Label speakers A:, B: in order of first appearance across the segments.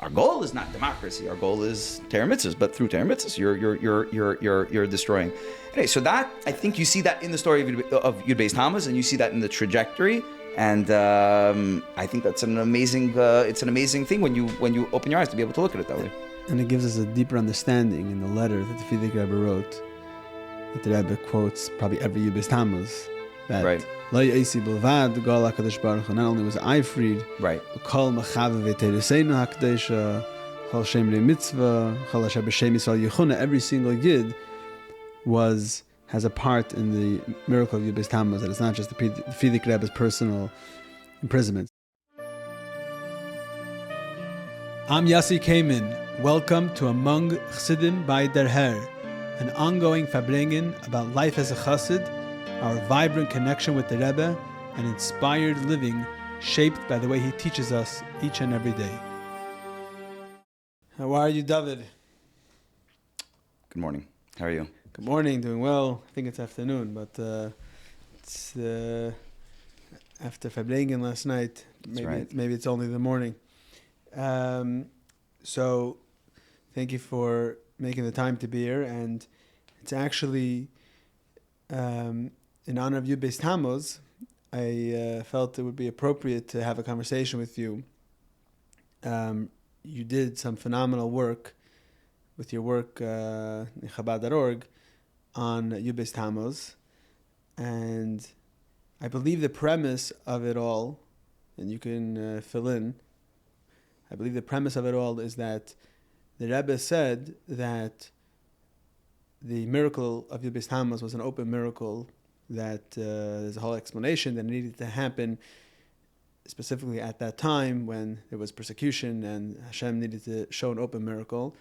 A: our goal is not democracy. Our goal is Torah mitzvahs, but through Torah mitzvahs, you're destroying. Anyway, so that I think you see that in the story of Yud B'Tammuz, and you see that in the trajectory. And I think that's an amazing. It's an amazing thing when you open your eyes to be able to look at it that way.
B: And it gives us a deeper understanding in the letter that the Frierdiker Rebbe wrote, that the Rebbe quotes probably every Yud B'Tammuz, that
A: Right.
B: Lo Ya'isi B'Vaad Gol HaKadosh Baruch Hu. Not only was I freed,
A: Right.
B: but Kol Mechavev V'Tereseinu HaKadesha, Chol Shemrei Mitzvah, Chol Asher B'Shem Yisrael Yechuna. Every single Yid has a part in the miracle of Yud B'Tammuz, that it's not just the Frierdiker Rebbe's personal imprisonment. I'm Yossi Kamen. Welcome to Among Chassidim by Der Herr, an ongoing farbrengen about life as a chassid, our vibrant connection with the Rebbe, and inspired living shaped by the way he teaches us each and every day. How are you, David?
A: Good morning. How are you?
B: Good morning, doing well. I think it's afternoon, but it's after farbrengen last night. Maybe it's only the morning. So thank you for making the time to be here, and it's actually in honor of Yud B'Tammuz. I felt it would be appropriate to have a conversation with you. You did some phenomenal work with your work Chabad.org on Yud B'Tammuz, and I believe the premise of it all, and you can fill in, I believe the premise of it all is that the Rebbe said that the miracle of Yud B'Tammuz was an open miracle, that there's a whole explanation that needed to happen specifically at that time when there was persecution and Hashem needed to show an open miracle.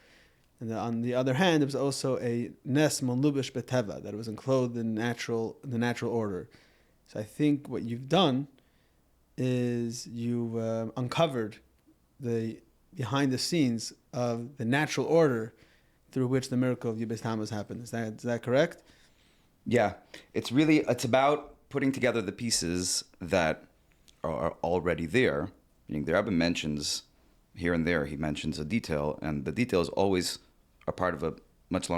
B: And on the other hand, there was also a nes monlubish beteva, that it was enclosed in the natural order. So I think what you've done is you've uncovered the behind the scenes of the natural order through which the miracle of Yud B'Tammuz happened. Is that correct?
A: Yeah, it's about putting together the pieces that are already there. Meaning the Rebbe mentions here and there, he mentions a detail, and the details always are part of a much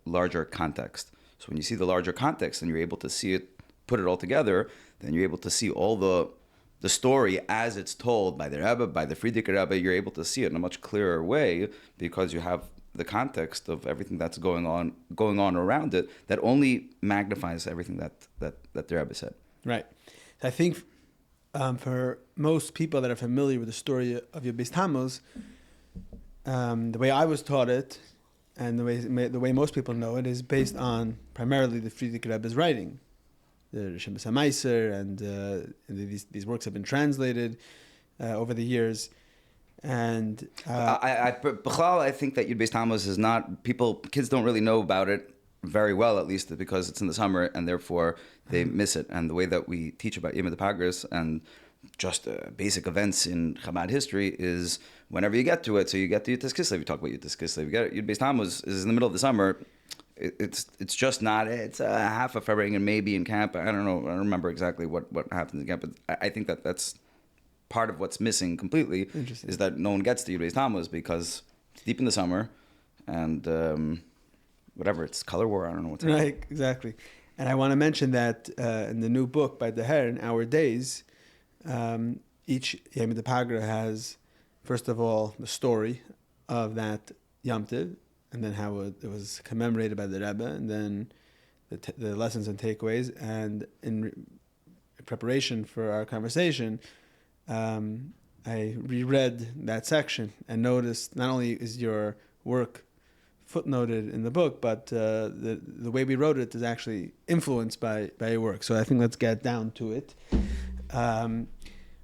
A: larger context. So when you see the larger context and you're able to see it, put it all together, then you're able to see all the story as it's told by the Rebbe, by the Frierdiker Rebbe. You're able to see it in a much clearer way because you have the context of everything that's going on around it that only magnifies everything that the Rebbe said.
B: Right. I think for most people that are familiar with the story of Yud B'Tammuz, the way I was taught it, and the way most people know it, is based on primarily the Frierdiker Rebbe's writing. The Shem Meiser, and these works have been translated over the years. And
A: I think that Yud B'Tammuz is not, kids don't really know about it very well, at least because it's in the summer and therefore they miss it. And the way that we teach about Yom Pagris and just basic events in Chabad history is whenever you get to it. So you get to Yevsektsiya, you talk about Yevsektsiya. You get Yud B'Tammuz is in the middle of the summer. It's just not. It's half of February and maybe in camp. I don't know. I don't remember exactly what happens in camp. But I think that's part of what's missing completely. Is that no one gets to Yud B'Tammuz because it's deep in the summer, and whatever, it's color war. I don't know what's happening.
B: Right, exactly. And I want to mention that in the new book by the Herr, In Our Days, each Yom Pagra has, first of all, the story of that Yom Tiv, and then how it was commemorated by the Rebbe, and then the lessons and takeaways. And in preparation for our conversation, I reread that section and noticed not only is your work footnoted in the book, but the way we wrote it is actually influenced by your work. So I think let's get down to it.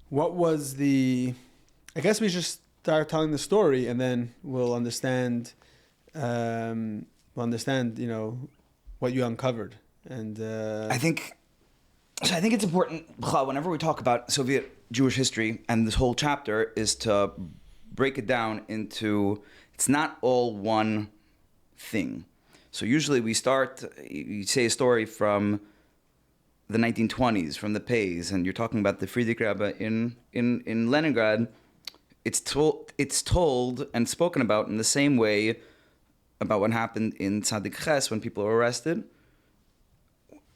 B: What was I guess we should start telling the story, and then we'll understand. What you uncovered, and
A: I think it's important whenever we talk about Soviet Jewish history, and this whole chapter is to break it down into, it's not all one thing. So usually you say a story from the 1920s, from the Pays, and you're talking about the Frierdiker Rebbe in Leningrad. it's told and spoken about in the same way about what happened in Tzadik Ches when people were arrested.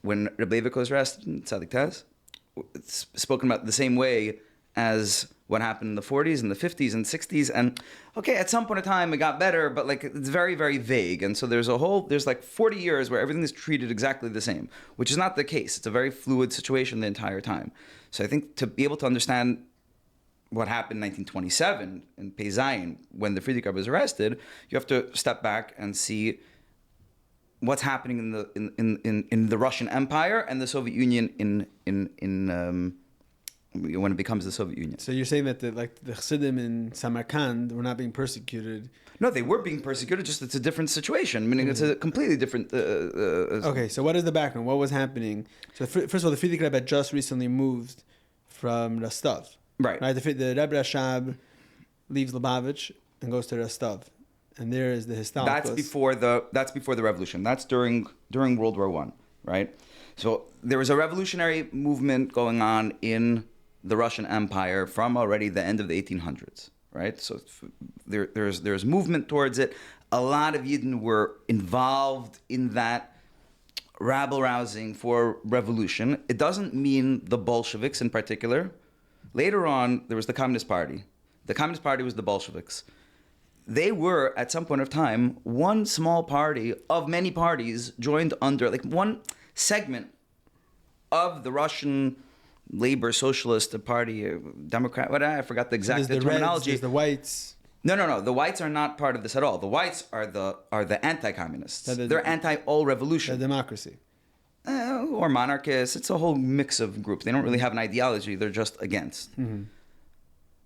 A: When Rebbe was arrested in Tzadik Tes, it's spoken about the same way as what happened in the 40s and the 50s and 60s. And okay, at some point in time it got better, but like it's very, very vague. And so there's like 40 years where everything is treated exactly the same, which is not the case. It's a very fluid situation the entire time. So I think to be able to understand what happened in 1927 in Pei Zayin when the Frierdiker Rebbe was arrested, you have to step back and see what's happening in the Russian Empire and the Soviet Union when it becomes the Soviet Union.
B: So you're saying that the Chassidim in Samarkand were not being persecuted?
A: No, they were being persecuted. Just it's a different situation. Meaning it's a completely different.
B: Okay, so what is the background? What was happening? So first of all, the Frierdiker Rebbe just recently moved from Rostov.
A: Right.
B: The Rebbe Rashab leaves Lubavitch and goes to Rostov, and there is the Historicus.
A: That's before the revolution. That's during World War I, right? So there was a revolutionary movement going on in the Russian Empire from already the end of the 1800s, right? So there's movement towards it. A lot of Yidden were involved in that rabble-rousing for revolution. It doesn't mean the Bolsheviks in particular. Later on, there was the Communist Party. The Communist Party was the Bolsheviks. They were, at some point of time, one small party of many parties joined under, like one segment of the Russian Labor Socialist Party, Democrat, I forgot the exact terminology.
B: There's the whites.
A: No. The whites are not part of this at all. The whites are the anti-communists. They're anti-all revolution.
B: The democracy.
A: Or monarchists. It's a whole mix of groups. They don't really have an ideology. They're just against. Mm-hmm.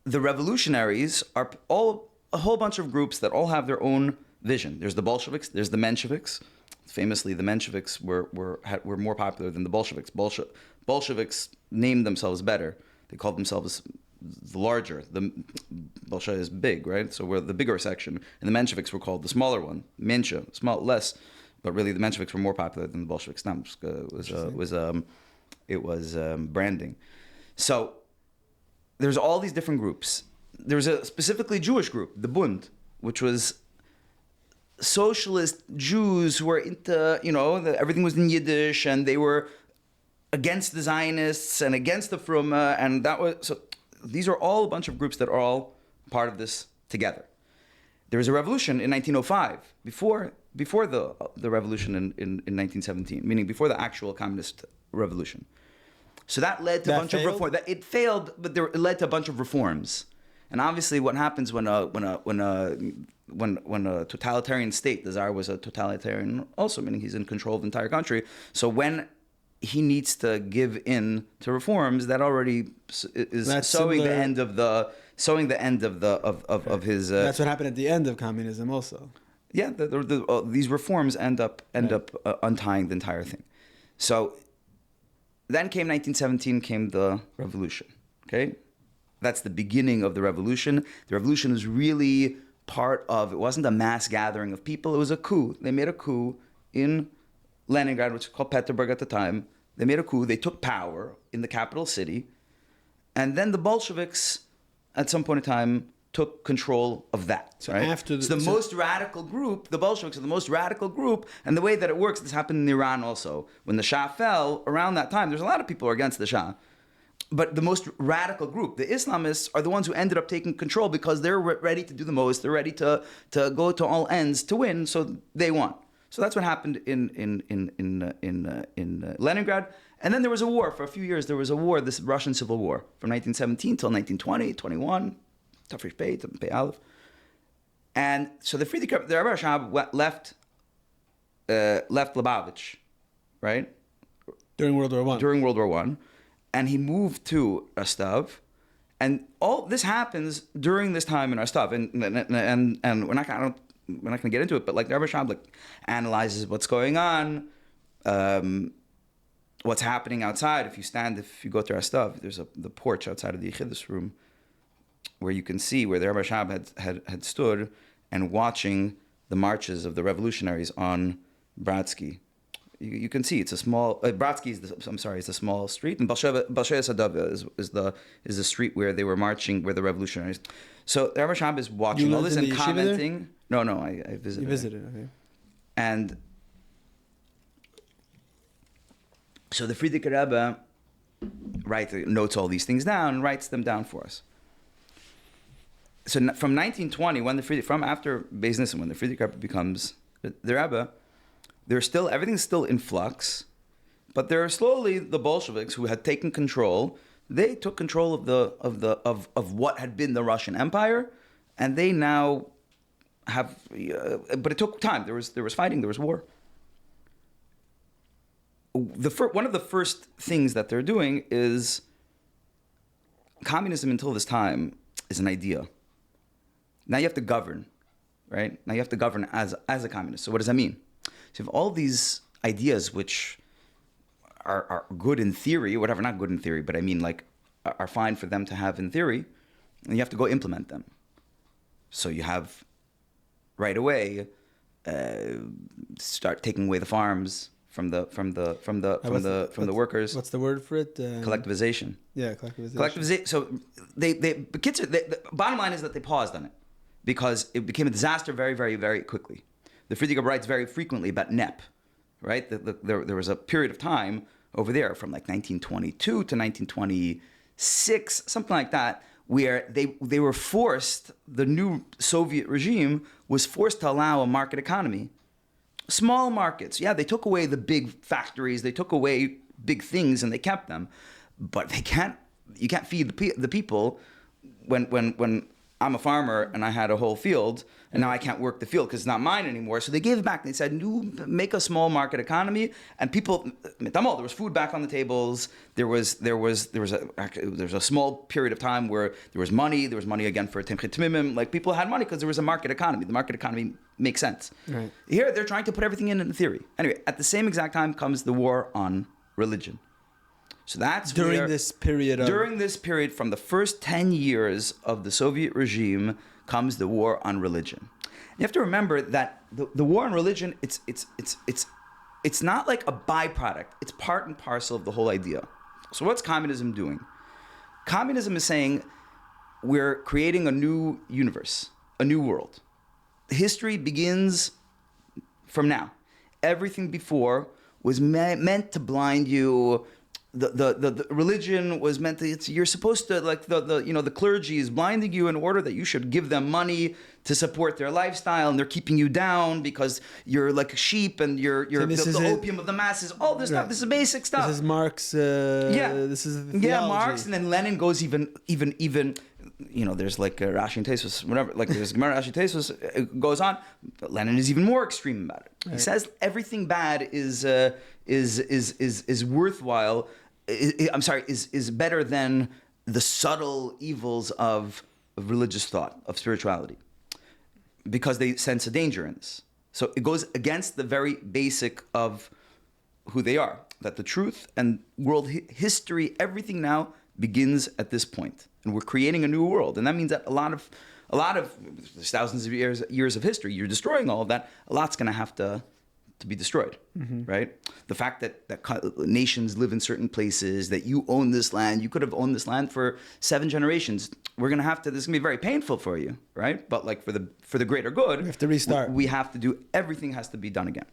A: The revolutionaries are a whole bunch of groups that all have their own vision. There's the Bolsheviks. There's the Mensheviks. Famously, the Mensheviks were more popular than the Bolsheviks. Bolsheviks named themselves better. They called themselves the larger. The Bolsha is big, right? So we're the bigger section. And the Mensheviks were called the smaller one. Mensha, less. But really, the Mensheviks were more popular than the Bolsheviks. It was branding. So there's all these different groups. There's a specifically Jewish group, the Bund, which was socialist Jews who were into, everything was in Yiddish, and they were against the Zionists and against the Fruma, and that was so. These are all a bunch of groups that are all part of this together. There was a revolution in 1905, before the revolution in 1917, meaning before the actual communist revolution. So that led to a bunch of reforms. It failed, but it led to a bunch of reforms. And obviously, what happens when a totalitarian state, the Tsar was a totalitarian also, meaning he's in control of the entire country. So when he needs to give in to reforms, that already is sowing the end of his.
B: That's what happened at the end of communism, also.
A: Yeah, these reforms end up untying the entire thing. So then came 1917, came the revolution. Okay, that's the beginning of the revolution. The revolution is really part of. It wasn't a mass gathering of people. It was a coup. They made a coup in Leningrad, which was called Petersburg at the time. They made a coup. They took power in the capital city. And then the Bolsheviks, at some point in time, took control of that.
B: So
A: right?
B: after
A: the most radical group, the Bolsheviks are the most radical group. And the way that it works, this happened in Iran also. When the Shah fell, around that time, there's a lot of people who are against the Shah. But the most radical group, the Islamists, are the ones who ended up taking control because they're ready to do the most. They're ready to go to all ends to win, so they won. So that's what happened in Leningrad. And then there was a war. For a few years, there was a war, this Russian Civil War, from 1917 till 1920, 21, Tafresh Pei, Pei Aleph. And so the Rebbe Rashab left Lubavitch, right?
B: During World War I.
A: During World War I. And he moved to Rostov. And all this happens during this time in Rostov. And we're not going to get into it, but like the Rebbe Rashab analyzes what's going on, what's happening outside. If you go to Rostov, there's the porch outside of the Yechidus room where you can see where the Rebbe Rashab had stood and watching the marches of the revolutionaries on Bratsky You can see it's a small. Brodsky is a small street, and Bolshevik Sadova is the street where they were marching, where the revolutionaries. So the Rabbi Shab is watching all this and commenting. No, I visited.
B: You visited, okay.
A: And so the Frierdiker Rebbe notes all these things down and writes them down for us. So from 1920, from after Beis Nissan, when the Frierdiker Rebbe becomes the Rebbe, everything's still in flux, but there are slowly the Bolsheviks who had taken control. They took control of what had been the Russian Empire, and they now have. But it took time. There was fighting. There was war. One of the first things that they're doing is communism. Until this time, is an idea. Now you have to govern, right? Now you have to govern as a communist. So what does that mean? So you have all these ideas which are good in theory, whatever, not good in theory, but I mean like are fine for them to have in theory, and you have to go implement them. So you have right away start taking away the farms from the workers.
B: What's the word for it?
A: Collectivization.
B: Yeah, collectivization.
A: Collectivization. So the bottom line is that they paused on it because it became a disaster very, very, very quickly. The Frierdiker writes very frequently about NEP, right? There was a period of time over there from like 1922 to 1926, something like that, where they were forced, the new Soviet regime was forced to allow a market economy. Small markets, yeah, they took away the big factories, they took away big things and they kept them, but you can't feed the people when I'm a farmer and I had a whole field and now I can't work the field because it's not mine anymore. So they gave it back. They said, make a small market economy, and people, there was food back on the tables. There was a small period of time where there was money again for Timchit Timimim. Like people had money because there was a market economy. The market economy makes sense. Right. Here they're trying to put everything in theory. Anyway, at the same exact time comes the war on religion. So that's
B: during this period
A: from the first 10 years of the Soviet regime comes the war on religion. You have to remember that the war on religion, it's not like a byproduct. It's part and parcel of the whole idea. So what's communism doing? Communism is saying we're creating a new universe, a new world. History begins from now. Everything before was meant to blind you. The religion was meant to, you're supposed to, like the clergy is blinding you in order that you should give them money to support their lifestyle, and they're keeping you down because you're like a sheep and you're the opium of the masses. All this stuff, this is basic stuff.
B: This is Marx. This is the theology.
A: Marx, and then Lenin goes even. There's like Rashi and Tesos, whatever. Like there's Gemara, Rashi, Tesos. It goes on, but Lenin is even more extreme about it. Right. He says everything bad is worthwhile. Is better than the subtle evils of religious thought, of spirituality, because they sense a danger in this. So it goes against the very basic of who they are, that the truth and world history, everything now begins at this point, and we're creating a new world, and that means that a lot of thousands of years of history, you're destroying all of that. A lot's going to have to be destroyed, right? The fact that nations live in certain places, that you own this land, you could have owned this land for 7 generations. This is going to be very painful for you, right? But like for the greater good,
B: we have to restart.
A: We have to do, everything has to be done again.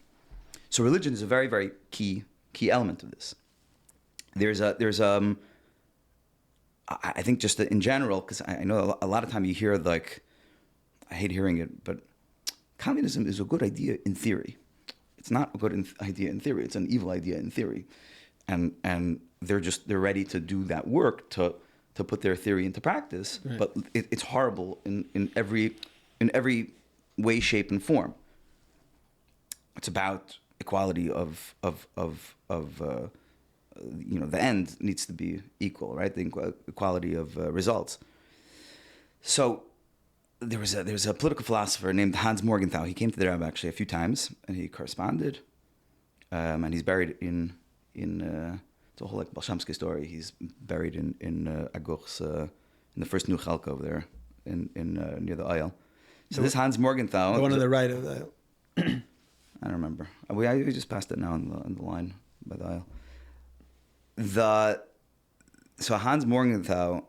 A: So religion is a very, very key element of this. I think just in general, because I know a lot of time you hear like, I hate hearing it, but communism is a good idea in theory. It's not a good idea in theory. It's an evil idea in theory, and they're ready to do that work to put their theory into practice. Right. But it's horrible in every way, shape, and form. It's about equality of the end needs to be equal, right? The equality of results. So. There was a political philosopher named Hans Morgenthau. He came to the Rebbe actually a few times, and he corresponded. And he's buried in it's a whole like Bolshevik story. He's buried in Agurs, in the first new chalka over there, in near the aisle. So this Hans Morgenthau,
B: the one on the right of the.
A: I don't remember. We just passed it now on the line by the aisle. So Hans Morgenthau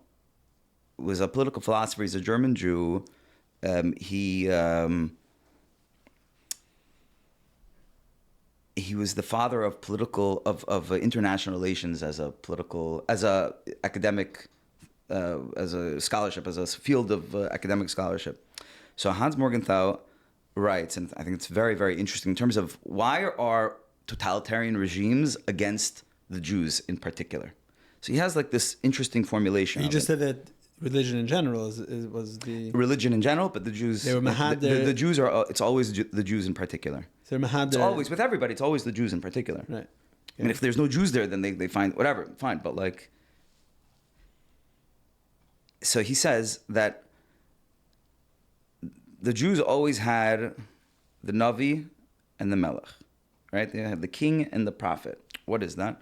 A: was a political philosopher. He's a German Jew. He was the father of international relations as a academic, as a scholarship, as a field of academic scholarship. So Hans Morgenthau writes, and I think it's very, very interesting in terms of why are totalitarian regimes against the Jews in particular. So he has like this interesting formulation.
B: You just said that religion in general was the
A: religion in general, but the Jews.
B: They were
A: the Jews are. It's always the Jews in particular.
B: So
A: it's always with everybody. It's always the Jews in particular.
B: Right.
A: Yeah. And if there's no Jews there, then they find whatever. Fine, but like. So he says that the Jews always had the Navi and the Melech, right? They had the king and the prophet. What is that?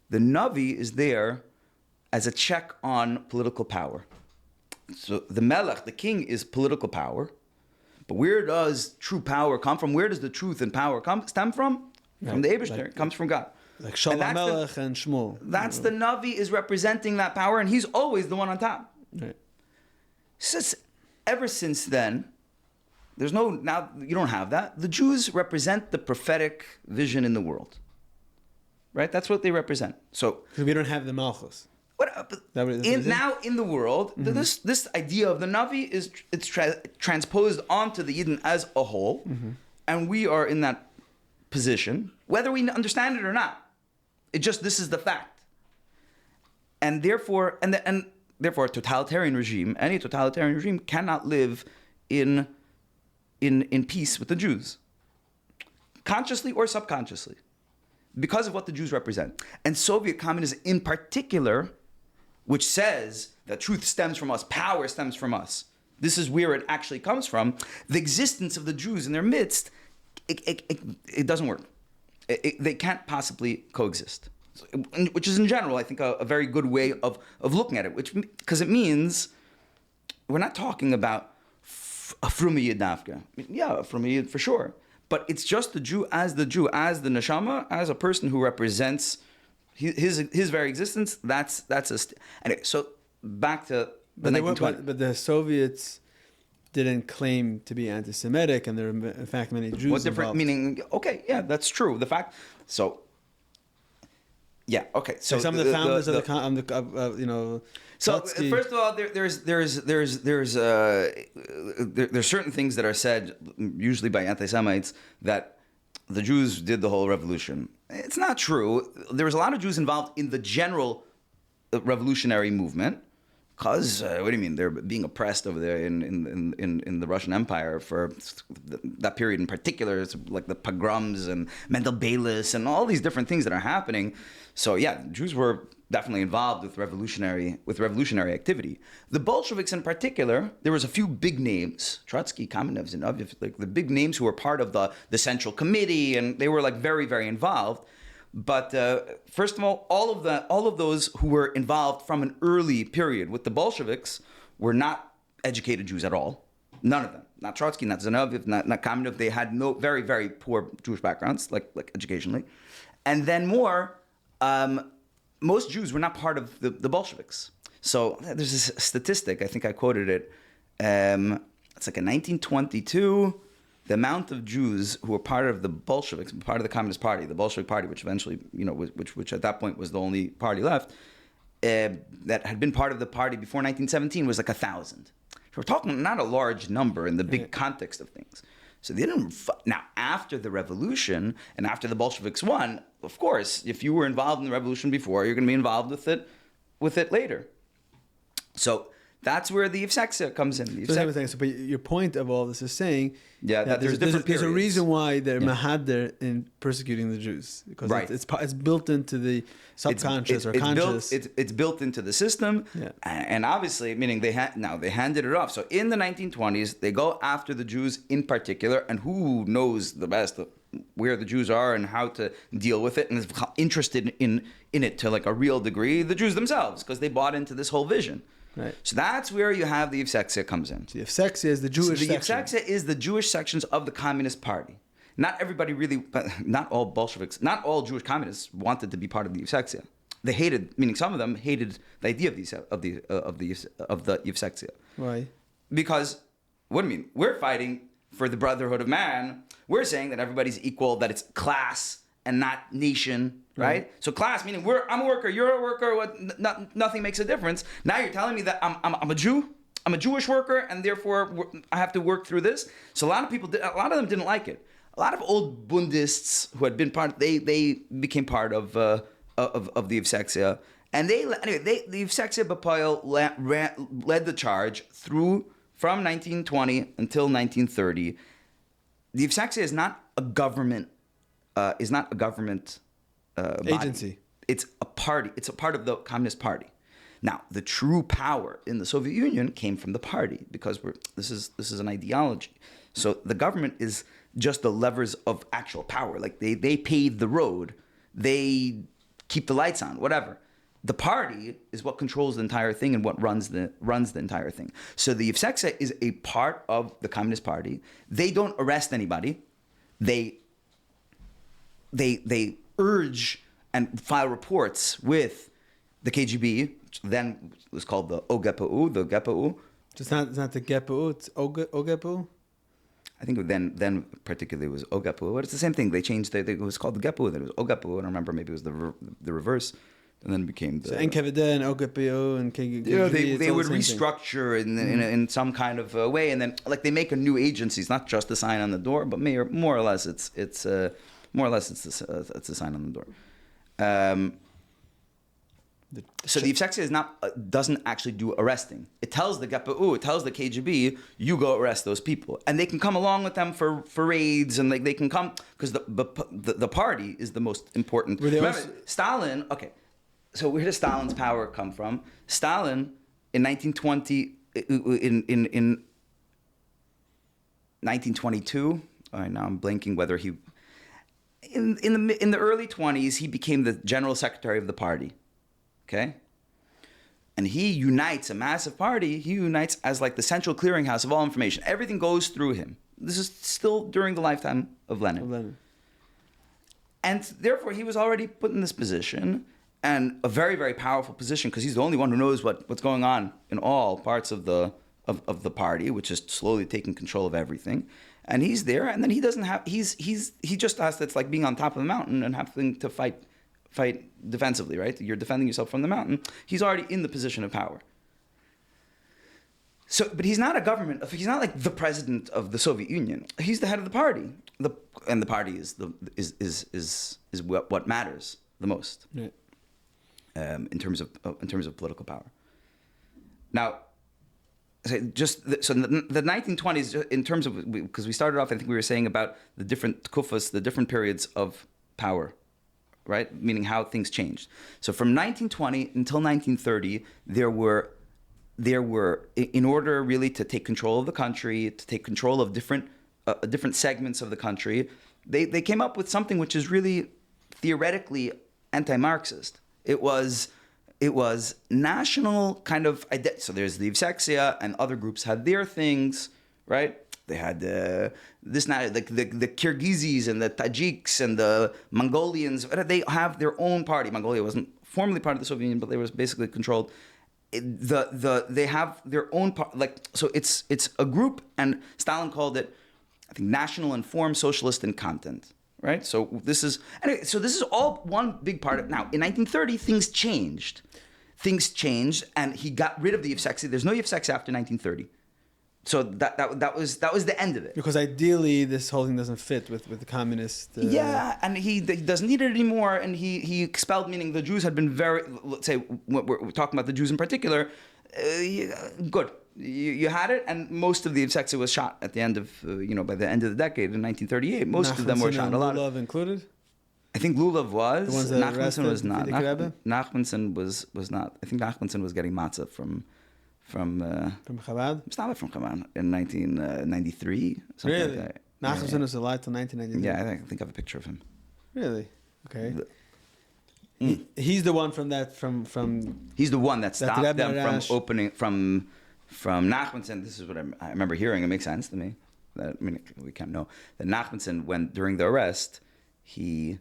A: The Navi is there as a check on political power. So the Melech, the king, is political power. But where does true power come from? Where does the truth and power stem from? From the Eibishter. It comes from God.
B: Like Shalom Melech and Shmuel.
A: That's the Navi is representing that power, and he's always the one on top.
B: Right.
A: Ever since then, now you don't have that. The Jews represent the prophetic vision in the world. Right? That's what they represent. So
B: we don't have the Malchus.
A: Now in the world, this idea of the Navi is transposed onto the Yidden as a whole, and we are in that position, whether we understand it or not. This is the fact, and therefore, therefore, a totalitarian regime, any totalitarian regime, cannot live in peace with the Jews, consciously or subconsciously, because of what the Jews represent. And Soviet communism in particular, which says that truth stems from us, power stems from us, this is where it actually comes from, the existence of the Jews in their midst, it doesn't work. They can't possibly coexist. Which is in general, I think, a very good way of looking at it, because it means we're not talking about a Fruma Yid Nafka. Yeah, a Fruma Yid for sure. But it's just the Jew, as the neshama, as a person who represents his very existence. Anyway, so back to the 1920s.
B: But the Soviets didn't claim to be anti-Semitic, and there are in fact many Jews
A: What different
B: involved.
A: Meaning? Okay, yeah, that's true. The fact. So. Yeah. Okay. So
B: some of the founders of
A: So
B: Trotsky.
A: first of all, there's certain things that are said usually by anti-Semites that the Jews did the whole revolution. It's not true. There was a lot of Jews involved in the general revolutionary movement. Because what do you mean? They're being oppressed over there in the Russian Empire for that period in particular. It's like the pogroms and Mendel Beilis and all these different things that are happening. So yeah, Jews were definitely involved with revolutionary activity. The Bolsheviks in particular, there was a few big names, Trotsky, Kamenev, Zinoviev, like the big names who were part of the Central Committee, and they were like very, very involved. But first of all of those who were involved from an early period with the Bolsheviks were not educated Jews at all. None of them. Not Trotsky, not Zinoviev, not Kamenev. They had no very, very poor Jewish backgrounds, like educationally. And then most Jews were not part of the Bolsheviks. So there's this statistic, I think I quoted it. It's like in 1922. The amount of Jews who were part of the Bolsheviks, part of the Communist Party, the Bolshevik Party, which eventually, which at that point was the only party left, that had been part of the party before 1917 was like 1,000. So we're talking not a large number in the big context of things. So they didn't. Now, after the revolution and after the Bolsheviks won, of course, if you were involved in the revolution before, you're going to be involved with it later. So that's where the Yevsektsiya comes in.
B: But your point of all this is saying
A: that there's different
B: there's a
A: periods.
B: reason why they're mahader in persecuting the Jews, because it's built into the subconscious or conscious.
A: It's built into the system, and obviously, meaning they handed it off. So in the 1920s, they go after the Jews in particular, and who knows the best where the Jews are and how to deal with it, and is interested in it to like a real degree. The Jews themselves, because they bought into this whole vision.
B: Right.
A: So that's where you have the Yevsektsiya comes in.
B: So Yevsektsiya is the Jewish section.
A: Yevsektsiya is the Jewish sections of the Communist Party. not everybody really, not all Bolsheviks, not all Jewish communists wanted to be part of the Yevsektsiya. They hated, meaning some of them hated the idea of the Yevsektsiya.
B: Why?
A: Because what do you mean? We're fighting for the brotherhood of man. We're saying that everybody's equal, that it's class and not nation, right? So class meaning I'm a worker, you're a worker. Nothing makes a difference. Now you're telling me that I'm a Jew. I'm a Jewish worker, and therefore I have to work through this. So a lot of them didn't like it. A lot of old Bundists who had been they became part of the Yevsektsiya, and the Yevsektsiya B'Poel led the charge from 1920 until 1930. The Yevsektsiya is not a government.
B: Agency.
A: Body. It's a party. It's a part of the Communist Party. Now, the true power in the Soviet Union came from the party because this is an ideology. So the government is just the levers of actual power. Like they pave the road, they keep the lights on, whatever. The party is what controls the entire thing and what runs the entire thing. So the Yevsektsiya is a part of the Communist Party. They don't arrest anybody. They urge and file reports with the KGB, which then was called the OGPU, the GPU.
B: It's not the GPU, it's OGPU?
A: I think then particularly was OGPU, but it's the same thing. They changed it was called the GPU, then it was OGPU. I don't remember, maybe it was the reverse, and then it became the...
B: So NKVD and OGPU and KGB...
A: Yeah, they would restructure in some kind of way, and then like they make a new agency. It's not just a sign on the door, but more or less it's a sign on the door. So the Yevsektsiya doesn't actually do arresting. It tells the GPU, it tells the KGB, you go arrest those people, and they can come along with them for raids, and they can come because the party is the most important. Remember, Stalin. Okay, so where does Stalin's power come from? Stalin in 1920 in 1922. All right, now I'm blanking whether he. In the early 20s, he became the general secretary of the party. Okay? And he unites a massive party. He unites as like the central clearinghouse of all information. Everything goes through him. This is still during the lifetime of Lenin. And therefore, he was already put in this position, and a very, very powerful position, because he's the only one who knows what's going on in all parts of the party, which is slowly taking control of everything. And he's there, and then he doesn't have. He just has. It's like being on top of the mountain and having to fight defensively, right? You're defending yourself from the mountain. He's already in the position of power. So, but he's not a government. He's not like the president of the Soviet Union. He's the head of the party. And the party is what matters the most,
B: right.
A: In terms of political power. Now, so the 1920s, in terms of, because we started off, I think we were saying about the different tkufas, the different periods of power, right? Meaning how things changed. So from 1920 until 1930, there were, in order really to take control of the country, to take control of different segments of the country, they came up with something which is really theoretically anti-Marxist. It was national kind of identity. So there's the Yevsektsiya, and other groups had their things, right? They had the Kyrgyzs and the Tajiks and the Mongolians. They have their own party. Mongolia wasn't formally part of the Soviet Union, but they were basically controlled. They have their own so it's a group, and Stalin called it, I think, national informed socialist in content. Right, so this is all one big part of. Now, in 1930, things changed, and he got rid of the Yevsektsiya. There's no Yevsektsiya after 1930, so that was the end of it.
B: Because ideally, this whole thing doesn't fit with the communist.
A: Yeah, and he doesn't need it anymore, and he expelled. Meaning the Jews had been very. Let's say we're talking about the Jews in particular. Good. You had it, and most of the Yevsektsiya was shot at the end of, by the end of the decade in 1938. Most of them were shot.
B: A lot. Lulav included?
A: I think Lulav was.
B: The ones that
A: Nachmanson was not.
B: Nachmanson
A: was not. I think Nachmanson was getting matzah from
B: Chabad?
A: From Chabad in 1993. Something
B: Really?
A: like that.
B: Nachmanson was alive till 1993?
A: Yeah, I think I have a picture of him.
B: Really? Okay. He's the one from that, from
A: He's the one that stopped them from
B: Rash.
A: opening, from Nachmanson. This is what I remember hearing. It makes sense to me. that, I mean, we can't know, that Nachmanson, when during the arrest, he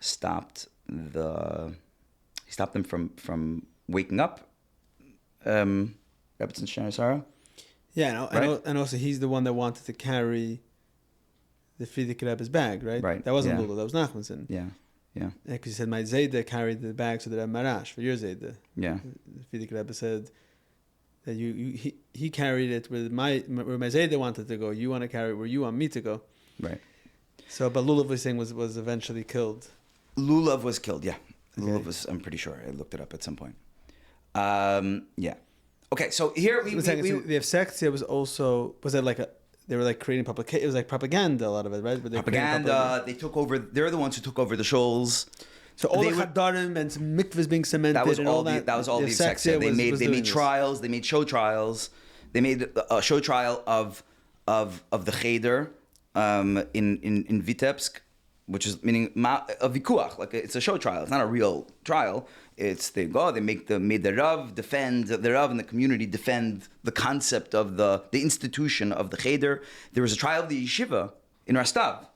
A: stopped them from waking up Rebbetzin Shana.
B: Yeah,
A: right?
B: and also he's the one that wanted to carry the Frierdiker Rebbe's bag, right?
A: Right.
B: That wasn't
A: Yeah.
B: Lula, that was Nachmanson.
A: Yeah.
B: Because he said, my Zayda carried the bag so that I marash for your Zayda.
A: Yeah.
B: The Frierdiker Rebbe said that he carried it where my Zayda wanted to go. You want to carry it where you want me to go.
A: Right.
B: So, but Lulav was saying was eventually killed.
A: Lulav was killed, yeah.
B: Okay.
A: Lulav was, I'm pretty sure. I looked it up at some point. Yeah. Okay, so here
B: the Yevsektsiya was that like they were like creating it was like propaganda, a lot of it, right?
A: propaganda, they're the ones who took over the shoals.
B: So all the chadarim and some mikvahs being cemented
A: That was
B: and
A: all
B: all
A: the
B: that.
A: that was all the Yevsektsiya. They made trials, they made show trials. They made a show trial of the cheder in Vitebsk, which is meaning a vikuach, like it's a show trial. It's not a real trial. It's they made the Rav defend the Rav and the community defend the concept of the institution of the cheder. There was a trial of the yeshiva in Rostov,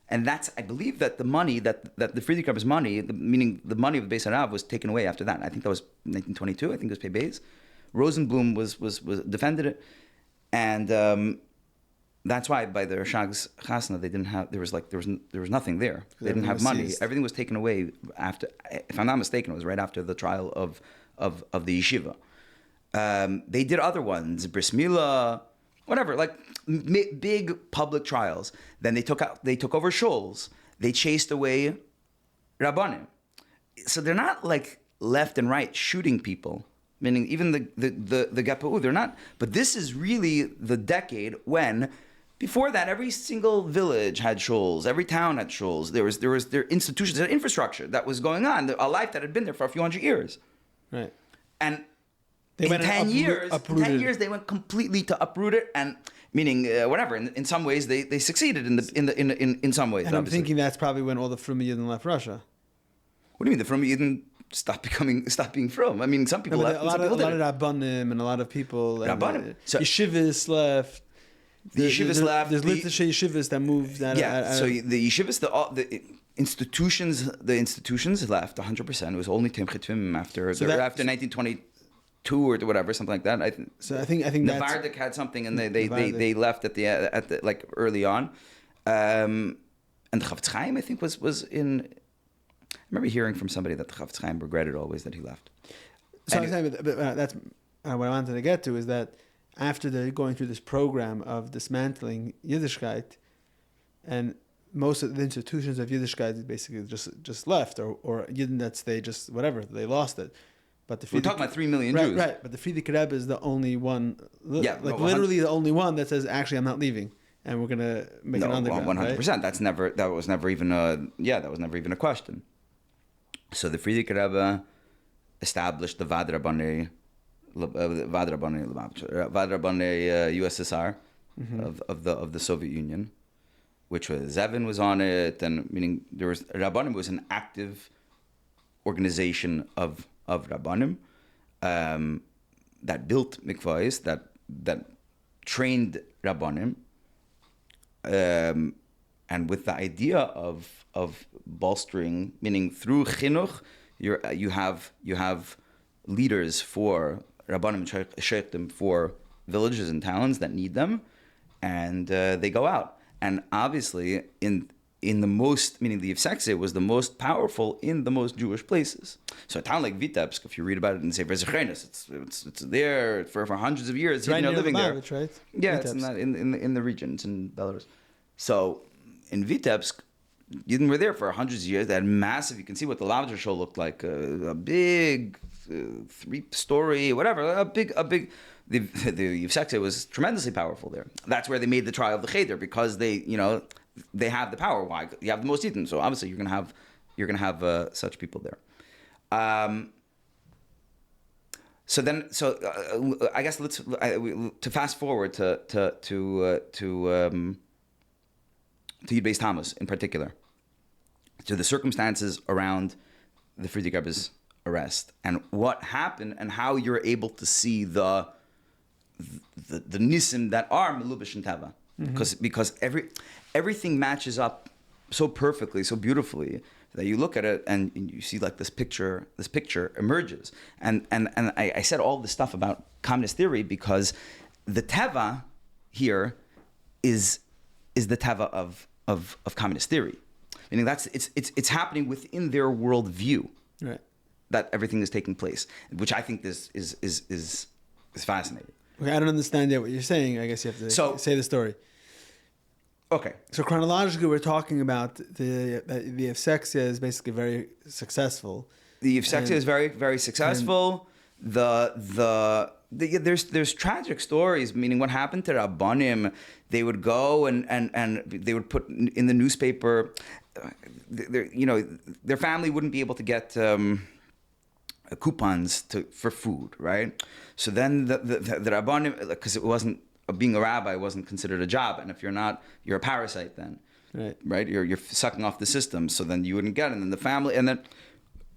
A: and that's, I believe, that the money that the Frierdiker Rebbe's money, meaning the money of the Beis Harav, was taken away after that. I think that was 1922. I think it was Pei Beis. Rosenblum was defended it, and that's why by the Rashag's Chasna they didn't have. There was nothing there. They didn't have money.
B: Seized.
A: Everything was taken away after. If I'm not mistaken, it was right after the trial of the yeshiva. They did other ones, bris milah, whatever, like big public trials. Then they took over shuls. They chased away rabbanim. So they're not like left and right shooting people. Meaning even the Gepa'u, they're not. But this is really the decade when, before that, every single village had shuls, every town had shuls. There was their institutions, their infrastructure that was going on, a life that had been there for a few hundred years.
B: Right.
A: And
B: They
A: in
B: went
A: 10 years,
B: uprooted.
A: 10 years they went completely to uproot it, and meaning whatever. In some ways, they succeeded in some ways.
B: And I'm
A: obviously.
B: thinking that's probably when all the Fruma Yidden left Russia.
A: What do you mean the Fruma Yidden stopped being from? I mean, some people left.
B: A lot of Rabbanim and a lot of people.
A: Rabbanim.
B: So, yeshivas left.
A: The yeshivas left.
B: There's little yeshivas that moved.
A: So the yeshivas, the institutions left 100%. It was only Tim Chitvim after 1922 or whatever, something like that. I think
B: the
A: Vardik had something, and they left at the like early on. And the Chafetz Chaim, I think, was in. I remember hearing from somebody that the Chafetz Chaim regretted always that he left.
B: So I'm saying, but that's what I wanted to get to is that after they're going through this program of dismantling Yiddishkeit, and most of the institutions of Yiddishkeit basically just left, or Yidden that they just whatever, they lost it. But
A: we're talking about 3 million Jews,
B: right? But the Frierdiker Rebbe is the only one,
A: literally
B: the only one that says, actually, I'm not leaving, and we're gonna make an underground.
A: 100%.
B: Right?
A: That was never even a question. So the Frierdiker Rebbe established the Vaad Rabbanei USSR of the Soviet Union, which was Zevin was on it, and meaning there was Rabbanim was an active organization of Rabbanim that built mikvahs, that trained Rabbanim, and with the idea of bolstering, meaning through chinuch, you have leaders for Rabbanim Sheikhim for villages and towns that need them, and they go out. And obviously, in the most, meaning the Yevsektsiya was the most powerful in the most Jewish places. So a town like Vitebsk, if you read about it in Sefer Zechrenos, it's there for hundreds of years.
B: It's right near
A: living
B: Lubavitch,
A: there.
B: right?
A: Yeah,
B: Vitebsk.
A: it's in the region. It's in Belarus. So in Vitebsk, Yidden were there for hundreds of years. They had massive. You can see what the Lavender show looked like. A big 3-story, whatever. A big. The Yevsektsiya was tremendously powerful there. That's where they made the trial of the cheder, because they have the power. Why? You have the most Yidden, so obviously you're gonna have such people there. I guess let's to fast forward to Yud B'Tammuz in particular, to the circumstances around the Frierdiker Rebbe's arrest and what happened, and how you're able to see the nisim that are melubish and teva. because everything matches up so perfectly, so beautifully, that you look at it and you see like this picture emerges. And I said all this stuff about communist theory because the teva here is the teva of communist theory. Meaning it's happening within their worldview.
B: Right.
A: That everything is taking place, which I think is fascinating.
B: Okay, I don't understand yet what you're saying. I guess you have to say the story.
A: Okay.
B: So chronologically, we're talking about the Yevsektsiya is basically very successful.
A: The Yevsektsiya is very, very successful. There's tragic stories, meaning what happened to Rabbanim. They would go and they would put in the newspaper, their family wouldn't be able to get coupons for food, right? So then the Rabbanim, because it wasn't, being a rabbi wasn't considered a job, and if you're not, you're a parasite then, right? You're sucking off the system, so then you wouldn't get it. And then the family, and then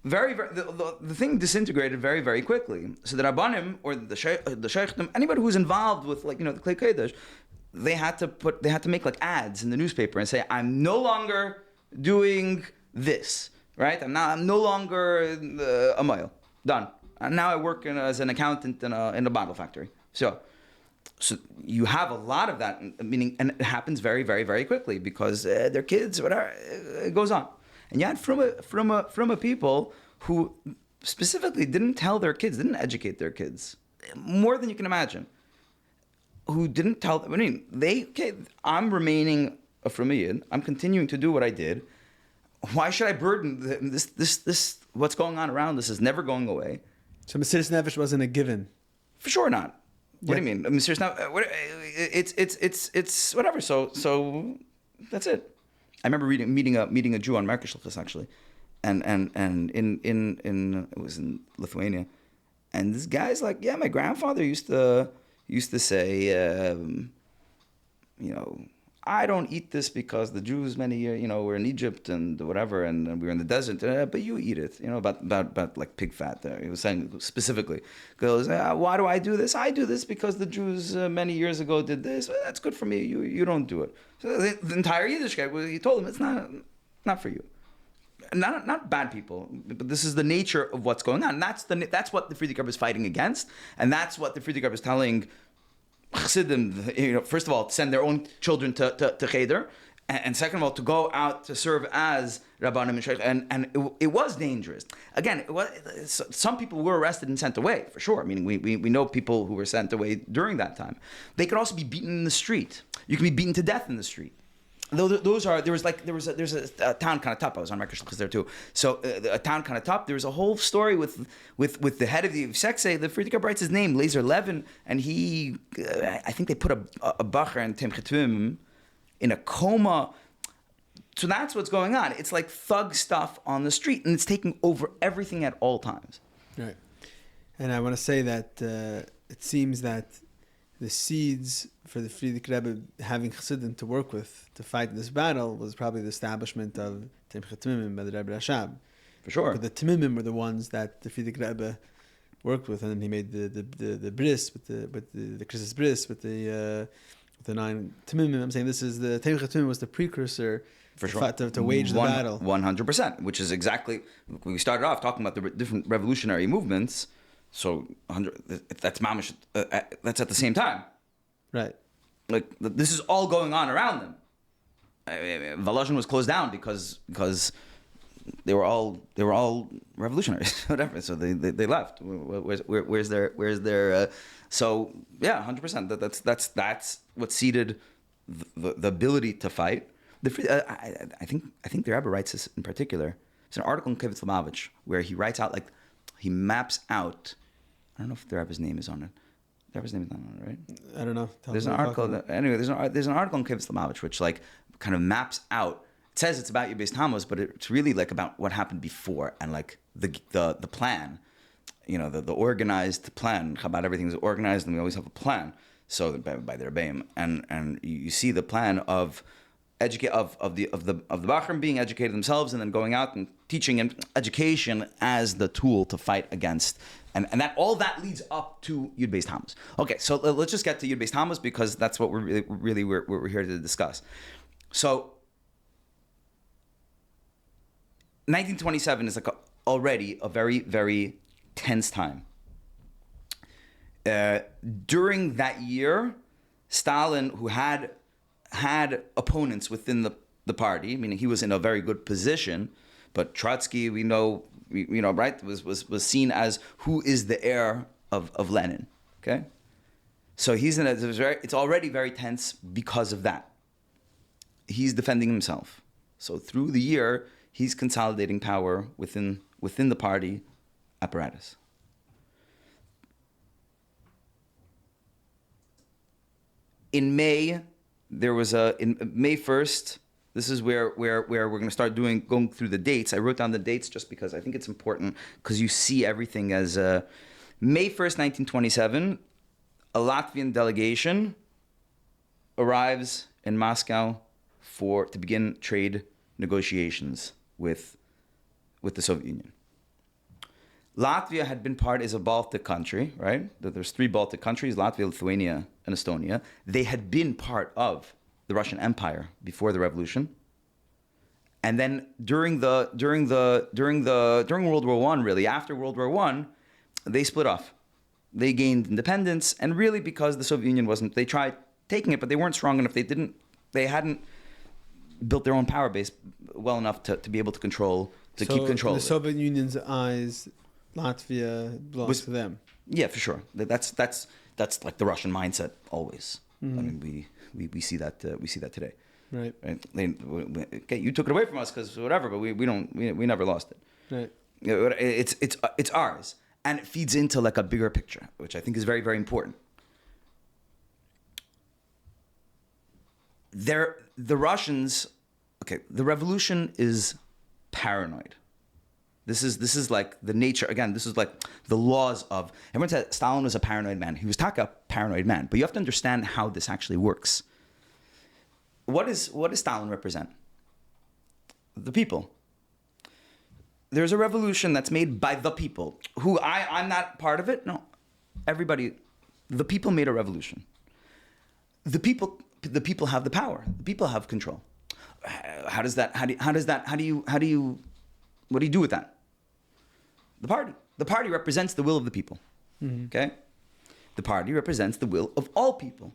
A: the thing disintegrated very, very quickly. So the Rabbanim or the Sheikhim, anybody who's involved with the Klei Kodesh, they had to make like ads in the newspaper and say, I'm no longer doing this, right? I'm no longer a mile. Done. And now I work as an accountant in a bottle factory. So you have a lot of that, meaning, and it happens very, very, very quickly because their kids, whatever, it goes on. And you had from a people who specifically didn't tell their kids, didn't educate their kids, more than you can imagine. Who didn't tell them? I mean, I'm remaining a Frierdiker. I'm continuing to do what I did. Why should I burden this? What's going on around us is never going away.
B: So Mesiras Nefesh wasn't a given.
A: For sure not. What do you mean? Mesiras Nefesh? It's whatever. So that's it. I remember meeting a Jew on Merkishlichus actually, and in it was in Lithuania, and this guy's like, yeah, my grandfather used to say, I don't eat this because the Jews many years, were in Egypt and whatever, and we were in the desert, but you eat it, about like pig fat there. He was saying specifically, goes, why do I do this? I do this because the Jews many years ago did this. Well, that's good for me. You don't do it. So the entire Yiddish guy, he told him it's not for you. Not bad people, but this is the nature of what's going on. That's what the Frierdiker Rebbe is fighting against, and that's what the Frierdiker Rebbe is telling Chassidim, first of all, to send their own children to Cheder, and second of all, to go out to serve as Rabbanim and Sheikh, and it was dangerous. Again, some people were arrested and sent away, for sure. Meaning we know people who were sent away during that time. They could also be beaten in the street. You can be beaten to death in the street. There's a town kind of top. I was on Merkishlichus there too. So a town kind of top. There was a whole story with the head of the Yevsektsiya. The Frierdiker writes his name, Laser Levin, and he, I think they put a bacher and Timchetvim in a coma. So that's what's going on. It's like thug stuff on the street, and it's taking over everything at all times.
B: Right. And I want to say that it seems that the seeds for the Frierdiker Rebbe having Chassidim to work with to fight this battle was probably the establishment of Timchet Timimim by the Rebbe Rashab.
A: For sure.
B: But the Timimim were the ones that the Frierdiker Rebbe worked with, and then he made the bris with the Christus bris with the 9 Timimim. I'm saying this is the Timchet Timimim was the precursor.
A: For sure.
B: To wage the battle.
A: 100%, which is exactly, we started off talking about the different revolutionary movements. So that's mamish. That's at the same time,
B: right?
A: Like this is all going on around them. Volozhin was closed down because they were all revolutionaries, whatever. So they left. Where's their? So yeah, 100%. That's what seeded the ability to fight. I think the Rebbe writes this in particular. It's an article in Kivitz Lamavich where he writes out he maps out. I don't know if the Rebbe's name is on it. The Rebbe's name is not on it, right?
B: I don't know.
A: There's an article. There's an article in Kivitz Lamavich which kind of maps out. It says it's about Yud B'Tammuz, but it's really about what happened before and the plan. The organized plan. Chabad, everything's organized, and we always have a plan. So by the Rebbeim, and you see the plan of the Bachrim being educated themselves and then going out and teaching and education as the tool to fight against And that all that leads up to Yud B'Tammuz. Okay, so let's just get to Yud B'Tammuz because that's what we're here to discuss. So 1927 is already a very, very tense time. During that year, Stalin, who had opponents within the party, meaning he was in a very good position, but Trotsky, we know, right, was seen as who is the heir of Lenin. Okay, so it's already very tense because of that. He's defending himself. So through the year, he's consolidating power within the party apparatus. In May, in May 1st, this is where we're going to start going through the dates. I wrote down the dates just because I think it's important because you see everything as May 1st, 1927, a Latvian delegation arrives in Moscow to begin trade negotiations with the Soviet Union. Latvia is a Baltic country, right? There's 3 Baltic countries, Latvia, Lithuania, and Estonia. They had been part of the Russian Empire before the revolution. And then during World War I, really, after World War I, they split off. They gained independence, and really because the Soviet Union they tried taking it, but they weren't strong enough. They hadn't built their own power base well enough to be able to keep control
B: in the Soviet Union's eyes, Latvia belongs to them. Yeah,
A: for sure. That's like the Russian mindset always. Mm-hmm. I mean, we see that today.
B: Right.
A: Okay, you took it away from us because whatever, but we never lost it.
B: Right.
A: It's ours, and it feeds into like a bigger picture, which I think is very, very important. The Russians, the revolution is paranoid. This is like the nature, again, this is like the laws of, everyone said Stalin was a paranoid man. He was a paranoid man, but you have to understand how this actually works. What does Stalin represent? The people. There's a revolution that's made by the people. I'm not part of it. No, everybody, the people made a revolution. The people have the power. The people have control. What do you do with that? The party represents the will of the people. Mm-hmm. Okay? The party represents the will of all people.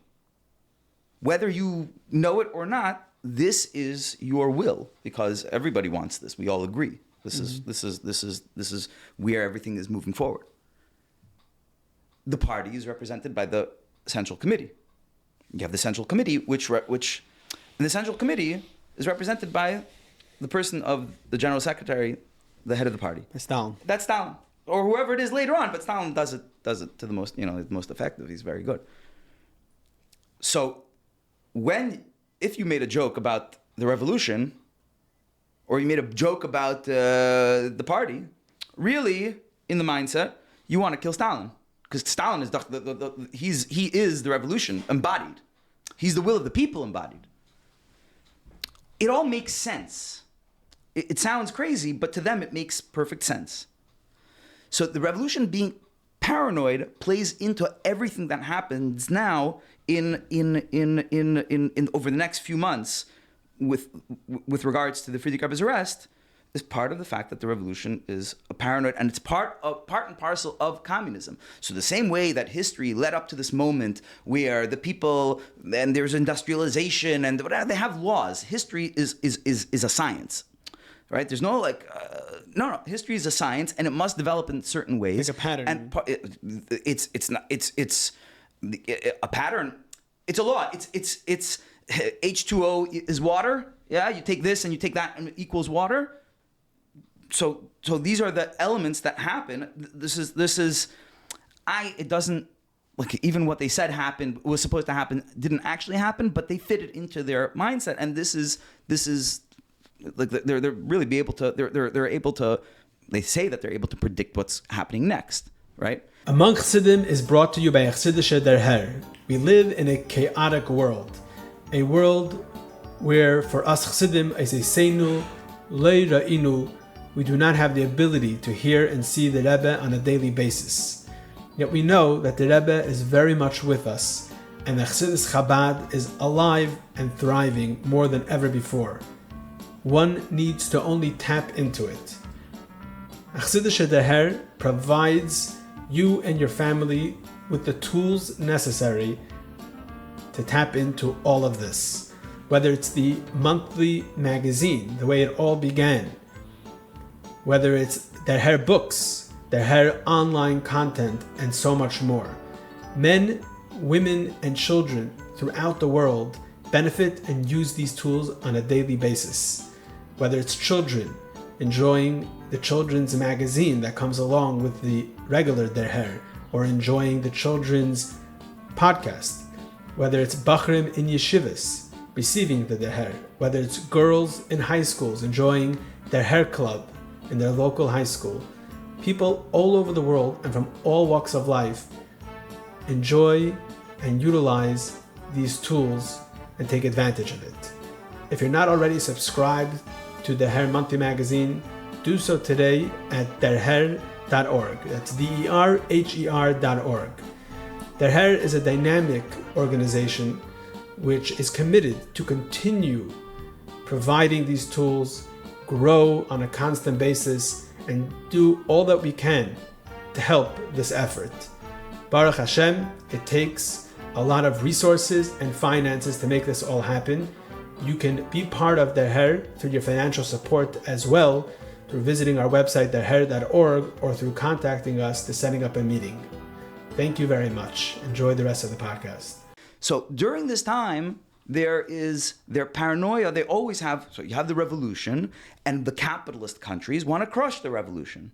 A: Whether you know it or not, this is your will because everybody wants this. We all agree. This is where everything is moving forward. The party is represented by the Central Committee. You have the Central Committee, which and the Central Committee is represented by the person of the General Secretary, the head of the party.
B: Stalin.
A: That's Stalin, or whoever it is later on. But Stalin does it to the most, the most effective. He's very good. So, if you made a joke about the revolution, or you made a joke about the party, really, in the mindset, you want to kill Stalin. Because Stalin is he is the revolution embodied. He's the will of the people embodied. It all makes sense. It sounds crazy, but to them it makes perfect sense. So the revolution being paranoid plays into everything that happens now in over the next few months with regards to the Frierdiker Rebbe's arrest. Is part of the fact that the revolution is a paranoid, and it's part and parcel of communism. So the same way that history led up to this moment where the people, and there's industrialization, and they have laws. History is a science, right? There's no no. History is a science, and it must develop in certain ways.
B: Like a pattern.
A: And it's a pattern. It's a law. It's H2O is water. Yeah, you take this and you take that, and it equals water. So these are the elements that happen. It doesn't, even what they said was supposed to happen didn't actually happen, but they fit it into their mindset. And this is like they're really they're able to, they say that they're able to predict what's happening next, right?
B: Among Chassidim is brought to you by Chassidische Der Herr. We live in a chaotic world, a world where for us Chassidim is a seinu, lei ra'inu, we do not have the ability to hear and see the Rebbe on a daily basis. Yet we know that the Rebbe is very much with us, and the Chassidus Chabad is alive and thriving more than ever before. One needs to only tap into it. Chassidus Deher provides you and your family with the tools necessary to tap into all of this. Whether it's the monthly magazine, the way it all began, whether it's their books, their online content, and so much more. Men, women, and children throughout the world benefit and use these tools on a daily basis. Whether it's children enjoying the children's magazine that comes along with the regular derher, or enjoying the children's podcast. Whether it's bachrim in yeshivas receiving the derher, whether it's girls in high schools enjoying their hair club in their local high school. People all over the world and from all walks of life enjoy and utilize these tools and take advantage of it. If you're not already subscribed to the Derher Monthly Magazine, do so today at derher.org. That's derher.org. Derher is a dynamic organization which is committed to continue providing these tools, grow on a constant basis, and do all that we can to help this effort. Baruch Hashem, it takes a lot of resources and finances to make this all happen. You can be part of Derher through your financial support as well, through visiting our website derher.org, or through contacting us to setting up a meeting. Thank you very much. Enjoy the rest of the podcast.
A: So during this time, there is their paranoia. They always have, so you have the revolution, and the capitalist countries want to crush the revolution.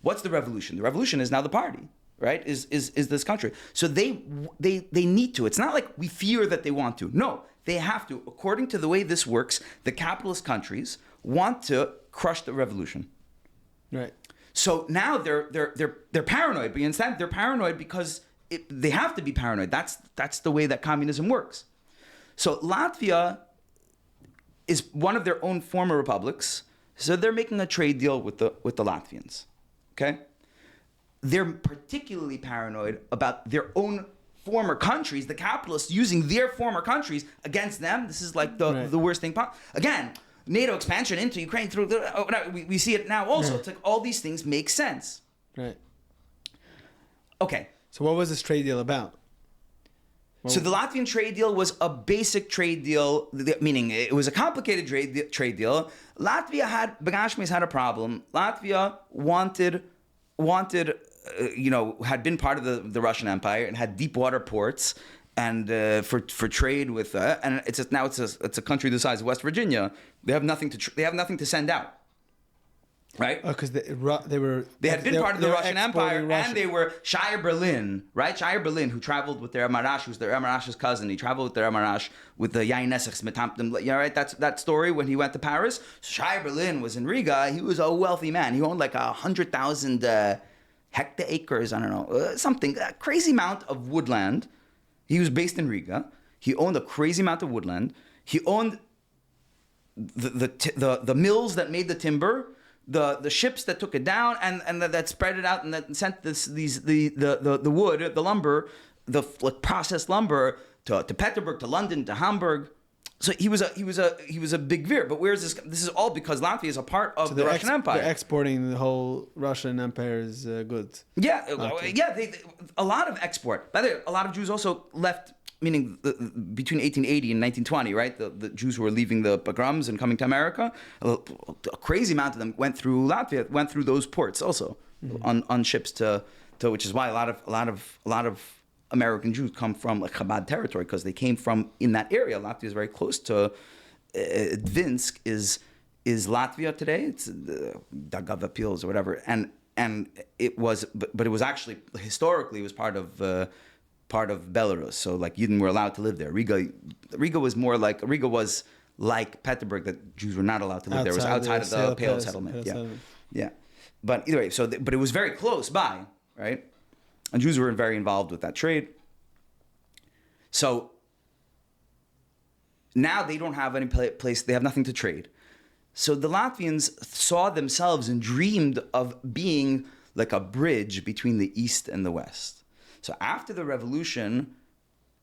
A: What's the revolution? The revolution is now the party, right? Is this country. So they need to. It's not like we fear that they want to. No, they have to. According to the way this works, the capitalist countries want to crush the revolution.
B: Right.
A: So now they're paranoid, but instead they're paranoid because they have to be paranoid. That's the way that communism works. So Latvia is one of their own former republics, so they're making a trade deal with the Latvians. Okay? They're particularly paranoid about their own former countries, the capitalists using their former countries against them. This is like the worst thing possible. Again, NATO expansion into Ukraine through we see it now also. It's like all these things make sense.
B: Right.
A: Okay.
B: So what was this trade deal about?
A: So the Latvian trade deal was a basic trade deal, meaning it was a complicated trade deal. Latvia had a problem. Latvia had been part of the Russian Empire and had deep water ports and for trade with and it's a country the size of West Virginia. They have nothing to send out. Right?
B: Because they had
A: been part of the Russian Empire, and they were Shire Berlin, right? Shire Berlin, who traveled with their Amarash, who's their Amarash's cousin. He traveled with their Amarash with the Yain Essex Metamtem. Yeah, right. That's that story when he went to Paris. Shire Berlin was in Riga. He was a wealthy man. He owned like 100,000 hectares. I don't know, something a crazy amount of woodland. He was based in Riga. He owned a crazy amount of woodland. He owned the mills that made the timber. The ships that took it down and that spread it out and that sent the wood, the lumber, the processed lumber to Petersburg, to London, to Hamburg. So he was a big veer. But where's this? This is all because Latvia is a part of the Russian Empire.
B: They're exporting the whole Russian Empire's goods.
A: Yeah, a lot of export. By the way, a lot of Jews also left. Meaning between 1880 and 1920, right? The Jews who were leaving the pogroms and coming to America, a crazy amount of them went through Latvia, went through those ports also on ships to which is why a lot of American Jews come from like Chabad territory because they came from in that area. Latvia is very close to Dvinsk is Latvia today. It's Daugava Pils or whatever, and it was, but it was actually historically it was part of Belarus, so like Yidden were allowed to live there. Riga was like Petersburg, that Jews were not allowed to live there. It was outside of the Pale settlement. Yeah. But either way, but it was very close by, right? And Jews were very involved with that trade. So now they don't have any place. They have nothing to trade. So the Latvians saw themselves and dreamed of being like a bridge between the East and the West. So after the revolution,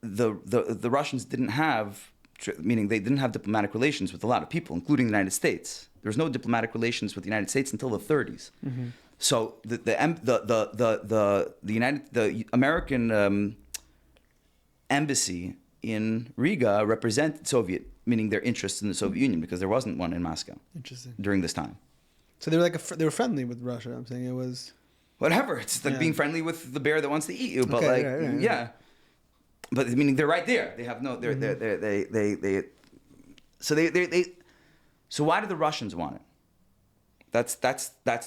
A: the Russians didn't have, meaning they didn't have diplomatic relations with a lot of people, including the United States. There was no diplomatic relations with the United States until the 30s. Mm-hmm. So the American embassy in Riga represented Soviet, meaning their interests in the Soviet Union, because there wasn't one in Moscow.
B: Interesting.
A: During this time.
B: So they were they were friendly with Russia. I'm saying it was
A: whatever. It's like being friendly with the bear that wants to eat you. But
B: Okay,
A: yeah. But meaning they're right there. They have no. So why do the Russians want it? That's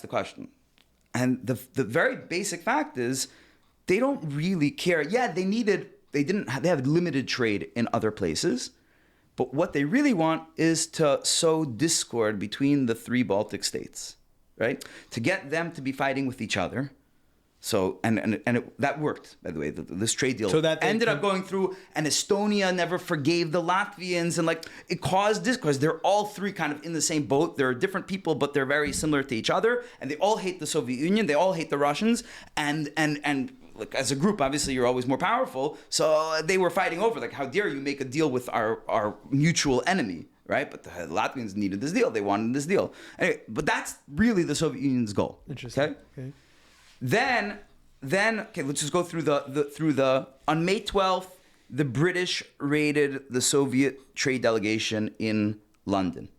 A: the question. And the very basic fact is, they don't really care. Yeah, they had limited trade in other places, but what they really want is to sow discord between the three Baltic states, right? To get them to be fighting with each other. So that worked, by the way. This trade deal ended up going through, and Estonia never forgave the Latvians, and it caused discord. They're all three kind of in the same boat. They're different people, but they're very similar to each other, and they all hate the Soviet Union. They all hate the Russians, and as a group, obviously, you're always more powerful. So they were fighting over, how dare you make a deal with our mutual enemy, right? But the Latvians needed this deal. They wanted this deal. Anyway, but that's really the Soviet Union's goal.
B: Interesting.
A: Okay. Then, okay, let's just go through on May 12th, the British raided the Soviet trade delegation in London.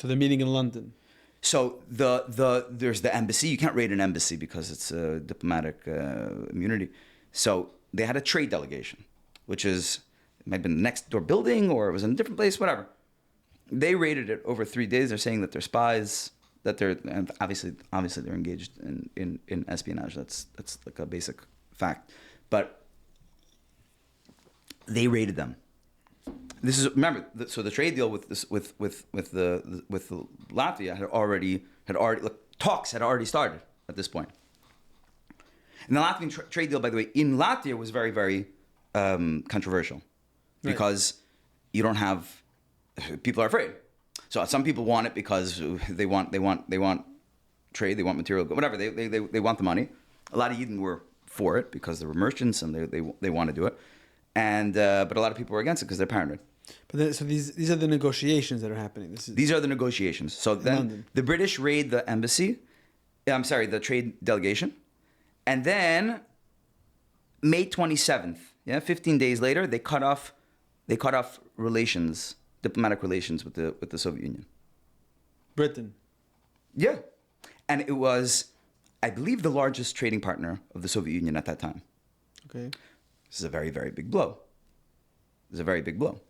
B: So they're meeting in London.
A: So there's the embassy. You can't raid an embassy because it's a diplomatic immunity. So they had a trade delegation, which it might have been the next door building, or it was in a different place, whatever. They raided it over 3 days. They're saying that they're spies, that they're obviously they're engaged in espionage. That's like a basic fact. But they raided them. This is, remember, so the trade deal with Latvia had already talks had already started at this point. And the Latvian trade deal, by the way, in Latvia was very, very controversial, because you don't have, people are afraid. So some people want it because they want trade, they want material, whatever. They want the money. A lot of Yidden were for it because they were merchants and they want to do it, and but a lot of people were against it because they're paranoid.
B: But so these are the negotiations that are happening.
A: These are the negotiations. So then
B: London.
A: The British raid the embassy. The trade delegation, and then May 27th, 15 days later, they cut off relations, diplomatic relations with the Soviet Union.
B: Britain.
A: Yeah, and it was, I believe, the largest trading partner of the Soviet Union at that time.
B: Okay.
A: This is a very, very big blow. This is a very big blow.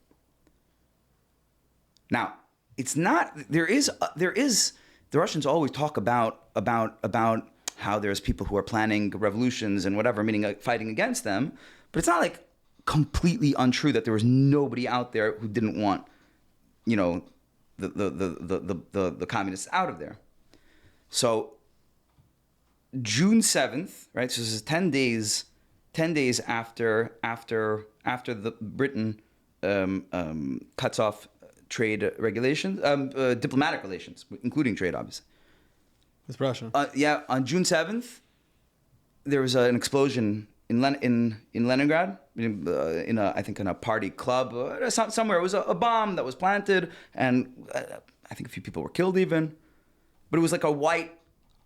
A: Now, it's not. There is. The Russians always talk about how there's people who are planning revolutions and whatever, meaning fighting against them. But it's not completely untrue that there was nobody out there who didn't want, the communists out of there. So June 7th, right? So this is 10 days after the Britain cuts off trade regulations, diplomatic relations, including trade, obviously.
B: With Russia.
A: On June 7th, there was an explosion in Leningrad, I think in a party club somewhere. It was a bomb that was planted, and I think a few people were killed even. But it was like a white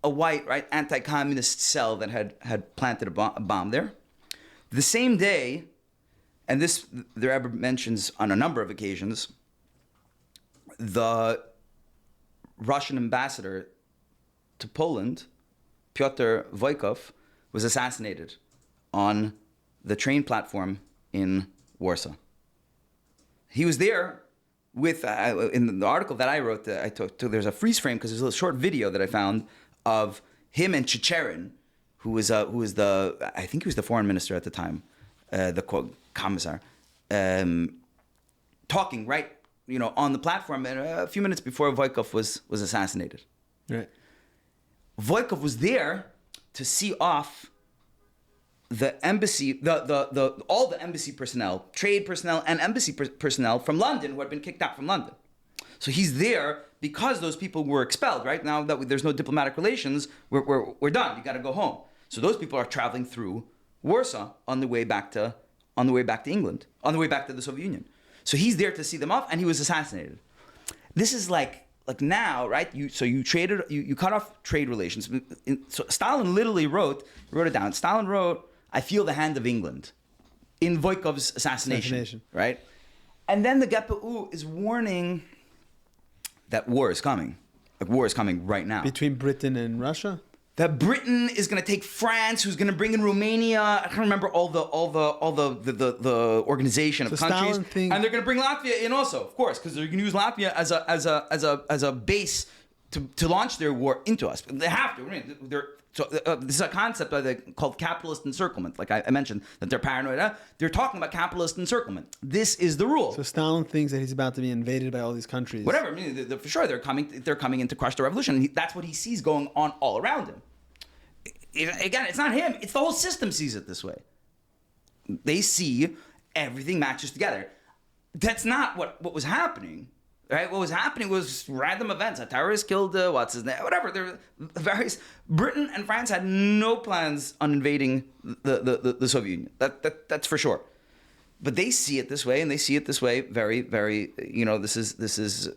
A: right anti-communist cell that had planted a bomb there. The same day, and this the Rebbe mentions on a number of occasions, the Russian ambassador to Poland, Pyotr Voykov, was assassinated on the train platform in Warsaw. He was there with, in the article that I wrote, I took, there's a freeze frame because there's a short video that I found of him and Chicherin, who was I think he was the foreign minister at the time, the commissar, talking right, on the platform a few minutes before Voykov was assassinated.
B: Right.
A: Voykov was there to see off the embassy, all the embassy personnel, trade personnel, and embassy personnel from London who had been kicked out from London. So he's there because those people were expelled, right? Now that there's no diplomatic relations, we're done. You got to go home. So those people are traveling through Warsaw on the way back to England, on the way back to the Soviet Union. So he's there to see them off, and he was assassinated. This is like now, right? You cut off trade relations. So Stalin literally wrote it down. Stalin wrote, "I feel the hand of England," in Voikov's assassination. Right? And then the GPU is warning that war is coming. Like war is coming right now.
B: Between Britain and Russia?
A: That Britain is going to take France, who's going to bring in Romania. I can't remember all the organization of countries, and they're going to bring Latvia in also, of course, because they're going to use Latvia as a base to launch their war into us. They have to. This is a concept called capitalist encirclement. Like I mentioned, that they're paranoia. They're talking about capitalist encirclement. This is the rule.
B: So Stalin thinks that he's about to be invaded by all these countries.
A: Whatever. I mean, for sure, they're coming in to crush the revolution. That's what he sees going on all around him. Again, it's not him. It's the whole system sees it this way. They see everything matches together. That's not what was happening. Right? What was happening was random events. A terrorist killed what's his name, whatever. There various. Britain and France had no plans on invading the Soviet Union. That's for sure. But they see it this way, and they see it this way very, very. This is.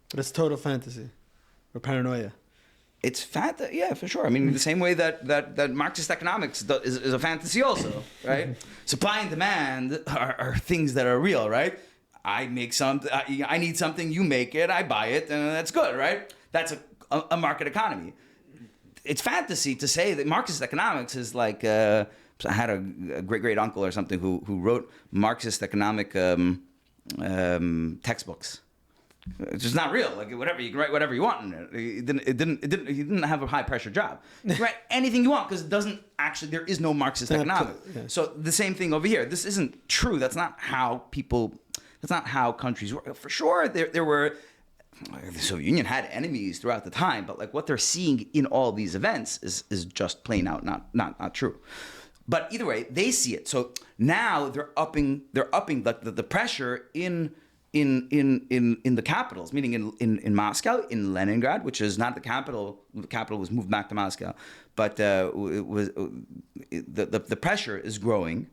B: But it's total fantasy, or paranoia.
A: It's yeah, for sure. I mean, the same way that Marxist economics is a fantasy also, right? Supply and demand are things that are real, right? I make something, I need something, you make it, I buy it, and that's good, right? That's a market economy. It's fantasy to say that Marxist economics is like, I had a great uncle or something who wrote Marxist economic textbooks. It's just not real. Like whatever, you can write whatever you want in it. He didn't have a high pressure job. You can write anything you want because it doesn't actually. There is no Marxist economics. Yeah. So the same thing over here. This isn't true. That's not how people. That's not how countries work. For sure, there were. The Soviet Union had enemies throughout the time, but like what they're seeing in all these events is just plain out not true. But either way, they see it. So now they're upping the pressure in the capitals, meaning in Moscow, in Leningrad, which is not the capital. The capital was moved back to Moscow, but it was the pressure is growing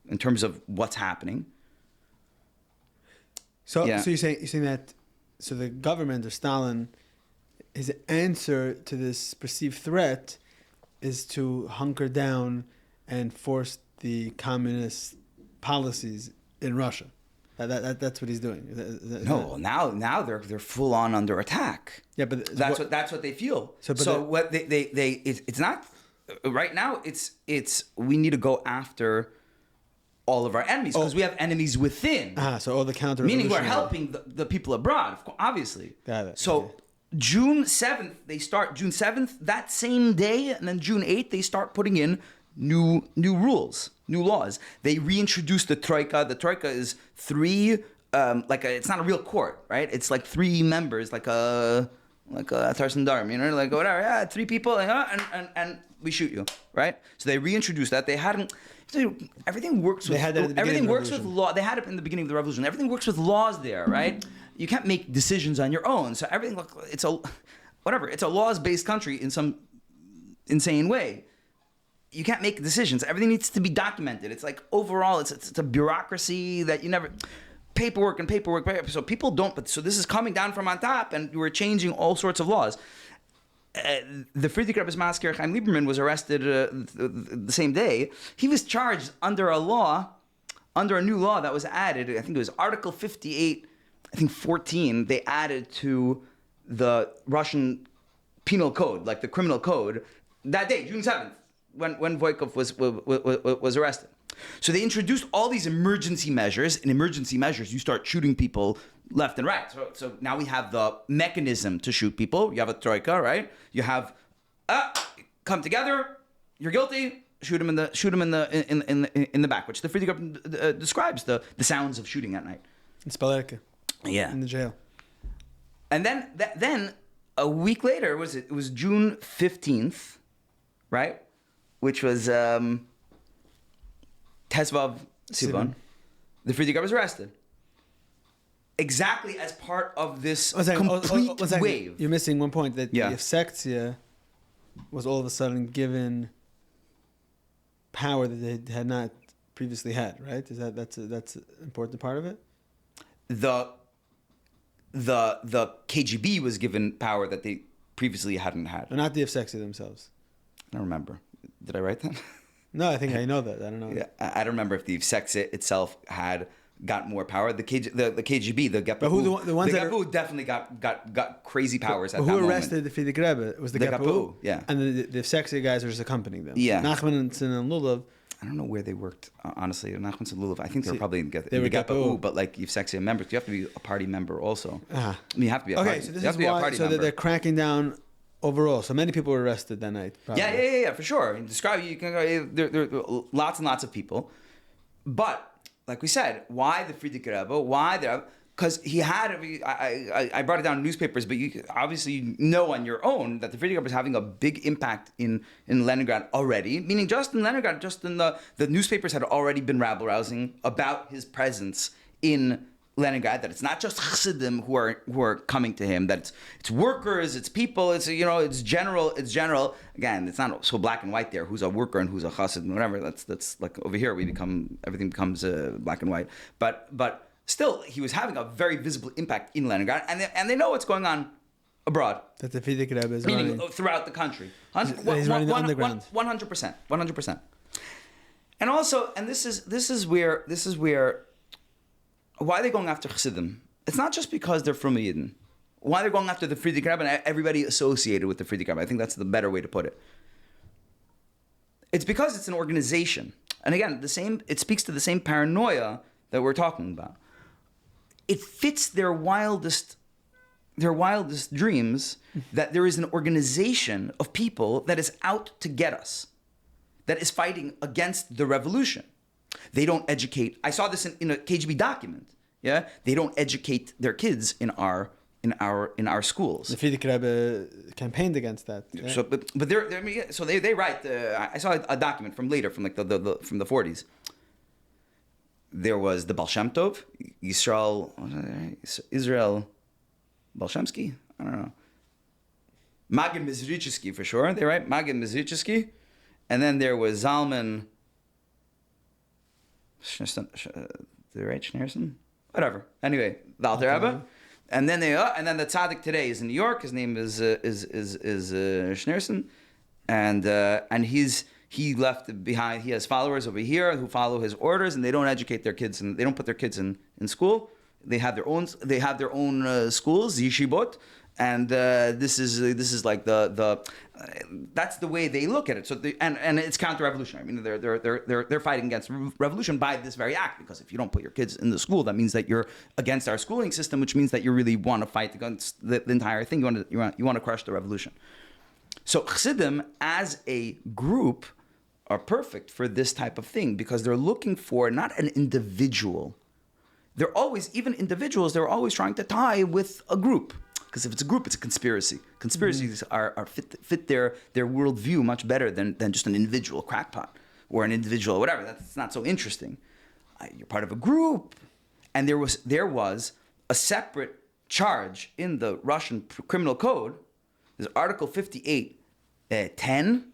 A: in terms of what's happening.
B: So you're saying that the government or Stalin, his answer to this perceived threat is to hunker down and force the communist policies in Russia. That's what he's doing.
A: Now they're full on under attack.
B: Yeah, but
A: that's what they feel. What it's not right now. It's we need to go after all of our enemies because we have enemies within.
B: So all the counter.
A: Meaning we're helping the people abroad, obviously.
B: Got it.
A: So June 7th they start. June 7th that same day, and then June 8th they start putting in new rules, new laws. They reintroduced the troika. The troika is three, it's not a real court, right? It's like three members, like a Tarsandarm, like whatever. Yeah, three people, and we shoot you, right? So they reintroduced that. They hadn't. Everything works with. Everything works with law. They had it in the beginning of the revolution. Everything works with laws there, right? You can't make decisions on your own. So everything, it's a laws-based country in some insane way. You can't make decisions. Everything needs to be documented. It's like overall, it's a bureaucracy that you never paperwork. So people don't. But so this is coming down from on top, and we're changing all sorts of laws. The Frierdiker Rebbe's masker Chaim Lieberman was arrested the same day. He was charged under a new law that was added. I think it was Article 58. I think 14. They added to the Russian penal code, like the criminal code, that day, June 7th. When Voikov was arrested. So they introduced all these emergency measures. In emergency measures, you start shooting people left and right. So now we have the mechanism to shoot people. You have a troika, right? You have come together. You're guilty. Shoot him in the back, which the Frierdiker describes the sounds of shooting at night.
B: In Spalerka.
A: Yeah.
B: In the jail.
A: And then a week later, it was June 15th, right? Which was Tesvav Sivan. The Frierdiker was arrested. exactly as part of this
B: One second,
A: complete
B: one second.
A: wave.
B: You're missing one point, that
A: Yeah.
B: Yevsektsiya was all of a sudden given power that they had not previously had, right? That's an important part of it?
A: The KGB was given power that they previously hadn't had.
B: Or not the Yevsektsiya themselves.
A: I don't remember. Did I write that?
B: No, I think I know that. I don't know.
A: Yeah, I don't remember if the Yevsektsiya itself had got more power. The KGB, the GEPU,
B: But who the ones that
A: GEPU definitely got crazy powers
B: But
A: at that
B: who
A: moment.
B: arrested the Frierdiker Rebbe? It was the
A: The
B: GEPU?
A: GEPU, yeah.
B: And the Yevsektsiya guys were just accompanying them.
A: Yeah.
B: Nachman and Lulav.
A: I don't know where they worked, honestly. Nachman and Lulav, I think they were probably in
B: they
A: the
B: were
A: GEPU,
B: GEPU.
A: but like Yevsektsiya members, you have to be a party member also.
B: Uh-huh.
A: I mean, you have to be a
B: Okay,
A: party.
B: so this
A: you have
B: is
A: to be a
B: why.
A: party
B: So that
A: member.
B: they're cracking down overall. So many people were arrested that night. Probably.
A: Yeah, for sure. You can go, there are lots and lots of people. But, like we said, why the Frierdiker Rebbe? Why the... Because he had... I brought it down in newspapers, but you obviously know on your own that the Frierdiker Rebbe was having a big impact in Leningrad already. Meaning just in Leningrad, just in the newspapers had already been rabble-rousing about his presence in Leningrad, that it's not just Chassidim who are coming to him, that it's workers, it's people, it's general. Again, it's not so black and white there. Who's a worker and who's a Chassid and whatever. That's like over here everything becomes black and white. But still, he was having a very visible impact in Leningrad, and they know what's going on abroad.
B: That the Frierdiker Rebbe is
A: Meaning
B: running.
A: throughout the country.
B: He's running the underground.
A: 100%. And also, and this is where. Why are they going after Chassidim? It's not just because they're from Yidden. Why they're going after the Frierdiker Rebbe and everybody associated with the Frierdiker Rebbe. I think that's the better way to put it. It's because it's an organization. And again, it speaks to the same paranoia that we're talking about. It fits their wildest dreams that there is an organization of people that is out to get us, that is fighting against the revolution. They don't educate. I saw this in a KGB document. Yeah, they don't educate their kids in our schools.
B: The Frierdiker Rebbe campaigned against that. Yeah.
A: So, but they write. I saw a document from later, from like from the 40s. There was the Baal Shem Tov, Israel Bolshemsky. I don't know. Magid Mizrichsky for sure. They write Magid Mizrichsky, and then there was Zalman. Did they write Schneerson? Whatever. Anyway, the Alter Rebbe, and then the tzaddik today is in New York. His name is Schneerson, and he left behind. He has followers over here who follow his orders, and they don't educate their kids, and they don't put their kids in school. They have their own. They have their own schools, yeshivot, and this is like the that's the way they look at it. So and it's counter-revolutionary. I mean, they're fighting against revolution by this very act, because if you don't put your kids in the school, that means that you're against our schooling system, which means that you really want to fight against the entire thing. You want to crush the revolution. So Chassidim as a group are perfect for this type of thing, because they're looking for not an individual. They're always, even individuals, they're always trying to tie with a group. Because if it's a group, it's a conspiracy. Conspiracies are fit their worldview much better than just an individual crackpot or an individual whatever. That's not so interesting. You're part of a group. And there was a separate charge in the Russian criminal code. There's Article 58.10 and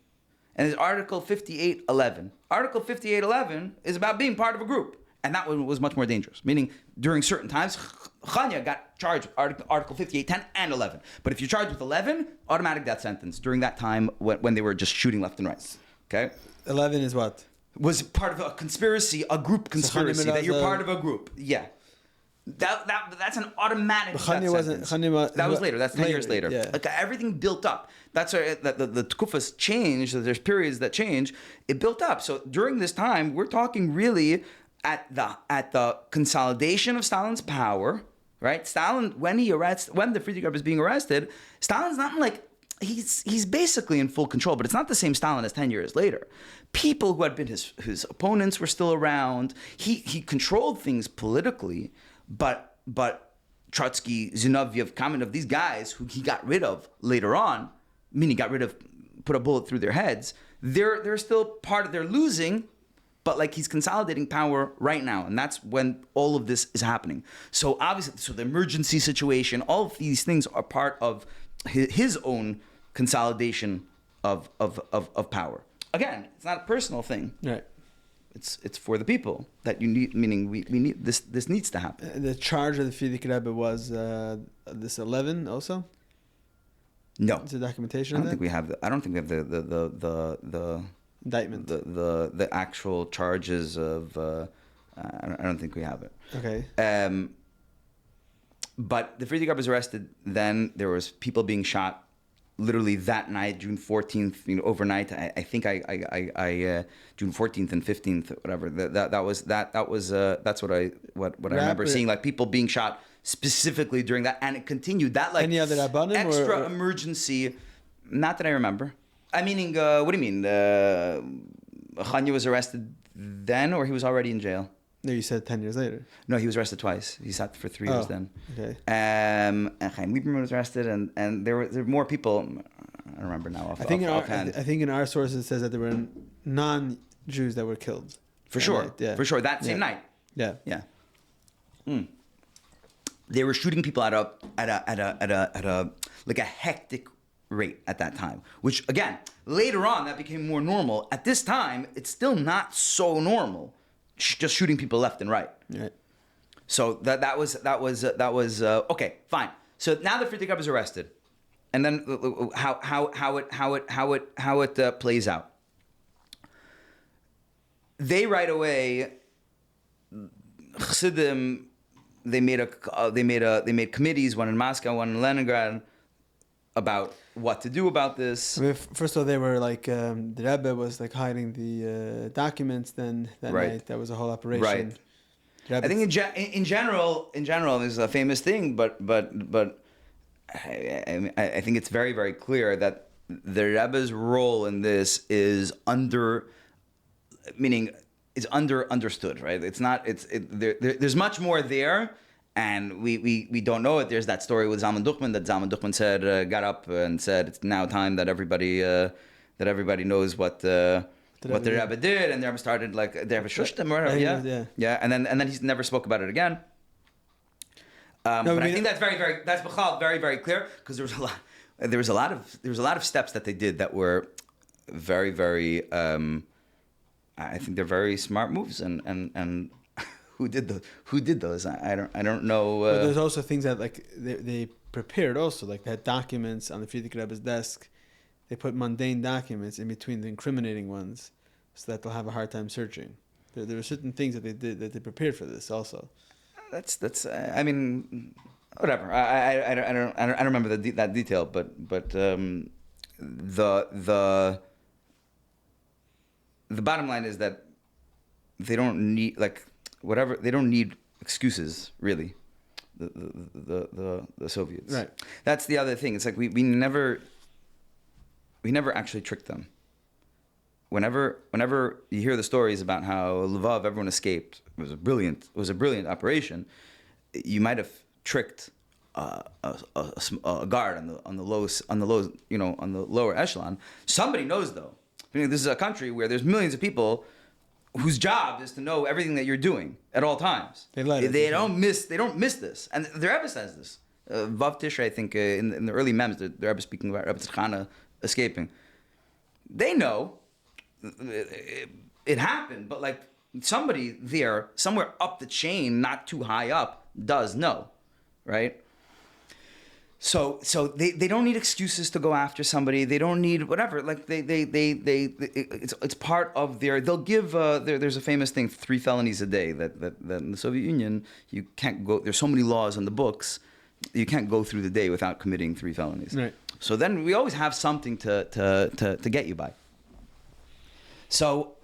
A: there's Article 58.11. Article 58.11 is about being part of a group. And that one was much more dangerous. Meaning, during certain times, Chania got charged with Article 58, 10, and 11. But if you're charged with 11, automatic death sentence during that time when they were just shooting left and right. Okay?
B: 11 is what?
A: Was part of a conspiracy, a group conspiracy, that you're part of a group. Yeah. That's an automatic death sentence. That was later. That's 10 years later.
B: Yeah.
A: Like everything built up. That's why the Tkufas change. There's periods that change. It built up. So during this time, we're talking really at the consolidation of Stalin's power, right? Stalin, when the Frierdiker Rebbe is being arrested, Stalin's not like he's basically in full control, but it's not the same Stalin as 10 years later. People who had been his opponents were still around. He controlled things politically, but Trotsky, Zinoviev, Kamenev, these guys who he got rid of later on, put a bullet through their heads, they're still part of their losing. but like he's consolidating power right now, and that's when all of this is happening. So obviously, so the emergency situation, all of these things are part of his own consolidation of power. Again, it's not a personal thing.
B: Right.
A: It's for the people that you need. Meaning, we need this. This needs to happen.
B: The charge of the Frierdiker Rebbe was this 11 also.
A: No,
B: Is there documentation?
A: I don't think we have. I don't think we have the
B: indictment.
A: The actual charges of. I don't think we have it.
B: Okay.
A: But the Frierdiker Rebbe was arrested. Then there was people being shot. Literally that night, June 14th, overnight. I think June 14th and 15th, whatever. That's what I remember seeing, like people being shot specifically during that, and it continued. That like
B: any other Rabbanim
A: extra emergency. Not that I remember. I meaning, what do you mean? Chanya was arrested then, or he was already in jail?
B: No, you said 10 years later.
A: No, he was arrested twice. He sat for 3 years then.
B: Okay.
A: And Chaim Lieberman was arrested, and there were more people. I don't remember now.
B: I think in our sources it says that there were non-Jews that were killed.
A: For sure.
B: Night. Yeah.
A: For sure. That same night.
B: Yeah.
A: Yeah. They were shooting people at a like a hectic rate at that time. Which again, later on, that became more normal. At this time, it's still not so normal. Just shooting people left and right.
B: Right.
A: So that was okay. Fine. So now the Frierdiker Rebbe is arrested, and then how it plays out. They right away, Chassidim, they made committees, one in Moscow, one in Leningrad, about what to do about this.
B: I mean, first of all, they were like the Rebbe was like hiding the documents. Then that night, that was a whole operation.
A: Right. I think in general, there's a famous thing, but I think it's very, very clear that the Rebbe's role in this is understood, right? It's not. There's much more there. And we don't know it. There's that story with Zalman Duchman that Zalman Duchman said, got up and said, it's now time that everybody knows what the Rebbe did, and the Rebbe started like the Rebbe shushed him, or whatever, yeah, and then he never spoke about it again. But I think that's very, very clear, because there was a lot of steps that they did that were very, very. I think they're very smart moves, and who did those? I don't know.
B: But there's also things that like they prepared also, like they had documents on the Frierdiker Rebbe's desk. They put mundane documents in between the incriminating ones, so that they'll have a hard time searching. There were certain things that they did that they prepared for this also. That's.
A: I mean, whatever. I don't remember that detail, but the bottom line is that they don't need whatever. They don't need excuses, really. The Soviets.
B: Right.
A: That's the other thing. It's like we never actually tricked them. Whenever you hear the stories about how Lvov, everyone escaped, it was a brilliant operation. You might have tricked a guard on the lower echelon. Somebody knows though. I mean, this is a country where there's millions of people whose job is to know everything that you're doing at all times. They don't miss this. And the Rebbe says this. Vav Tishrei, I think, in the early memes, the Rebbe speaking about Rebbe Tzchana escaping. They know it happened, but like somebody there, somewhere up the chain, not too high up, does know, right? So they don't need excuses to go after somebody. They don't need whatever. Like it's part of their. They'll give. There's a famous thing: 3 felonies a day. That in the Soviet Union you can't go. There's so many laws on the books. You can't go through the day without committing 3 felonies.
B: Right.
A: So then we always have something to get you by. So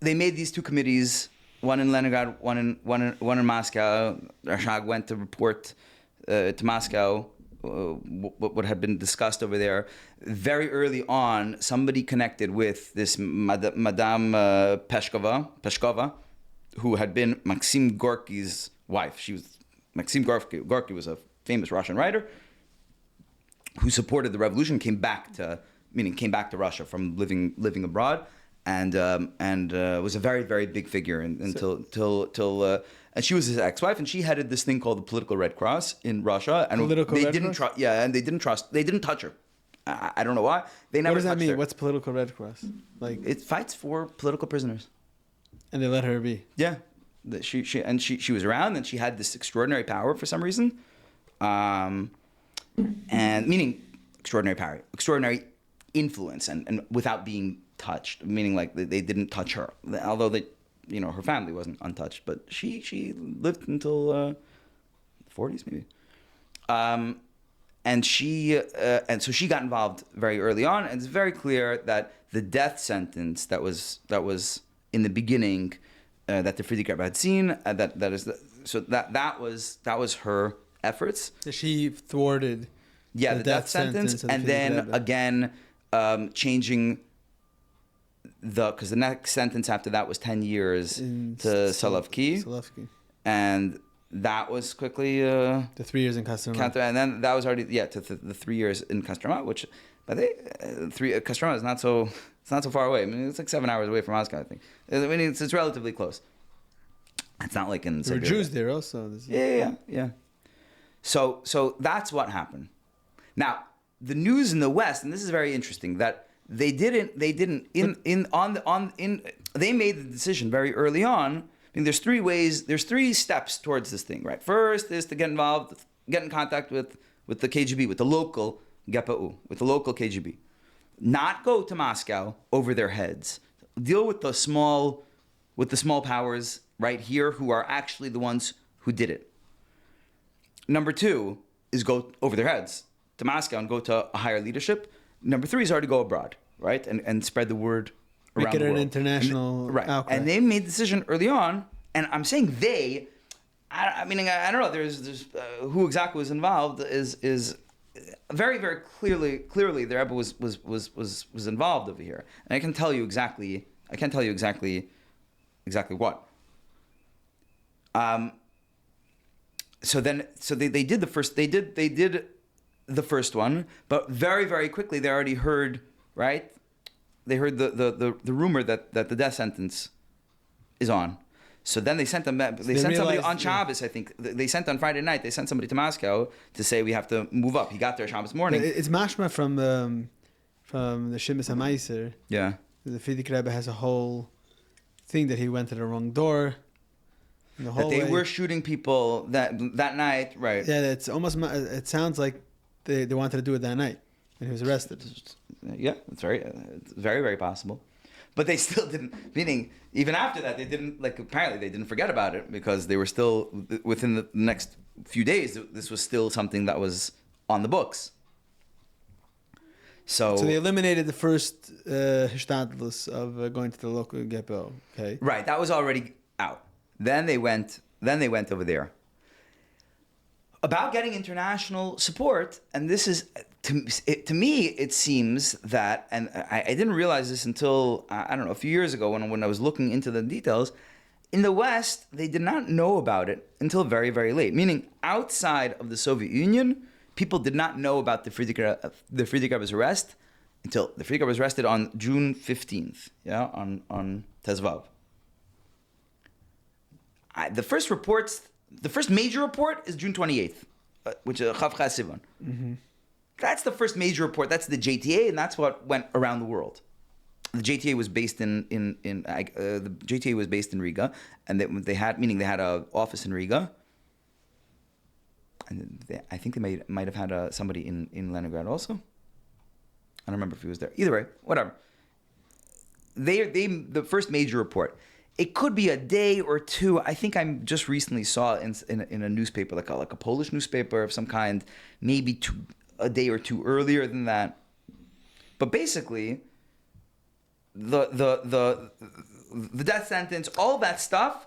A: they made these 2 committees. One in Leningrad, one in Moscow. Rashag went to report to Moscow what had been discussed over there. Very early on, somebody connected with this Madame Peshkova, who had been Maxim Gorky's wife. Maxim Gorky was a famous Russian writer who supported the revolution, came back to Russia from living abroad, and was a very, very big figure until and she was his ex-wife, and she headed this thing called the Political Red Cross in Russia, and they didn't touch her. I don't know why. They never.
B: What does that mean?
A: Her.
B: What's Political Red Cross? Like,
A: it fights for political prisoners.
B: And they let her be.
A: Yeah, she was around, and she had this extraordinary power for some reason, and meaning extraordinary power, extraordinary influence, and without being touched, meaning like they didn't touch her, although her family wasn't untouched, but she lived until 40s maybe, and so she got involved very early on, and it's very clear that the death sentence that was in the beginning that the Frierdiker Rebbe had seen, that was her efforts.
B: She thwarted.
A: Yeah, the death sentence, and then again changing because the next sentence after that was 10 years to Solovki, and that was quickly
B: the 3 years in Kostroma,
A: and then that was already to the 3 years in Kostroma, which but Kostroma is not so far away. I mean, it's like 7 hours away from Moscow, I think. I mean, it's relatively close. It's not like in
B: Siberia. There were Jews there also.
A: Yeah. So that's what happened. Now, the news in the West, and this is very interesting, that they made the decision very early on. I mean, there's three steps towards this thing, right? First is to get involved, get in contact with the KGB, with the local GPU, with the local KGB. Not go to Moscow over their heads. Deal with the small powers right here who are actually the ones who did it. Number two is go over their heads to Moscow and go to a higher leadership. Number three is already go abroad, right? And spread the word around the world.
B: Make it an international outcry.
A: And they made the decision early on, and I'm saying they, I don't know, there's who exactly was involved is very, very clearly the Rebbe was involved over here. And I can't tell you exactly what. So they did the first one, but very, very quickly they already heard, right? They heard the rumor that the death sentence is on. So then they sent them. They sent somebody on Shabbos. I think they sent on Friday night. They sent somebody to Moscow to say we have to move up. He got there Shabbos morning.
B: It's mashma from the Shemus HaMeiser.
A: Yeah.
B: The Frierdiker Rebbe has a whole thing that he went to the wrong door.
A: That they were shooting people that night, right?
B: Yeah, it's almost. It sounds like they wanted to do it that night when he was arrested.
A: Yeah, it's very, very possible. But they still didn't. Meaning, even after that, they didn't. Apparently, they didn't forget about it because they were still within the next few days. This was still something that was on the books. So
B: they eliminated the first hishtadlus of going to the local GPO. Okay.
A: Right, that was already out. Then they went over there. About getting international support, and this is to me it seems that, and I didn't realize this until I don't know, a few years ago when I was looking into the details. In the West, they did not know about it until very, very late. Meaning, outside of the Soviet Union, people did not know about the Frierdiker Rebbe's arrest until the Frierdiker was arrested on June 15th. Yeah, on Tezvav. The first major report is June 28th, which is Chav Chasivan.
B: Mm-hmm.
A: That's the first major report. That's the JTA, and that's what went around the world. The JTA was based in Riga, and they had an office in Riga, and I think they might have had somebody in Leningrad also. I don't remember if he was there. Either way, whatever. The first major report. It could be a day or two. I think I just recently saw in a newspaper, like a Polish newspaper of some kind, maybe a day or two earlier than that. But basically, the death sentence, all that stuff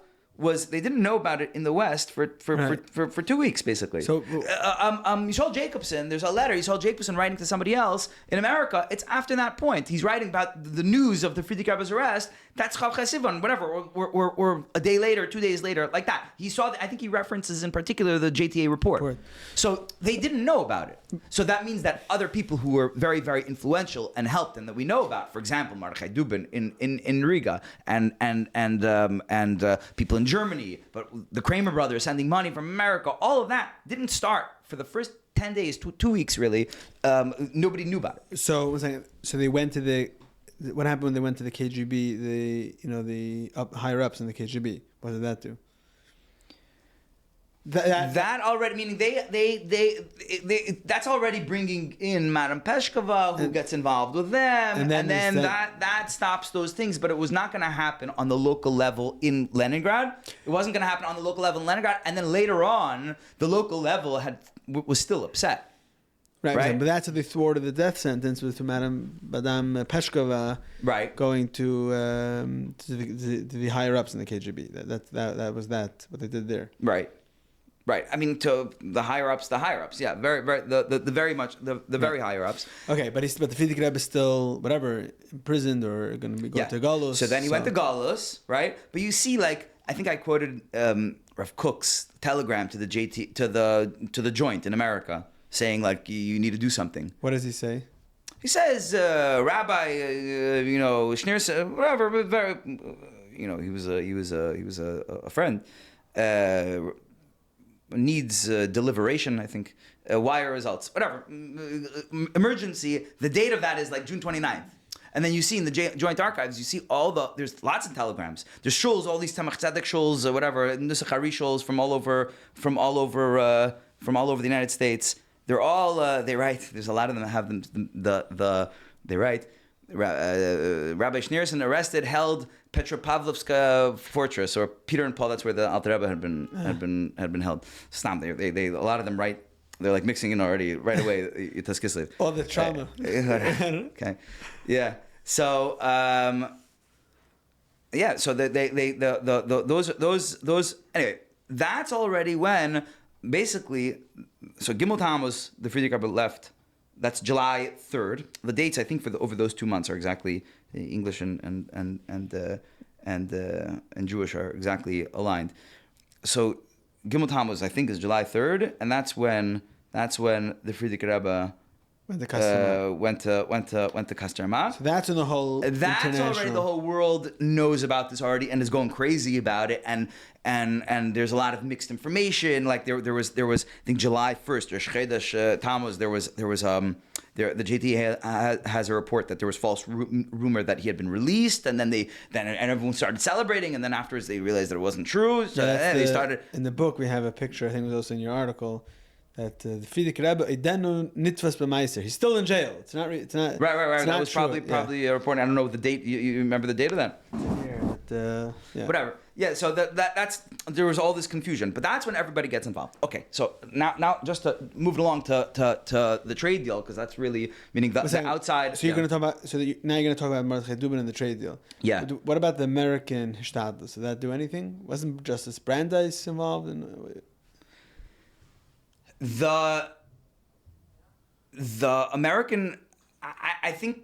A: they didn't know about it in the West for 2 weeks, basically.
B: So,
A: Yisrael Jacobson, there's a letter, Yisrael Jacobson writing to somebody else in America. It's after that point. He's writing about the news of the Frierdiker Rebbe's arrest. that's Chav Chesivan, whatever, or a day later, 2 days later, like that. He saw, I think he references in particular the JTA report. So they didn't know about it. So that means that other people who were very, very influential and helped and that we know about, for example, Mordechai Dubin in Riga and people in Germany, but the Kramer brothers sending money from America, all of that didn't start for the first 10 days, 2 weeks really. Nobody knew about it.
B: So they went to the. What happened when they went to the KGB? The higher ups in the KGB. What did that do?
A: That already, meaning they that's already bringing in Madame Peshkova, who gets involved with them, and then that stops those things. But it was not going to happen on the local level in Leningrad. It wasn't going to happen on the local level in Leningrad, and then later on, the local level was still upset. Right,
B: but that's how they thwarted the death sentence with Madame Peshkova, going to the higher ups in the KGB. That was what they did there.
A: Right. I mean, to the higher ups. Yeah, very very higher ups.
B: Okay, but the Frierdiker Rebbe is still imprisoned or going to be going to Galus.
A: So then he went to Galus, right? But you see, I think I quoted Rav Kook's telegram to the JT to the joint in America, saying you need to do something.
B: What does he say?
A: He says, Rabbi, Schneerson, whatever, but very, he was a friend. Needs deliberation, I think. Wire results, whatever. Emergency. The date of that is June 29th. And then you see in the joint archives, you see there's lots of telegrams. There's shuls, all these Tamach Tzedek shuls, whatever, Nusachari shuls from all over the United States. They're all, they write, there's a lot of them that have they write, Rabbi Schneerson arrested, held Petropavlovska fortress, or Peter and Paul, that's where the Alter Rebbe had been held. Stam, they a lot of them write, they're mixing in already right away.
B: All the trauma.
A: Okay, yeah. So so those anyway. That's already when basically. So Gimel Tammuz, the Frierdiker Rebbe left. That's July 3rd. The dates, I think, over those 2 months are exactly English and Jewish are exactly aligned. So Gimel Tammuz, I think, is July 3rd, and that's when the Frierdiker Rebbe went to Kastarma.
B: So that's when the whole
A: already the whole world knows about this already and is going crazy about it, and there's a lot of mixed information. There was I think July 1st or Shchedesh Tammuz, the JT has a report that there was false rumor that he had been released, and then everyone started celebrating, and then afterwards they realized that it wasn't true. So they started.
B: In the book we have a picture, I think it was also in your article, that the Frierdiker Rebbe idenu nitfas b'maiser. He's still in jail. It's not. Right.
A: That was probably a report. I don't know the date. You remember the date of that?
B: Yeah.
A: Whatever. Yeah. So that's there was all this confusion, but that's when everybody gets involved. Okay. So now just to move it along to the trade deal, because that's really meaning the outside.
B: So you're going to talk about. Now you're going to talk about Mordechai Dubin and the trade deal.
A: Yeah.
B: But what about the American Hishtadlus? Did that do anything? Wasn't Justice Brandeis involved in?
A: The American, I think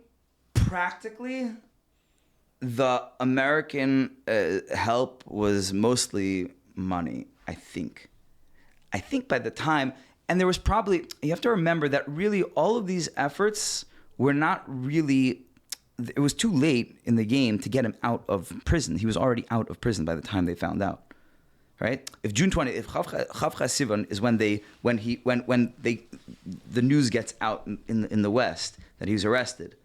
A: practically the American help was mostly money, I think by the time, and there was probably, you have to remember that really all of these efforts were not really, it was too late in the game to get him out of prison. He was already out of prison by the time they found out. Right? If June 20, if Chav Chesivan is when the news gets out in the West that he was arrested,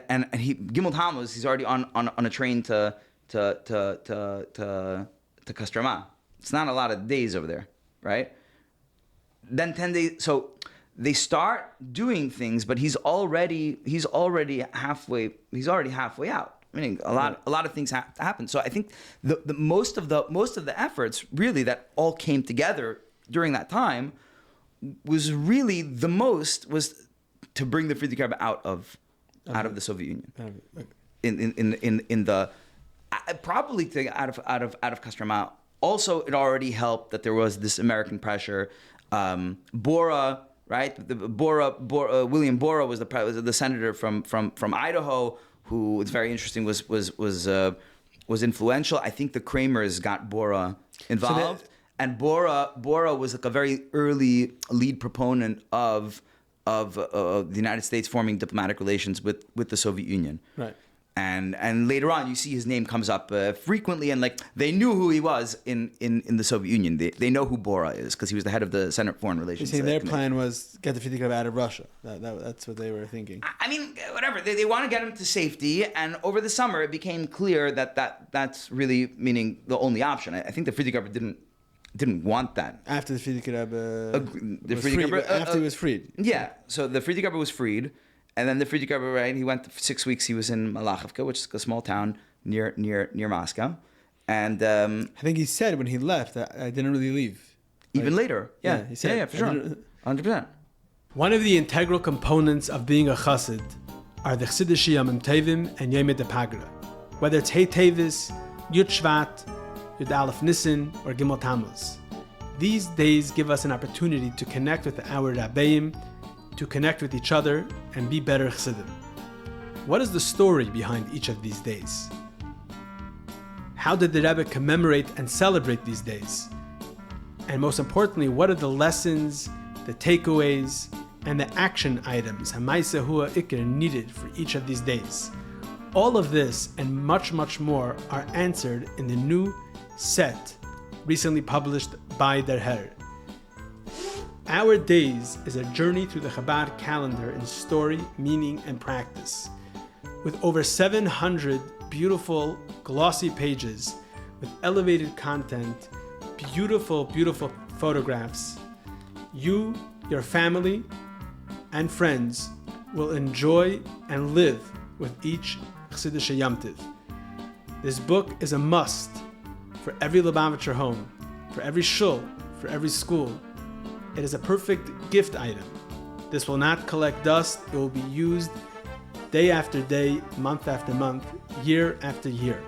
A: and he Gimel Tammuz, he's already on a train to Kostroma. It's not a lot of days over there, right? Then 10 days. So they start doing things, but he's already halfway out. Meaning a lot of things have to happen. So I think the most of the efforts really that all came together during that time was really was to bring the Frierdiker Rebbe out of the Soviet Union. In the probably to out of Kostroma. Also, it already helped that there was this American pressure. Bora, right? William Bora was the senator from Idaho who it's very interesting was influential. I think the Kramers got Bora involved, and Bora was like a very early lead proponent of the United States forming diplomatic relations with the Soviet Union.
B: Right.
A: And later on, you see his name comes up frequently, and like they knew who he was in the Soviet Union. They know who Bora is because he was the head of the Senate Foreign Relations.
B: You're saying their plan was get the Frierdiker Rebbe out of Russia. That's what they were thinking.
A: I mean, whatever. They want to get him to safety, and over the summer, it became clear that's really meaning the only option. I think the Frierdiker Rebbe didn't want that.
B: After the Frierdiker Rebbe after he was freed.
A: Yeah, so the Frierdiker Rebbe was freed. And then the Frierdiker Rebbe, right? He went for 6 weeks. He was in Malachivka, which is a small town near Moscow. And
B: I think he said when he left that I didn't really leave.
A: Even later, yeah,
B: he said,
A: yeah, for sure, 100%.
B: One of the integral components of being a chassid are the Chassidish Yom Tovim and Yom Pagra. Whether it's Hey Tevis, Yud Shvat, Yud Aleph Nisan, or Gimel Tammuz. These days give us an opportunity to connect with our Rabbeim, to connect with each other and be better chassidim. What is the story behind each of these days? How did the Rebbe commemorate and celebrate these days? And most importantly, what are the lessons, the takeaways, and the action items Hamaisa Hua Ikr needed for each of these days? All of this and much, much more are answered in the new set recently published by Der Herr. Our Days is a journey through the Chabad calendar in story, meaning, and practice. With over 700 beautiful, glossy pages with elevated content, beautiful, beautiful photographs, you, your family, and friends will enjoy and live with each Chassidish Yom Tov. This book is a must for every Lubavitcher home, for every shul, for every school. It is a perfect gift item. This will not collect dust. It will be used day after day, month after month, year after year.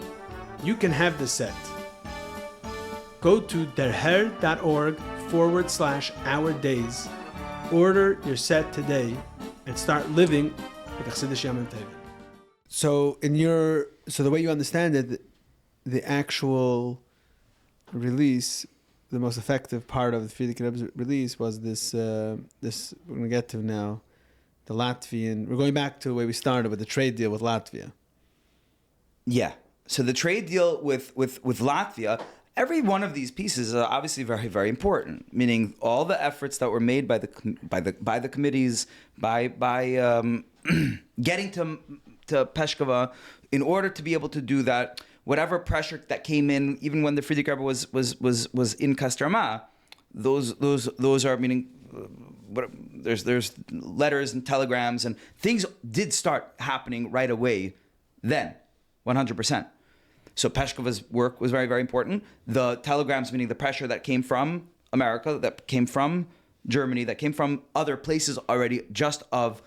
B: You can have this set. Go to derher.org/Our Days. Order your set today and start living with Chassidish Yom Tov. So the way you understand it, the actual release, the most effective part of the Frierdiker Rebbe's release was this we're going to get to now, the Latvian. We're going back to where we started with the trade deal with Latvia.
A: Yeah. So the trade deal with Latvia, every one of these pieces is obviously very, very important. Meaning all the efforts that were made by the committees, by getting to Peshkova, in order to be able to do that. Whatever pressure that came in, even when the Frierdiker Rebbe was in Kostroma, those are meaning. There's letters and telegrams and things did start happening right away. Then, 100%. So Peshkova's work was very, very important. The telegrams, meaning the pressure that came from America, that came from Germany, that came from other places already, just of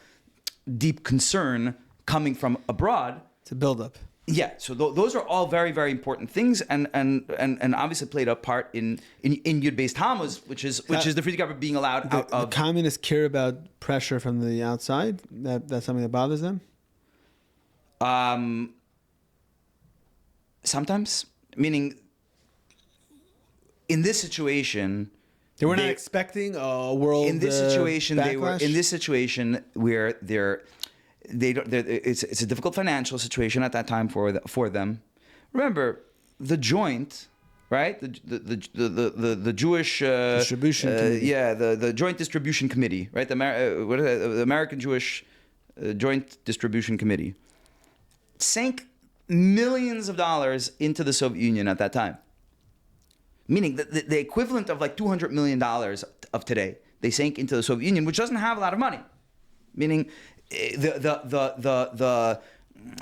A: deep concern coming from abroad.
B: It's a buildup.
A: Yeah, so those are all very, very important things, and obviously played a part in Yud B'Tammuz, which is the Frierdiker Rebbe being allowed out of.
B: The communists care about pressure from the outside. That's something that bothers them.
A: Sometimes, meaning, in this situation,
B: they were not expecting a world.
A: In this situation,
B: backlash?
A: they were in this situation where it's a difficult financial situation at that time for them. Remember, the joint, right? The Jewish
B: distribution committee.
A: the Joint Distribution Committee, right? The American Jewish Joint Distribution Committee sank millions of dollars into the Soviet Union at that time. Meaning the equivalent of like $200 million of today, they sank into the Soviet Union, which doesn't have a lot of money. Meaning,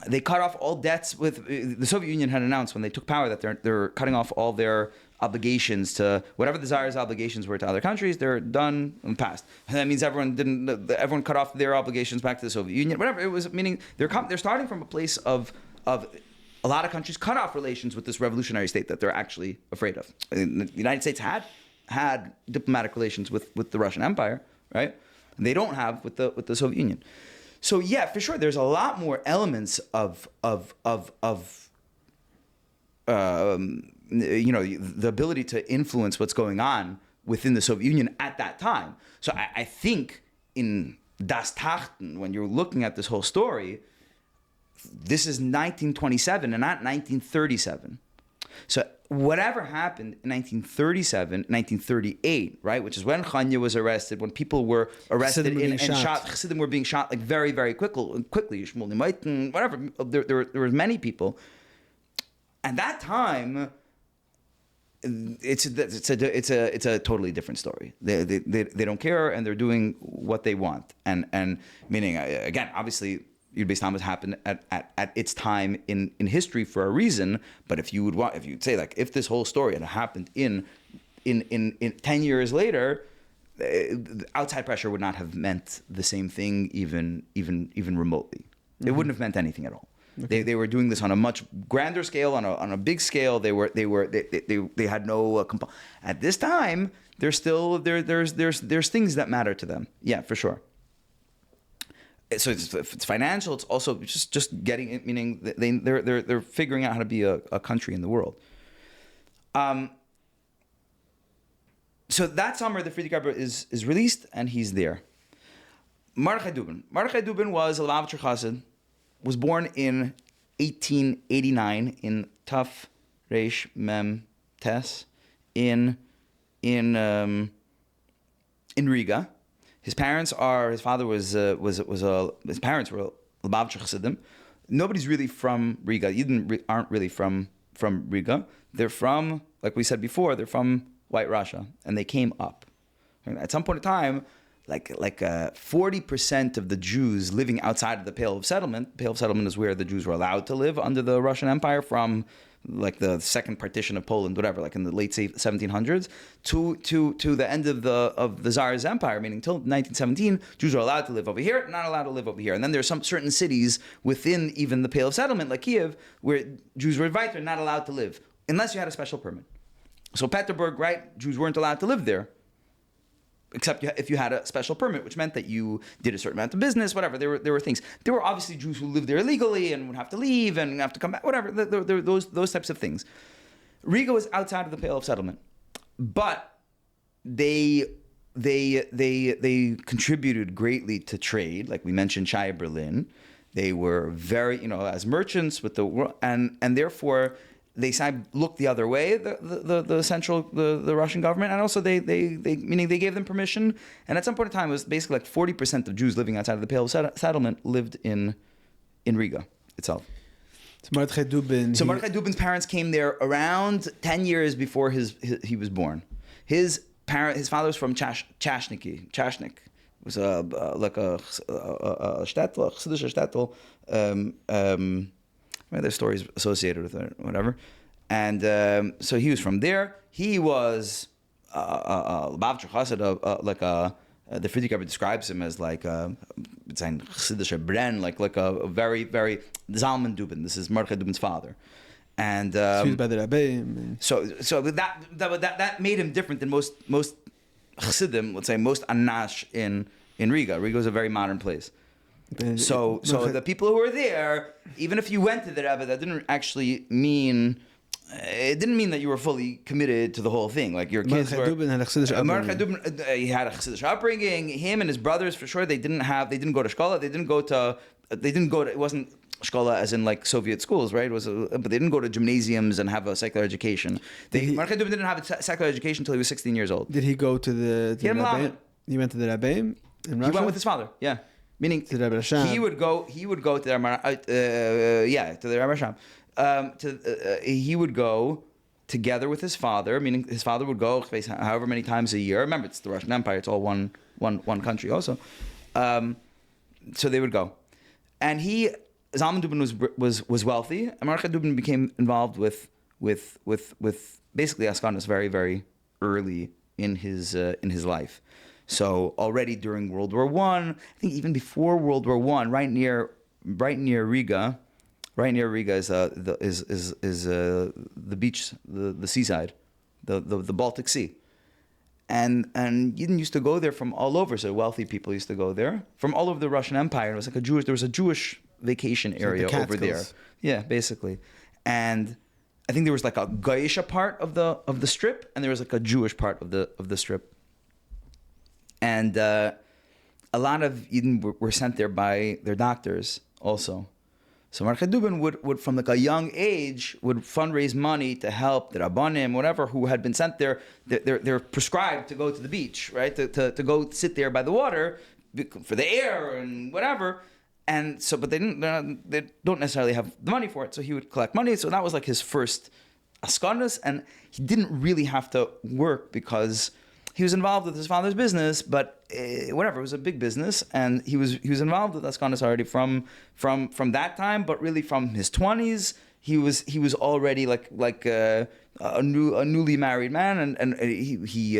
A: they cut off all debts with the Soviet Union had announced when they took power that they're cutting off all their obligations to whatever the Tsar's obligations were to other countries. They're done and passed. And that means everyone cut off their obligations back to the Soviet Union. Whatever it was, meaning they're starting from a place of a lot of countries cut off relations with this revolutionary state that they're actually afraid of. The United States had diplomatic relations with the Russian Empire, right? And they don't have with the Soviet Union. So yeah, for sure, there's a lot more elements of the ability to influence what's going on within the Soviet Union at that time. So I think in Das Tachten, when you're looking at this whole story, this is 1927 and not 1937. So whatever happened in 1937, 1938, right, which is when Chanya was arrested, when people were arrested and shot, Chassidim were being shot like very, very quickly, Shmuel Nimaiten, whatever. There were many people. At that time, it's a totally different story. They don't care, and they're doing what they want. And meaning, again, obviously, Yud B'Tammuz happened at its time in history for a reason. But if you'd say like if this whole story had happened in 10 years later, outside pressure would not have meant the same thing even remotely. It wouldn't have meant anything at all. Okay. They were doing this on a much grander scale, on a big scale. They had no at this time. There's things that matter to them. Yeah, for sure. So it's financial. It's also just getting it, meaning they're figuring out how to be a country in the world. So that summer, the Frierdiker Rebbe is released, and he's there. Mordechai Dubin was a Lubavitcher Chassid, was born in 1889 in Taf Reish Mem Tes in Riga. His parents were Lubavitcher Chassidim. Nobody's really from Riga. Yidden aren't really from Riga. They're from, like we said before, they're from White Russia, and they came up. At some point in time, like 40% of the Jews living outside of the Pale of Settlement. Pale of Settlement is where the Jews were allowed to live under the Russian Empire from like the second partition of Poland, whatever, like in the late 1700s to the end of the Tsar's empire, meaning till 1917, Jews are allowed to live over here, not allowed to live over here. And then there's some certain cities within even the Pale of Settlement, like Kiev, where Jews were invited, not allowed to live, unless you had a special permit. So Petersburg, right, Jews weren't allowed to live there, except if you had a special permit, which meant that you did a certain amount of business, whatever. There were things. There were obviously Jews who lived there illegally and would have to leave and have to come back, whatever. There those types of things. Riga was outside of the Pale of Settlement, but they contributed greatly to trade. Like we mentioned, Shai Berlin. They were very, as merchants with the world, and therefore they looked the other way, the Russian government, and also they gave them permission. And at some point in time, it was basically like 40% of Jews living outside of the Pale of Settlement lived in Riga itself.
B: So Mordechai
A: Dubin's parents came there around 10 years before he was born. His father was from Chashnik. It was like a shtetl, a Chassidish shtetl. There's stories associated with it, whatever. And so he was from there. He was Lubavitcher Chassid, the Frierdiker Rebbe describes him as like it's ein Chassidischer Bren, like a very, very Zalman Dubin. This is Mordechai Dubin's father. And
B: by the Rebbe.
A: So that made him different than most Chassidim, let's say most Anash in Riga. Riga is a very modern place. So the people who were there, even if you went to the Rebbe, that didn't actually mean, it didn't mean that you were fully committed to the whole thing. Like your kids were. Mordechai Dubin, he had a Chassidish upbringing. Him and his brothers, for sure, they didn't go to Shkola. They didn't go to, it wasn't Shkola as in like Soviet schools, right? But they didn't go to gymnasiums and have a secular education. Mordechai Dubin didn't have a secular education until he was 16 years old.
B: Did he go to the Rebbe? He went to the Rebbe in Russia?
A: He went with his father, yeah. Meaning he would go to the Rebbe Sham. He would go together with his father, meaning his father would go however many times a year. Remember, it's the Russian Empire; it's all one country also. So they would go, and Zalman Dubin was wealthy. And Mordechai Dubin became involved with basically Askanos very, very early in his life. So already during World War I, I think even before World War I, right near Riga is the beach, the seaside, the Baltic Sea, Yidden used to go there from all over. So wealthy people used to go there from all over the Russian Empire. It was like there was a Jewish vacation area over there. Yeah, basically. And I think there was like a Goyish part of the strip, and there was like a Jewish part of the strip. And a lot of Yidden were sent there by their doctors also. So Mordechai Dubin would from like a young age would fundraise money to help the Rabbanim, whatever, who had been sent there. They're prescribed to go to the beach, right? To go sit there by the water for the air and whatever. And so, but they don't necessarily have the money for it. So he would collect money. So that was like his first askanas, and he didn't really have to work because he was involved with his father's business, but whatever, it was a big business, and he was involved with askanas already from that time, but really from his 20s, he was already like a newly married man, and he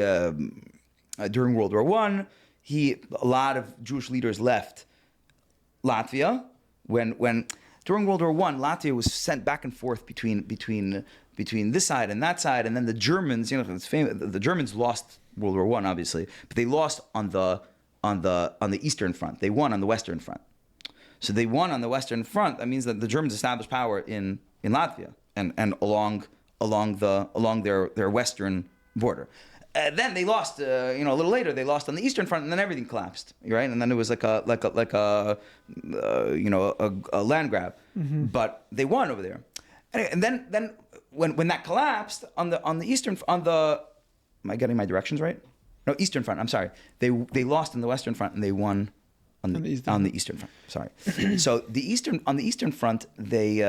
A: during World War I, a lot of Jewish leaders left Latvia when during World War I, Latvia was sent back and forth between this side and that side, and then the Germans, it's famous, the Germans lost World War I, obviously, but they lost on the Eastern Front. They won on the Western Front. So they won on the Western Front. That means that the Germans established power in Latvia and along their western border. Then they lost, a little later. They lost on the Eastern Front, and then everything collapsed, right? And then it was like a land grab, but they won over there. And then when that collapsed on the Eastern am I getting my directions right? No, Eastern Front. I'm sorry. They lost on the Western Front and they won on the Eastern Front. Sorry. So on the Eastern Front they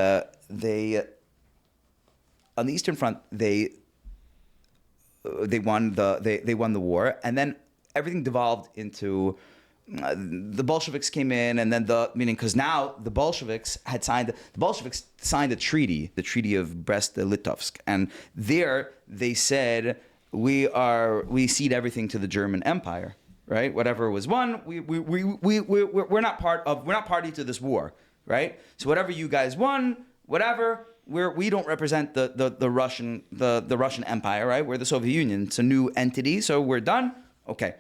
A: won the war, and then everything devolved into the Bolsheviks came in, and then because now the Bolsheviks signed a treaty, the Treaty of Brest-Litovsk, and there they said we cede everything to the German Empire, right? Whatever was won, we're not party to this war, right? So whatever you guys won, whatever, we don't represent the Russian Empire, right? We're the Soviet Union. It's a new entity, so we're done. Okay.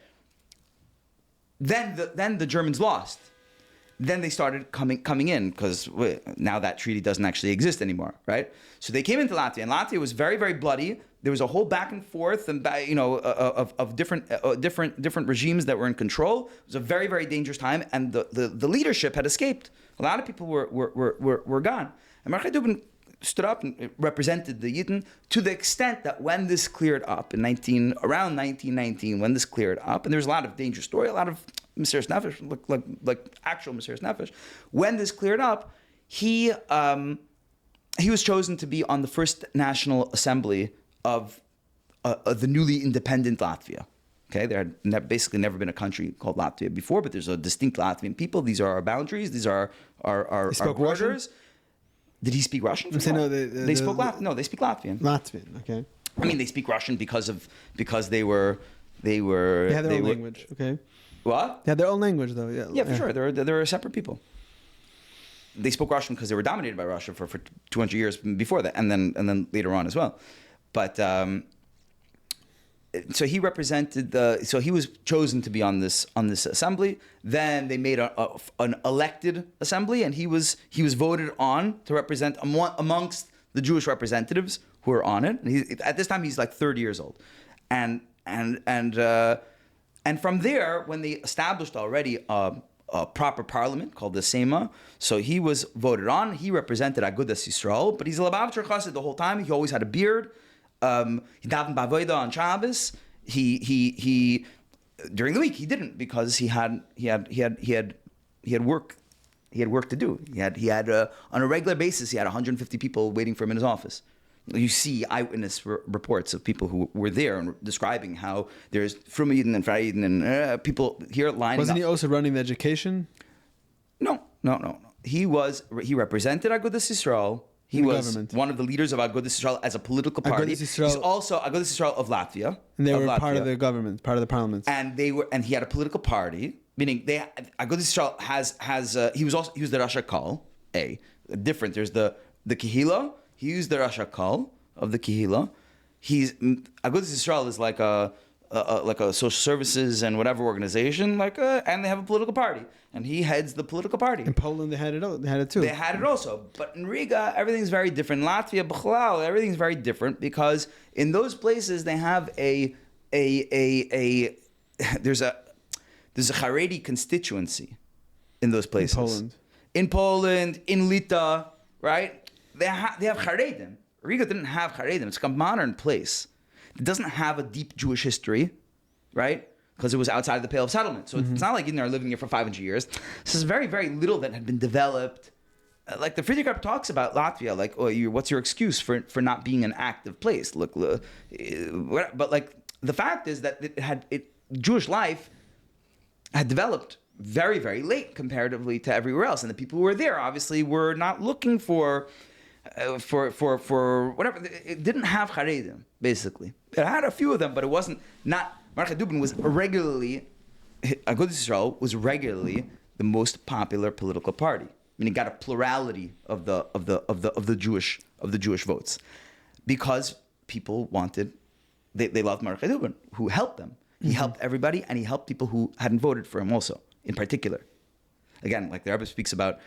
A: Then the Germans lost. Then they started coming in because now that treaty doesn't actually exist anymore, right? So they came into Latvia, and Latvia was very, very bloody. There was a whole back and forth, and of different regimes that were in control. It was a very, very dangerous time, and the leadership had escaped. A lot of people were gone. And Mordechai Dubin stood up and represented the Yidden to the extent that when this cleared up around 1919, when this cleared up, and there's a lot of dangerous story, a lot of Mesiras Nefesh, like actual Mesiras Nefesh. When this cleared up, he was chosen to be on the first National Assembly of the newly independent Latvia. Okay, there had basically never been a country called Latvia before, but there's a distinct Latvian people. These are our boundaries. These are our borders. Russian? Did he speak Russian? They spoke Latvian. No, they speak Latvian.
B: Latvian, okay.
A: I mean, they speak Russian because they were.
B: They had their own language. Okay.
A: What?
B: They had their own language, though. Yeah.
A: Yeah, for sure. They're a separate people. They spoke Russian because they were dominated by Russia for 200 years before that, and then later on as well. But so he represented so he was chosen to be on this assembly. Then they made an elected assembly, and he was voted on to represent amongst the Jewish representatives who are on it. And at this time he's like 30 years old, and from there, when they established already a proper parliament called the Sema, so he was voted on. He represented Agudas Yisrael, but he's a Lubavitcher Chassid the whole time. He always had a beard. He davened b'avoda on Shabbos. He during the week he didn't because he had work. He had work to do. He had on a regular basis he had 150 people waiting for him in his office. You see eyewitness reports of people who were there and describing how there's Fruma Yidden and Frierdiker and people here lining
B: Wasn't
A: up.
B: he also running the education?
A: No. He represented Agudas Yisrael. He was government. One of the leaders of Agudas Yisrael as a political party. He's also Agudas Yisrael of Latvia.
B: And they were part of the government, part of the parliament.
A: And he had a political party, meaning Agudas Yisrael has he was the Rasha Kal. Different. There's the Kehila. He used the Rasha Kal of the Kehila. Agudas Yisrael is like like a social services and whatever organization, and they have a political party, and he heads the political party.
B: In Poland, they had it too.
A: They had it also, but in Riga, everything's very different. In Latvia, Bichlal, everything's very different because in those places they have there's a Haredi constituency in those places. In Poland, in Lita, right? They have Haredim. Riga didn't have Haredim. It's a modern place. It doesn't have a deep Jewish history, right? Because it was outside the Pale of Settlement. So it's not like Yidden are living here for 500 years. This is very, very little that had been developed. Like the Frierdiker Rebbe talks about Latvia, like, what's your excuse for not being an active place? Look, but like the fact is that Jewish life had developed very, very late comparatively to everywhere else, and the people who were there obviously were not looking for whatever. It didn't have Haredim, basically. It had a few of them, but it wasn't not. Mordechai Dubin was regularly, Agudas Yisrael was regularly the most popular political party. I mean, it got a plurality of the Jewish votes because people wanted, they loved Mordechai Dubin, who helped them. He helped everybody, and he helped people who hadn't voted for him also, in particular. Again, like the Rebbe speaks about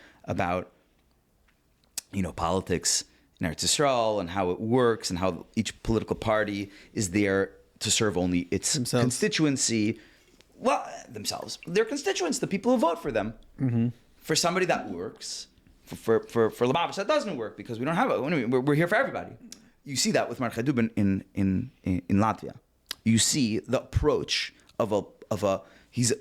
A: politics in Eretz Yisrael and how it works and how each political party is there to serve only its constituency. Well, themselves. Their constituents, the people who vote for them. Mm-hmm. For somebody that works, for Lubavitch that doesn't work because we don't have it. We're here for everybody. You see that with Mordechai Dubin in Latvia. You see the approach of he's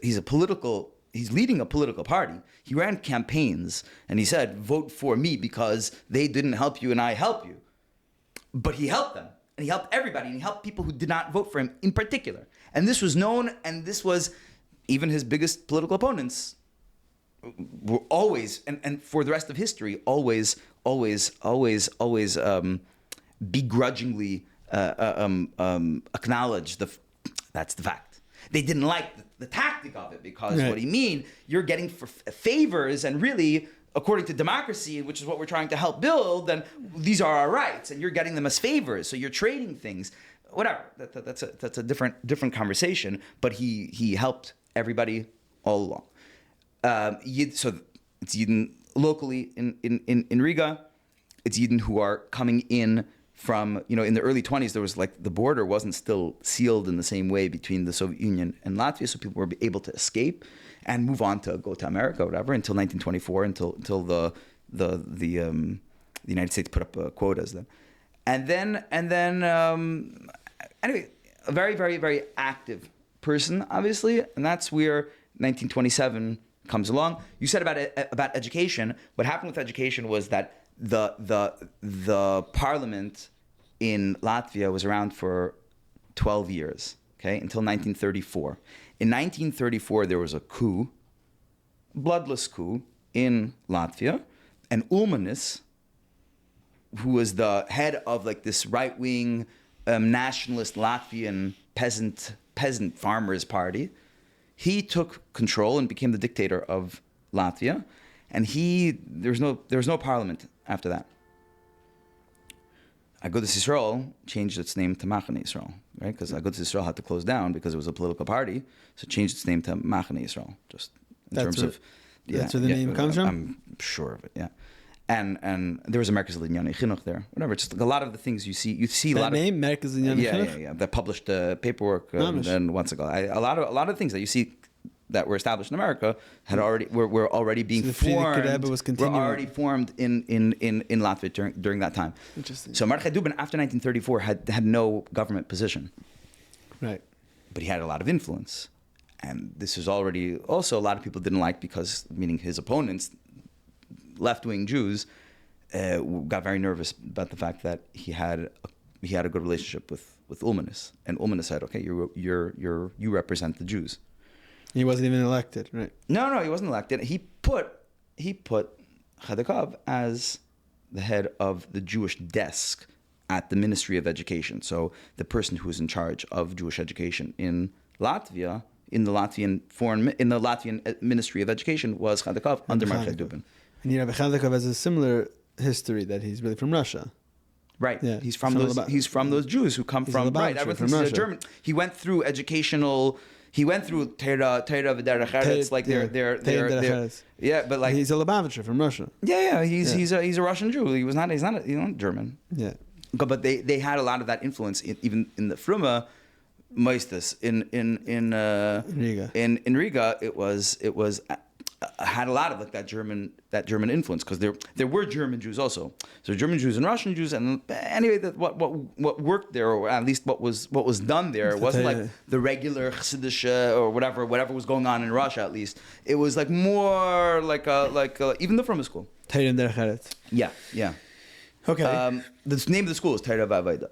A: leading a political party. He ran campaigns and he said, vote for me because they didn't help you and I help you. But he helped them and he helped everybody and he helped people who did not vote for him in particular. And this was known, and this was even his biggest political opponents were always, and for the rest of history, always begrudgingly acknowledge that's the fact. They didn't like the tactic of it because what do you mean? You're getting favors, and really, according to democracy, which is what we're trying to help build, then these are our rights, and you're getting them as favors. So you're trading things, whatever. That's a different conversation. But he helped everybody all along. So it's Yidden locally in Riga. It's Yidden who are coming in from, in the early 20s, there was the border wasn't still sealed in the same way between the Soviet Union and Latvia, so people were able to escape and move on to go to America or whatever until 1924, until the United States put up quotas then. And then anyway, a very, very, very active person, obviously, and that's where 1927 comes along. You said about education. What happened with education was that the parliament in Latvia was around for 12 years, okay, until 1934. In 1934, there was a coup, bloodless coup in Latvia, and Ulmanis, who was the head of this right-wing nationalist Latvian peasant farmers party, he took control and became the dictator of Latvia, and there was no parliament after that. Agudas Yisrael changed its name to Machane Yisrael, right? Because Agudas Yisrael had to close down because it was a political party, so it changed its name to Machane Yisrael. Just in terms of,
B: that's where the name comes from.
A: I'm sure of it. Yeah, and there was a Merkez Linyani Chinuch there. Whatever, just a lot of the things you see a lot
B: name Merkez Linyani Chinuch.
A: Yeah. That published paperwork and once ago. A lot of things that you see that were established in America were already being formed. Were already formed in Latvia during that time.
B: Interesting.
A: So Mordechai Dubin after 1934 had no government position.
B: Right.
A: But he had a lot of influence, and this was already also a lot of people didn't like because, meaning his opponents, left-wing Jews, got very nervous about the fact that he had a good relationship with Ulmanis, and Ulmanis said, "Okay, you represent the Jews."
B: He wasn't even elected, right?
A: No, he wasn't elected. He put Chadakov as the head of the Jewish desk at the Ministry of Education. So the person who was in charge of Jewish education in Latvia, in the Latvian Ministry of Education, was Chadakov under Mordechai Dubin.
B: And Rabbi Chadakov has a similar history that he's really from Russia.
A: Right.
B: Yeah.
A: He's from those Jews who come from right. Everyone thinks he's a German. He went through educational. He went through Teira V'derech Eretz, like they're yeah, but like
B: he's a Lubavitcher from Russia.
A: Yeah. He's a Russian Jew. He's not German.
B: Yeah.
A: But they had a lot of that influence even in the Fruma Meistes in
B: Riga.
A: In Riga, it was had a lot of like that German influence, because there were German Jews also. So German Jews and Russian Jews, and anyway, what worked there, or at least what was done there, wasn't like the regular Chassidish or whatever was going on in Russia. At least it was like more like even the Fruma school.
B: Teira Derech Eretz.
A: Yeah.
B: Okay.
A: The name of the school is Teira V'Avaida.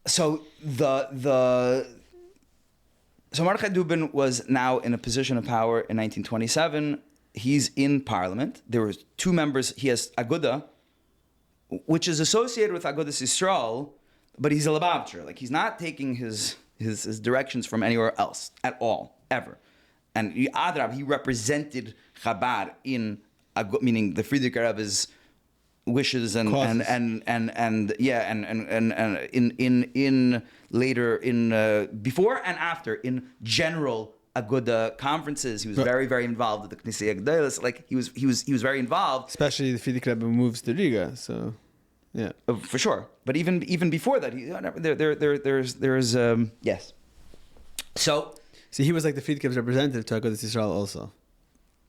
A: So So Mordechai Dubin was now in a position of power in 1927. He's in parliament. There were two members. He has Aguda, which is associated with Agudas Yisrael, but he's a Lubavitcher. Like, he's not taking his directions from anywhere else at all, ever. And Adrab, he represented Chabad in meaning the Frierdiker Rebbe's wishes and later before and after in general Aguda conferences. He was very, very involved with the Knesset Gdolos. Like he was very involved.
B: Especially the Frierdiker Rebbe moves to Riga, so yeah,
A: for sure. But even before that, there's yes. So
B: he was like the Frierdiker Rebbe's representative to Agudas Yisrael also.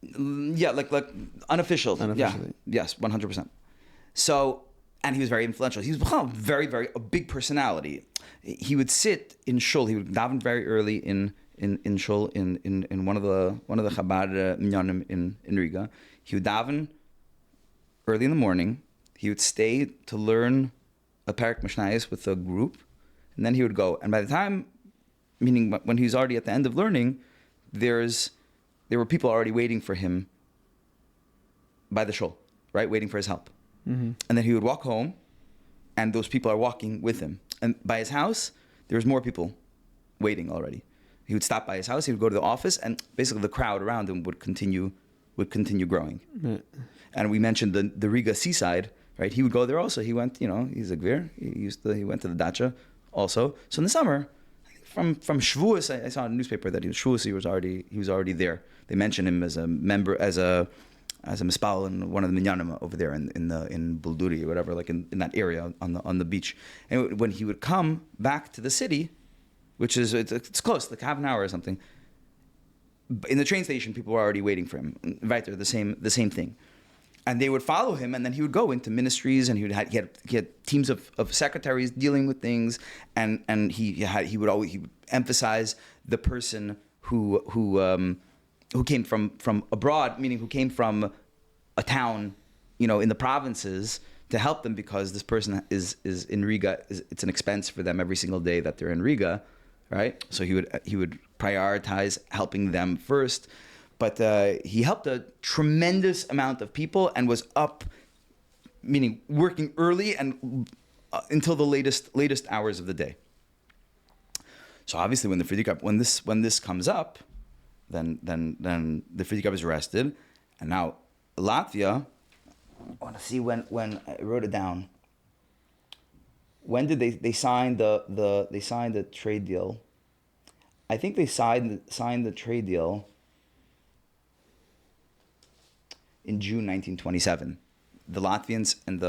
A: Yeah, like unofficial.
B: Unofficially.
A: Yeah, yes, 100%. So, and he was very influential. He was very, very a big personality. He would sit in shul. He would daven very early in shul in one of the Chabad minyanim in Riga. He would daven early in the morning. He would stay to learn a parak mishnayos with a group, and then he would go. And by the time, meaning when he was already at the end of learning, there were people already waiting for him by the shul, right, waiting for his help. Mm-hmm. And then he would walk home, and those people are walking with him. And by his house, there's more people waiting already. He would stop by his house. He would go to the office, and basically the crowd around him would continue growing. Mm-hmm. And we mentioned the Riga seaside, right? He would go there also. He went, he's a gvir. He went to the dacha also. So in the summer, from Shavuos, I saw in a newspaper that Shavuos he was already there. They mentioned him as a member, as a mispal in one of the minyanim over there in Bulduri or whatever, like in that area on the beach. And when he would come back to the city, which is it's close, like half an hour or something, in the train station, people were already waiting for him. Right there, the same thing, and they would follow him, and then he would go into ministries, and he had teams of secretaries dealing with things, and he would emphasize the person who came from abroad, meaning who came from a town, in the provinces, to help them, because this person is in Riga. It's an expense for them every single day that they're in Riga, right? So he would prioritize helping them first. But he helped a tremendous amount of people and was up, meaning working early and until the latest hours of the day. So obviously, when the Frierdiker, when this comes up, then the Frierdiker is arrested, and now Latvia. I want to see when I wrote it down. When did they sign the trade deal? I think they signed the trade deal in June 1927. The Latvians and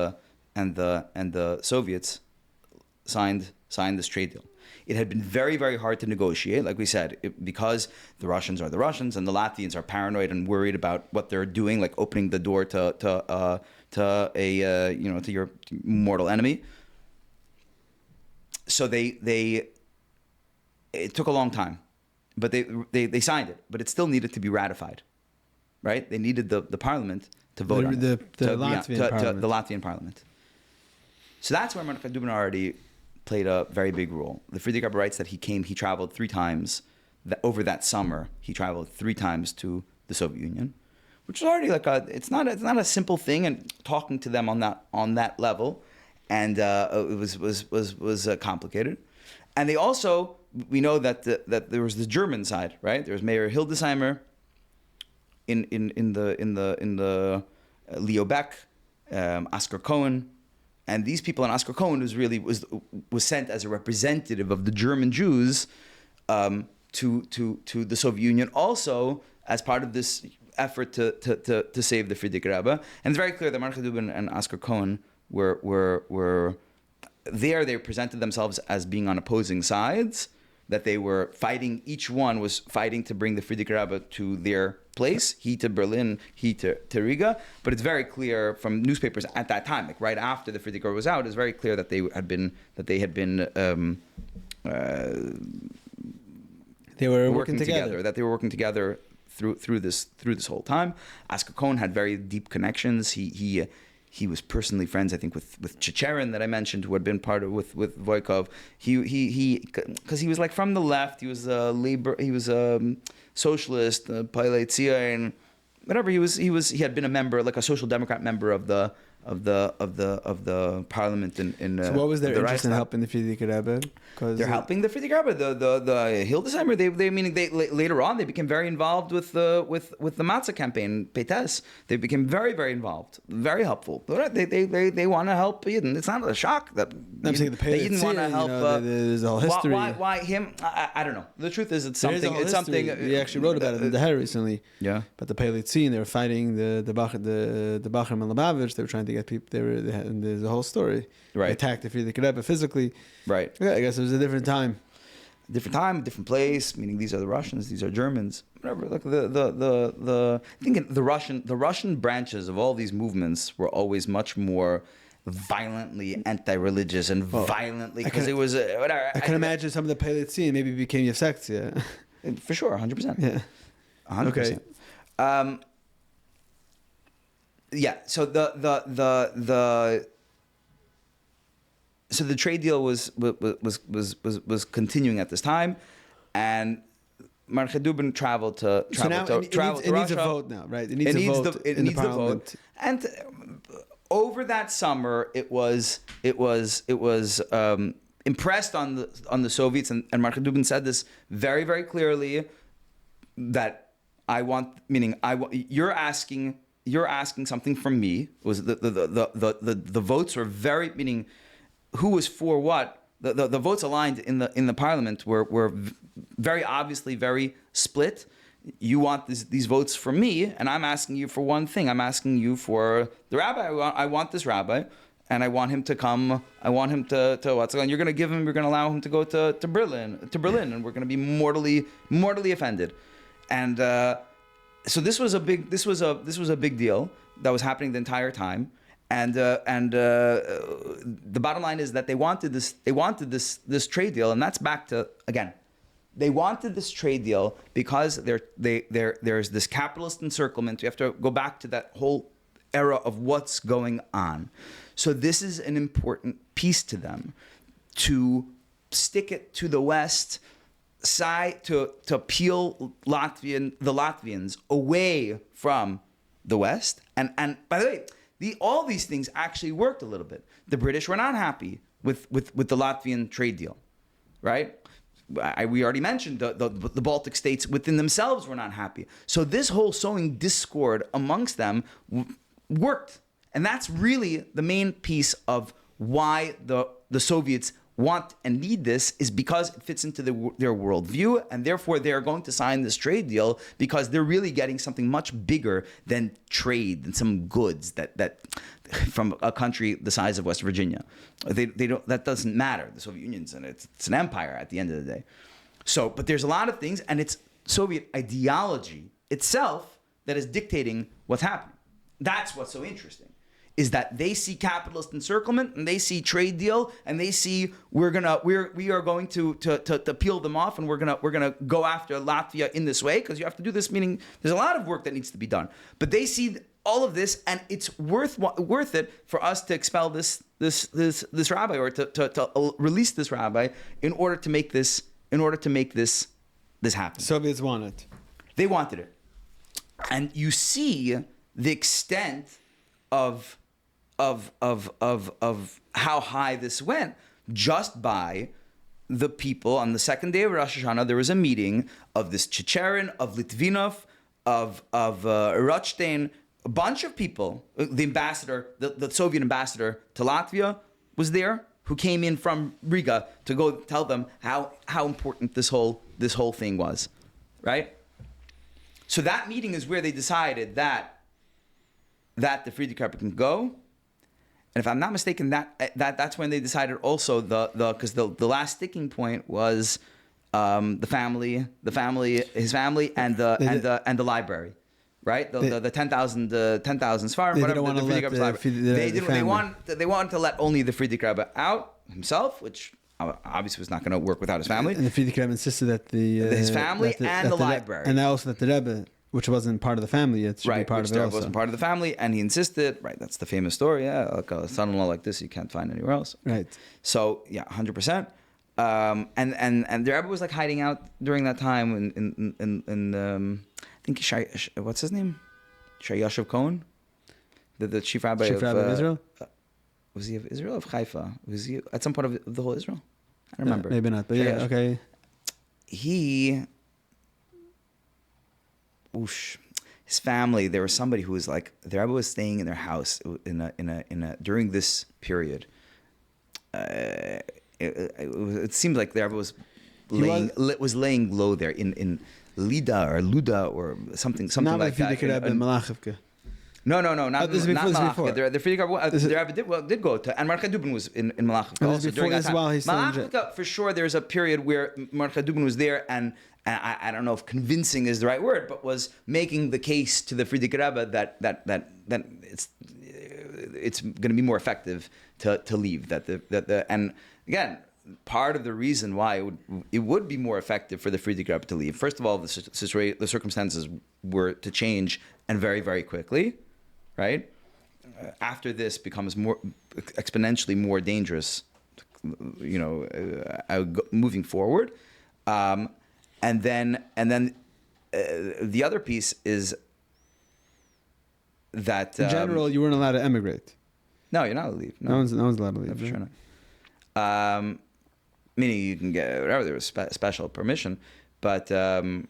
A: the Soviets signed this trade deal. It had been very, very hard to negotiate, like we said, because the Russians are the Russians and the Latvians are paranoid and worried about what they're doing, like opening the door to your mortal enemy. So it took a long time, but they signed it, but it still needed to be ratified, right? They needed the parliament to vote on it. The Latvian parliament. So that's where Mordechai Dubin already played a very big role. The Frierdiker Rebbe writes that he traveled 3 times, over that summer, he traveled 3 times to the Soviet Union, which is already like it's not a simple thing, and talking to them on that level, and it was complicated. And they also, we know that there was the German side, right? There was Mayor Hildesheimer in the Leo Beck, Oscar Cohen. And these people, and Oscar Cohen was sent as a representative of the German Jews to the Soviet Union, also as part of this effort to save the Frierdiker Rebbe. And it's very clear that Mordechai Dubin and Oscar Cohen were there. They presented themselves as being on opposing sides, that they were fighting. Each one was fighting to bring the Frierdiker Rebbe to their place. He to Berlin, he to Riga. But it's very clear from newspapers at that time, like right after the Frierdiker Rebbe was out, it's very clear that they had been
B: they were working together.
A: That they were working together through this whole time. Oscar Cohen had very deep connections. He was personally friends, I think, with Chicherin that I mentioned, who had been part of with Voikov. He because he was like from the left. He was a labor. He was a socialist, Yevsektsiya, and whatever. He had been a member, like a social democrat member of the parliament in.
B: So what was their interest in helping the Frierdiker Rebbe?
A: They're helping the Frierdiker Rebbe. The Hildesheimer. They later on they became very involved with the Matzah campaign, Peites. They became very, very involved, very helpful. They want to help Yidden. It's not a shock that
B: Yidden
A: want to help.
B: There's a whole history.
A: Why him? I don't know. The truth is, it's something. It's something.
B: We actually wrote about it in the Hair recently.
A: Yeah.
B: But the Pelitzin, they were fighting the Bachar and Lubavitch. They were trying to get people. And there's a whole story.
A: Right.
B: They attacked the Frierdiker Rebbe physically.
A: Right.
B: Yeah, I guess it was a different time.
A: Different place. Meaning these are the Russians, these are Germans. Whatever. Like I think the Russian branches of all these movements were always much more violently anti-religious and violently because it was whatever.
B: I can imagine some of the Pelitzin maybe became Yevsektsiya.
A: For sure, 100%.
B: Yeah.
A: 100%.
B: Okay.
A: Yeah. So the trade deal was continuing at this time, and Mordechai Dubin traveled to Russia.
B: It needs a vote now, right? It needs a vote in the parliament.
A: And over that summer, it was impressed on the Soviets, and Mordechai Dubin said this very, very clearly, that you're asking something from me. It was the votes were very, meaning who was for what. The votes aligned in the parliament were very obviously very split. You want these votes from me, and I'm asking you for one thing. I'm asking you for the rabbi. I want this rabbi, and I want him to come. I want him to what's going. You're going to give him. You're going to allow him to go to Berlin, and we're going to be mortally offended. And so this was a big deal that was happening the entire time. And the bottom line is that they wanted this trade deal, and that's back to, again, they wanted this trade deal because there's this capitalist encirclement. You have to go back to that whole era of what's going on. So this is an important piece to them, to stick it to the West side, to peel the Latvians away from the West. And by the way, all these things actually worked a little bit. The British were not happy with the Latvian trade deal, right? We already mentioned the Baltic states within themselves were not happy. So this whole sowing discord amongst them worked. And that's really the main piece of why the Soviets want and need this, is because it fits into their worldview, and therefore they are going to sign this trade deal because they're really getting something much bigger than trade, than some goods that from a country the size of West Virginia. They don't. That doesn't matter. The Soviet Union's it's an empire at the end of the day. So, but there's a lot of things, and it's Soviet ideology itself that is dictating what's happening. That's what's so interesting, is that they see capitalist encirclement, and they see trade deal, and they see we are going to peel them off, and we're gonna go after Latvia in this way, because you have to do this. Meaning, there's a lot of work that needs to be done, but they see all of this, and it's worth it for us to expel this rabbi, or to release this rabbi in order to make this happen.
B: Soviets want it.
A: They wanted it, and you see the extent of how high this went just by the people. On the second day of Rosh Hashanah, there was a meeting of this Chicherin, of Litvinov, of Rothstein, a bunch of people, the ambassador, the Soviet ambassador to Latvia was there, who came in from Riga to go tell them how important this whole thing was, right? So that meeting is where they decided that the Frierdiker Rebbe can go, and if I'm not mistaken, that's when they decided also because the last sticking point was his family, and the library. Right, the 10,000 Sfarim, whatever the Frierdiker Rebbe's library. They wanted to let only the Frierdiker Rebbe out himself, which obviously was not going to work without his family.
B: And the Frierdiker Rebbe insisted that
A: his family and the library,
B: and also that the Rebbe, which wasn't part of the family, it should be part of it also.
A: Wasn't part of the family, and he insisted. Right, that's the famous story. Yeah, like a son-in-law like this you can't find anywhere else.
B: Right.
A: So 100%. And the Rebbe was like hiding out during that time in I think what's his name? Yashav Cohen, the chief rabbi
B: of Israel.
A: Was he of Israel, of Haifa? Was he at some point of the whole Israel? I don't remember.
B: Maybe not, but yeah, okay.
A: His family. There was somebody who was like the Rebbe was staying in their house in a during this period. It seemed like the Rebbe was laying low there in Lida or Luda or something like that. No, not Malachivka. The Frierdiker Rebbe did go to, and Mordechai Dubin was in Malachivka also during that time. Malachivka, for sure, there's a period where Mordechai Dubin was there, and I don't know if convincing is the right word, but was making the case to the Frierdiker Rebbe that it's going to be more effective to leave. And again, part of the reason why it would be more effective for the Frierdiker Rebbe to leave. First of all, the circumstances were to change, and very, very quickly, right? After this becomes more exponentially more dangerous, moving forward. And then the other piece is that
B: in general, you weren't allowed to emigrate.
A: No, you're not allowed to leave.
B: No one's allowed to leave.
A: No, for sure not. Meaning you can get whatever, there was special permission, but the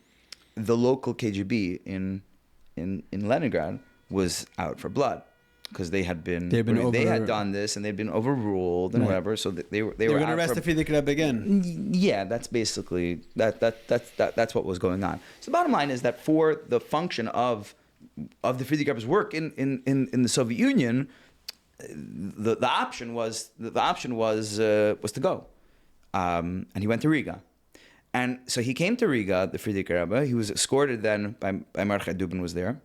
A: local KGB in Leningrad was out for blood because they had done this and they'd been overruled and whatever, so they were
B: going to arrest the Frierdiker Rebbe again.
A: Yeah, that's basically that's what was going on. So the bottom line is that for the function of the Frierdiker Rebbe's work in the Soviet Union, the option was to go. And he went to Riga. And so he came to Riga, the Frierdiker Rebbe. He was escorted then by Mordechai Dubin was there,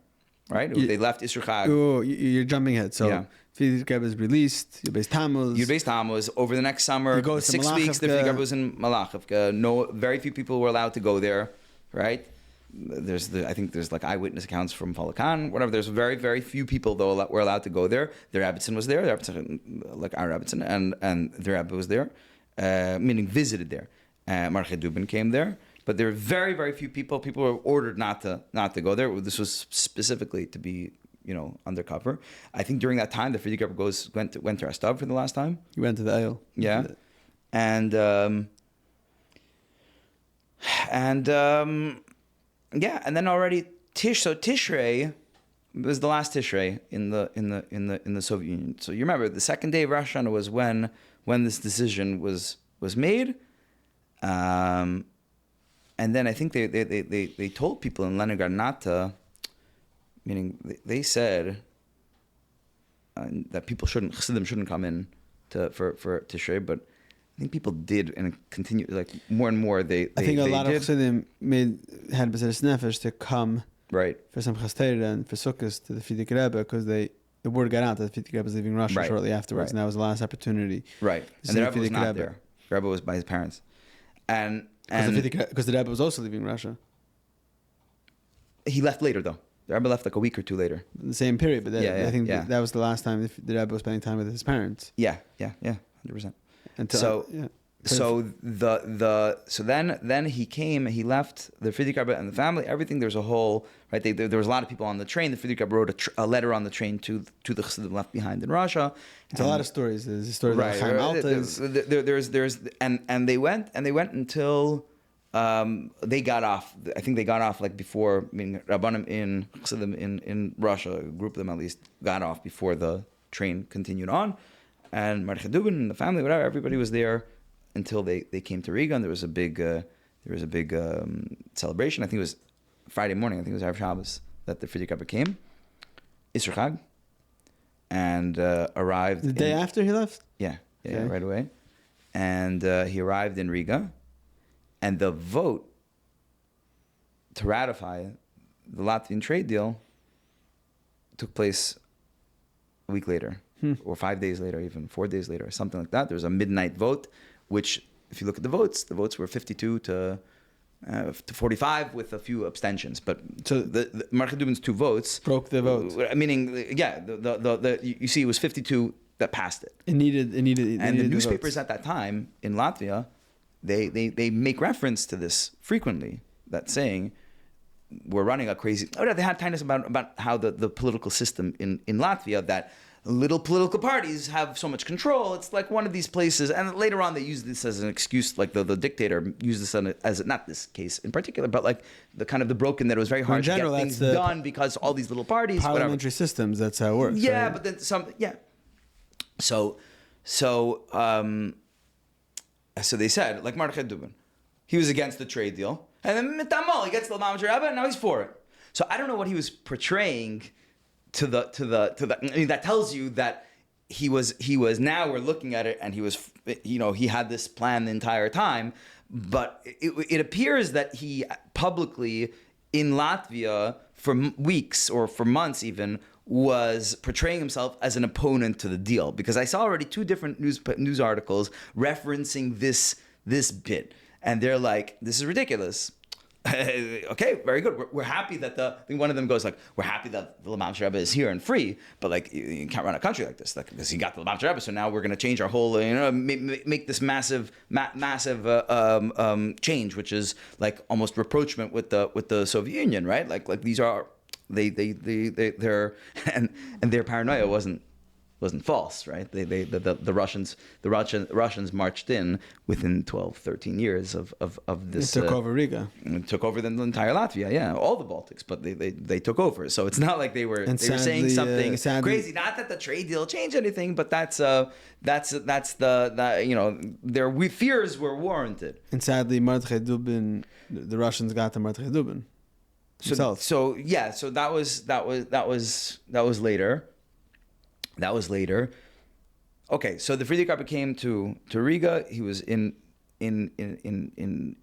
A: right? They left Isser Chag.
B: Oh, you're jumping ahead. So Frierdiker Rebbe is released, Yud
A: B'Tammuz. Over the next summer, 6 weeks, the Frierdiker Rebbe was in Malachivka. Very few people were allowed to go there, right? I think there's like eyewitness accounts from Falakan, whatever. There's very, very few people though that were allowed to go there. The Rebbetzin was there, like our Rebbetzin, and the Rebbe was there, meaning visited there. Mordechai Dubin came there, but there were very, very few people. People were ordered not to go there. This was specifically to be, undercover. I think during that time, the Frierdiker Rebbe went to Rostov for the last time.
B: He went to the Eil.
A: Yeah, and then already Tishrei was the last Tishrei in the Soviet Union. So you remember the second day of Rosh Hashanah was when this decision was made, and then I think they told people in Leningrad not to, meaning they said that Chassidim shouldn't come in for Tishrei, but I think people did and continue, like more and more. I
B: think a lot of Chassidim had B'Seres Nefesh to come
A: right
B: for Simchas Torah and for Sukkot to the Frierdiker Rebbe because the word got out that the Frierdiker Rebbe was leaving Russia shortly afterwards, and that was the last opportunity.
A: Right, and the Rebbe was not there. The Rebbe was by his parents, and
B: because the Rebbe was also leaving Russia.
A: He left later though. The Rebbe left like a week or two later.
B: The same period, but I think that was the last time the Rebbe was spending time with his parents.
A: Yeah, 100%. So then he came, he left the Frierdiker Rebbe and the family, everything. There's a whole, right? There was a lot of people on the train. The Frierdiker Rebbe wrote a letter on the train to the Chassidim left behind in Russia.
B: It's a lot of stories. There's a story about Chaim Alta's.
A: And they went until they got off. I think they got off like before. I mean, Rabbanim in Chassidim in Russia, a group of them at least, got off before the train continued on. And Mordechai Dubin and the family, whatever, everybody was there until they came to Riga, and there was a big celebration. I think it was Friday morning. I think it was Erev Shabbos that the Frierdiker Rebbe came, Isser Chag, and arrived
B: the day after he left.
A: Yeah,
B: Okay.
A: right away, and he arrived in Riga, and the vote to ratify the Latvian trade deal took place a week later. Or 5 days later, even 4 days later, or something like that. There was a midnight vote, which, if you look at the votes were 52 to 45 with a few abstentions. But so the Mordechai Dubin's 2 votes
B: Broke the vote.
A: Meaning, yeah, you see, it was 52 that passed it.
B: It needed.
A: And the newspapers
B: votes.
A: at that time in Latvia, they make reference to this frequently. That saying, we're running a crazy. They had kindness about how the political system in Latvia, that little political parties have so much control. It's like one of these places, and later on they use this as an excuse, like the dictator used this as not this case in particular, but like the kind of the broken, that it was very hard to get things done because all these little parties,
B: parliamentary systems. That's how it works.
A: Yeah,
B: right?
A: but then some. Yeah. So they said, like Mordechai Dubin, he was against the trade deal, and then Mitamol, he gets the Lamach Rebbe, and now he's for it. So I don't know what he was portraying to the. I mean, that tells you that he was. Now we're looking at it, and he had this plan the entire time. But it appears that he publicly in Latvia for weeks or for months even was portraying himself as an opponent to the deal, because I saw already 2 different news articles referencing this bit, and they're like, "This is ridiculous." Okay, very good. We're happy that I think one of them goes like, "We're happy that the Lamach Rebbe is here and free, but like you can't run a country like this, like, because you got the Lamach Rebbe, so now we're going to change our whole, make this massive change, which is like almost rapprochement with the Soviet Union, right? Like these are they're and their paranoia wasn't false, right? The Russians marched in within 12, 13 years of this.
B: They took over Riga.
A: Took over the entire Latvia, yeah, all the Baltics, but they took over. So it's not like they were saying something crazy. Not that the trade deal changed anything, but that's their fears were warranted.
B: And sadly, Mordechai Dubin, the Russians got to Mordechai Dubin himself.
A: So that was later. That was later. Okay, so the Frierdiker Rebbe came to Riga. He was in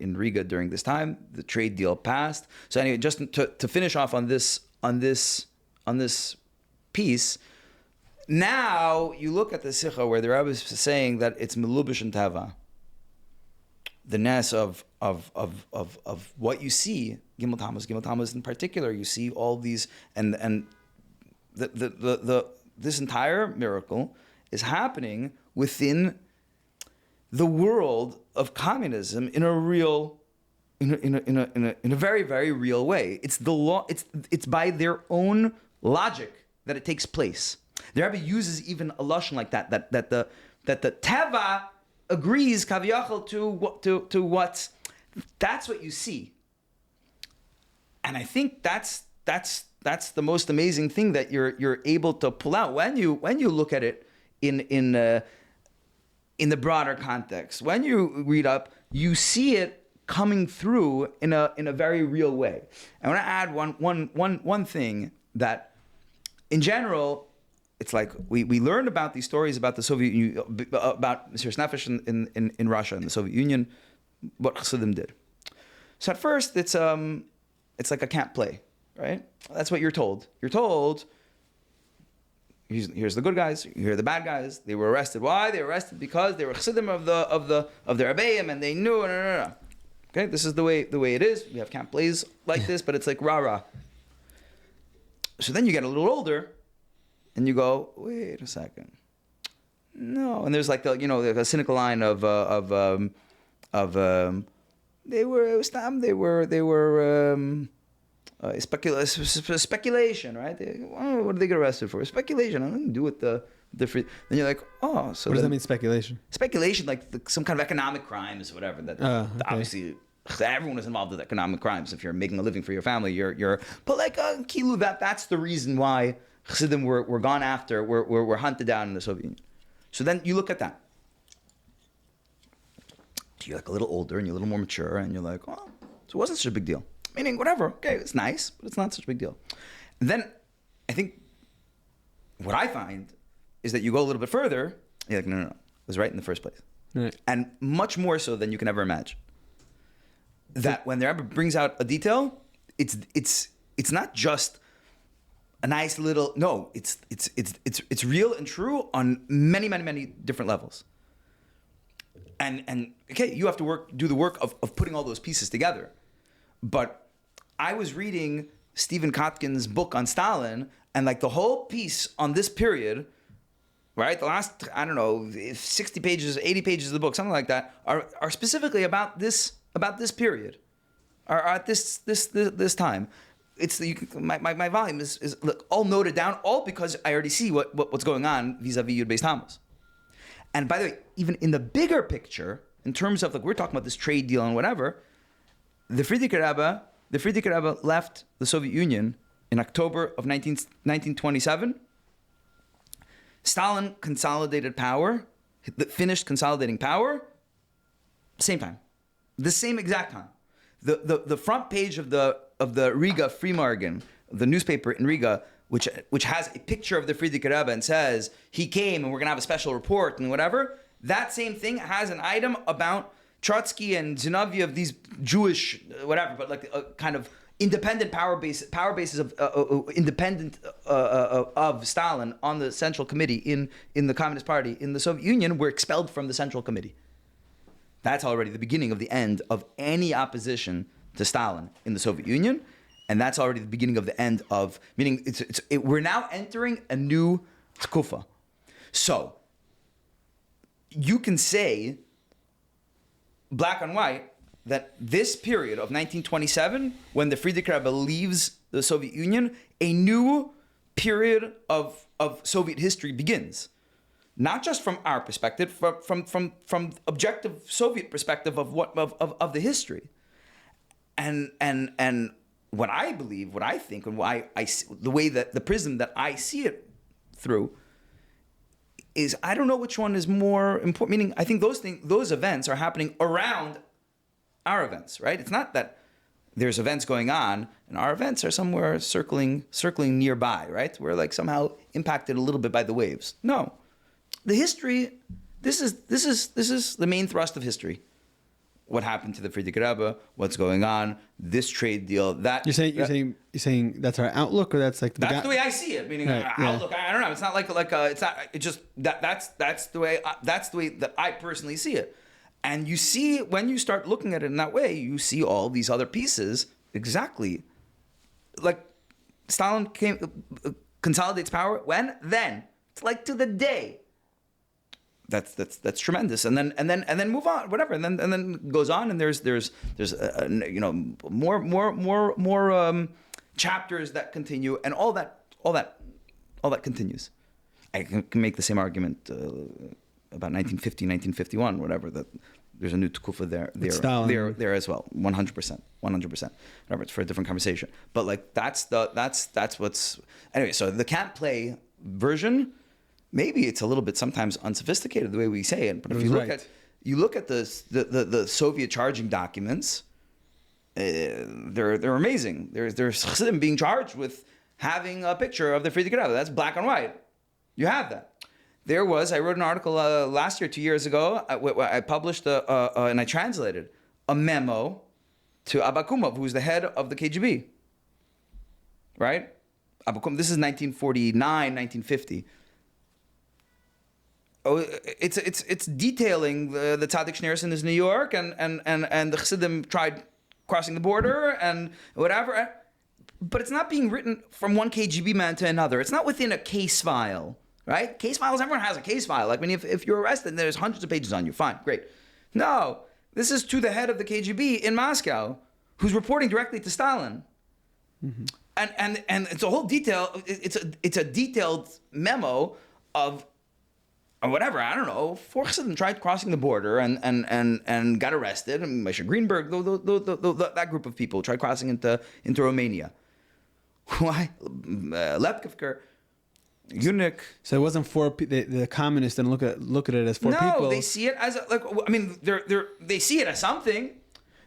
A: Riga during this time. The trade deal passed. So anyway, just to finish off on this piece. Now you look at the Sikha where the Rebbe is saying that it's melubish and tava. The ness of what you see, Gimel Tammuz in particular. You see all these and this entire miracle is happening within the world of communism in a very, very real way. It's the law. It's by their own logic that it takes place. The Rebbe uses even a lashon like that the teva agrees kaviyachol to what's. That's what you see, and I think that's the most amazing thing that you're able to pull out when you look at it in the broader context. When you read up, you see it coming through in a very real way. I want to add one thing that, in general, it's like we learned about these stories about the Soviet Union, about Mr. Nefesh in Russia and the Soviet Union, what Chassidim did. So at first it's like a can't play. Right? That's what you're told. You're told, here's the good guys, here are the bad guys. They were arrested. Why? They were arrested because they were chassidim of the Rebbeim, and they knew. No. Okay, this is the way it is. We have camp plays like this, but it's like rah. So then you get a little older, and you go, wait a second. No, and there's like a cynical line of they were speculation, right? What did they get arrested for? Speculation. I don't do with the different. Then you're like, oh, so
B: what does that mean? Speculation.
A: Speculation, like some kind of economic crimes, or whatever. That
B: okay.
A: Obviously everyone was involved with economic crimes. If you're making a living for your family, but like kilu, that's the reason why Chassidim were gone after, were hunted down in the Soviet Union. So then you look at that. You're like a little older and you're a little more mature, and you're like, oh, so it wasn't such a big deal. Meaning, whatever, okay, it's nice, but it's not such a big deal. And then I think what I find is that you go a little bit further, you're like, no, it was right in the first place.
B: Right.
A: And much more so than you can ever imagine. That when the Rebbe brings out a detail, it's not just a nice little, no, it's real and true on many, many, many different levels. And okay, you have to do the work of putting all those pieces together. But I was reading Stephen Kotkin's book on Stalin, and like the whole piece on this period, right? The last, I don't know, 60 pages, 80 pages of the book, something like that, are specifically about this period, are at this time. It's my volume is look, all noted down, all because I already see what's going on vis-a-vis Yud B'Tammuz. And by the way, even in the bigger picture, in terms of like we're talking about this trade deal and whatever, the Frierdiker Rebbe left the Soviet Union in October of 1927. Stalin consolidated power, finished consolidating power, same time, the same exact time. The front page of the Riga Freimargen, the newspaper in Riga, which has a picture of the Frierdiker Rebbe and says he came and we're gonna have a special report and whatever. That same thing has an item about Trotsky and Zinoviev, these Jewish whatever, but like a kind of independent power bases of independent of Stalin on the Central Committee in the Communist Party in the Soviet Union were expelled from the Central Committee. That's already the beginning of the end of any opposition to Stalin in the Soviet Union. And that's already the beginning of the end of, meaning we're now entering a new tkufa. So, you can say, black and white, that this period of 1927, when the Frierdiker Rebbe leaves the Soviet Union, a new period of Soviet history begins. Not just from our perspective, from objective Soviet perspective of the history. And what I believe, what I think, and why the way that the prism that I see it through is I don't know which one is more important. Meaning, I think those events are happening around our events, right? It's not that there's events going on and our events are somewhere circling nearby, right? We're like somehow impacted a little bit by the waves. No, the history. This is the main thrust of history. What happened to the Frierdiker Rebbe? What's going on? This trade deal. That
B: you're saying that's our outlook, or that's like
A: that's the way I see it. Meaning outlook. I don't know. It's not like it's not. It's just that's the way that I personally see it. And you see when you start looking at it in that way, you see all these other pieces exactly. Like Stalin consolidates power when then it's like to the day. That's tremendous, and then move on, whatever, and then goes on, and there's more chapters that continue, and all that continues. I can make the same argument about 1950, 1951, whatever. That there's a new tkufa there as well, 100%. Whatever, it's for a different conversation. But like that's what's anyway. So the can't play version. Maybe it's a little bit sometimes unsophisticated the way we say it, but if you look at the Soviet charging documents, they're amazing. There's Chassidim being charged with having a picture of the Frierdiker Rebbe. That's black and white. You have that. I wrote an article last year, 2 years ago. I published and I translated a memo to Abakumov, who's the head of the KGB. Right? Abakumov. This is 1949, 1950. Oh, it's detailing the Tzaddik Schneerson is New York and the Chassidim tried crossing the border and whatever, but it's not being written from one KGB man to another. It's not within a case file, right? Case files, everyone has a case file. Like when if you're arrested, and there's hundreds of pages on you. Fine, great. No, this is to the head of the KGB in Moscow, who's reporting directly to Stalin, and it's a whole detail. It's a detailed memo of or whatever, I don't know, 4 Chassidim tried crossing the border and got arrested. And Moshe Greenberg, that group of people tried crossing into Romania. Why? Lepkivker, Eunuch.
B: So it wasn't the communists didn't look at it as four people.
A: No, they see it as they see it as something.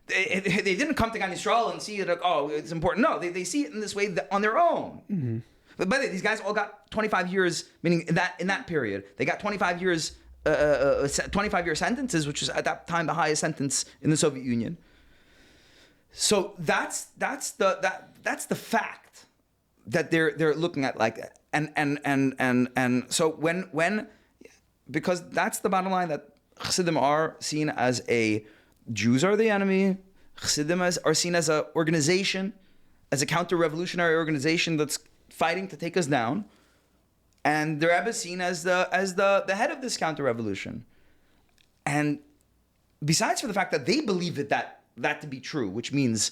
A: They didn't come to Gan Yisrael and see it like, oh, it's important. No, they see it in this way on their own. Mm-hmm. But by the way, these guys all got 25 years, meaning in that period, they got 25 years, 25-year sentences, which was at that time the highest sentence in the Soviet Union. So that's the fact that they're looking at like that. And so when because that's the bottom line, that Chassidim are seen as Jews are the enemy. Chassidim are seen as an organization, as a counter-revolutionary organization that's fighting to take us down, and the Rebbe is seen as the head of this counter-revolution. And besides for the fact that they believe that to be true, which means,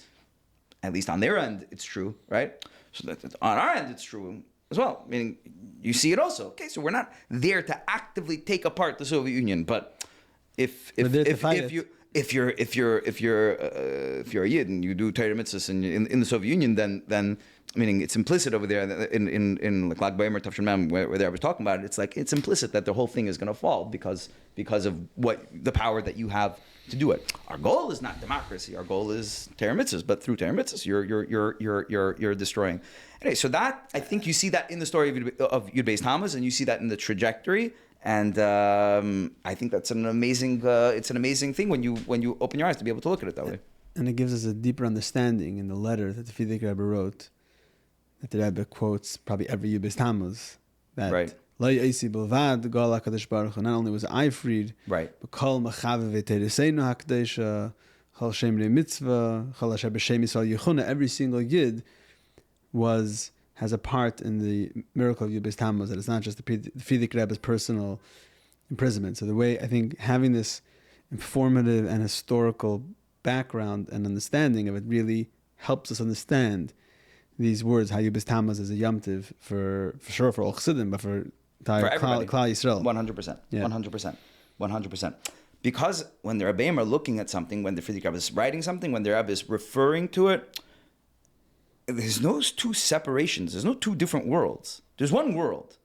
A: at least on their end, it's true, right? So that on our end, it's true as well. Meaning, you see it also. Okay, so we're not there to actively take apart the Soviet Union, but if you're a Yid and you do Torah mitzvahs in the Soviet Union, then meaning it's implicit over there in like Lag B'Omer Tavshin Mem where they were talking about it. It's like it's implicit that the whole thing is going to fall because of what the power that you have to do it. Our goal is not democracy. Our goal is Torah mitzvahs, but through Torah mitzvahs, you're destroying. Anyway, so that I think you see that in the story of Yud B'Tammuz, and you see that in the trajectory. And I think that's an amazing. It's an amazing thing when you open your eyes to be able to look at it that way.
B: And it gives us a deeper understanding in the letter that the Frierdiker Rebbe wrote, that the Rebbe quotes probably every Yud B'Tammuz, that
A: right.
B: Not only was I freed,
A: right,
B: but kol machavev tereseinu hakdesha, kol shemrei mitzvah, kol asher b'shem Yisrael yichuna. Every single Yid has a part in the miracle of Yud B'Tammuz, that it's not just the Frierdiker Rebbe's personal imprisonment. So the way, I think, having this informative and historical background and understanding of it really helps us understand these words, how Yud B'Tammuz is a yomtiv for sure for all Chassidim, but for Klal Yisrael.
A: 100%. Yeah. 100%. Because when the Rebbeim are looking at something, when the Frierdiker Rebbe is writing something, when the Rebbe is referring to it, there's no two separations. There's no two different worlds. There's one world.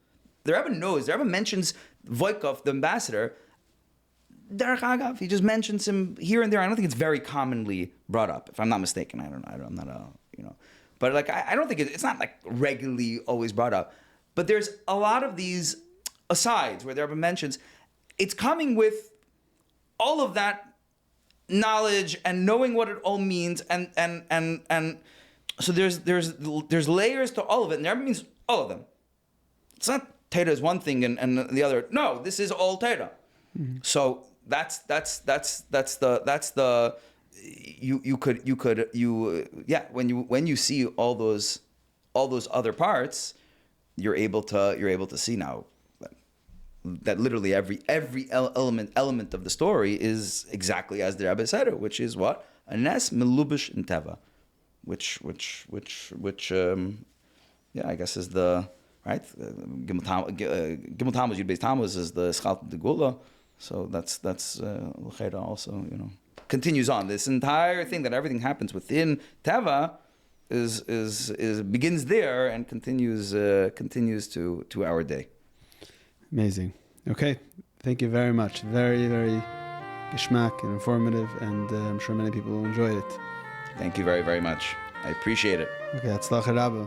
A: The Rebbe knows. The Rebbe mentions Voikov, the ambassador. Derech Agav, he just mentions him here and there. I don't think it's very commonly brought up, if I'm not mistaken. I'm not But like I don't think it's not like regularly always brought up. But there's a lot of these asides where the Rebbe mentions. It's coming with all of that knowledge and knowing what it all means and so there's layers to all of it, and the Rebbe means all of them. It's not Torah is one thing and the other. No, this is all Torah. Mm-hmm. So that's the when you see all those other parts, you're able to see now that literally every element of the story is exactly as the Rebbe said it, which is what? A nes melubish in teva. Which I guess is the right. Gimel Tammuz, Yud B'Tammuz is the Schalt de Gula, so that's l'chera also continues on. This entire thing that everything happens within Teva is begins there and continues to our day.
B: Amazing. Okay, thank you very much. Very very geschmack and informative, and I'm sure many people will enjoy it.
A: Thank you very, very much. I appreciate it.
B: Okay, Hatzlacha Rabba.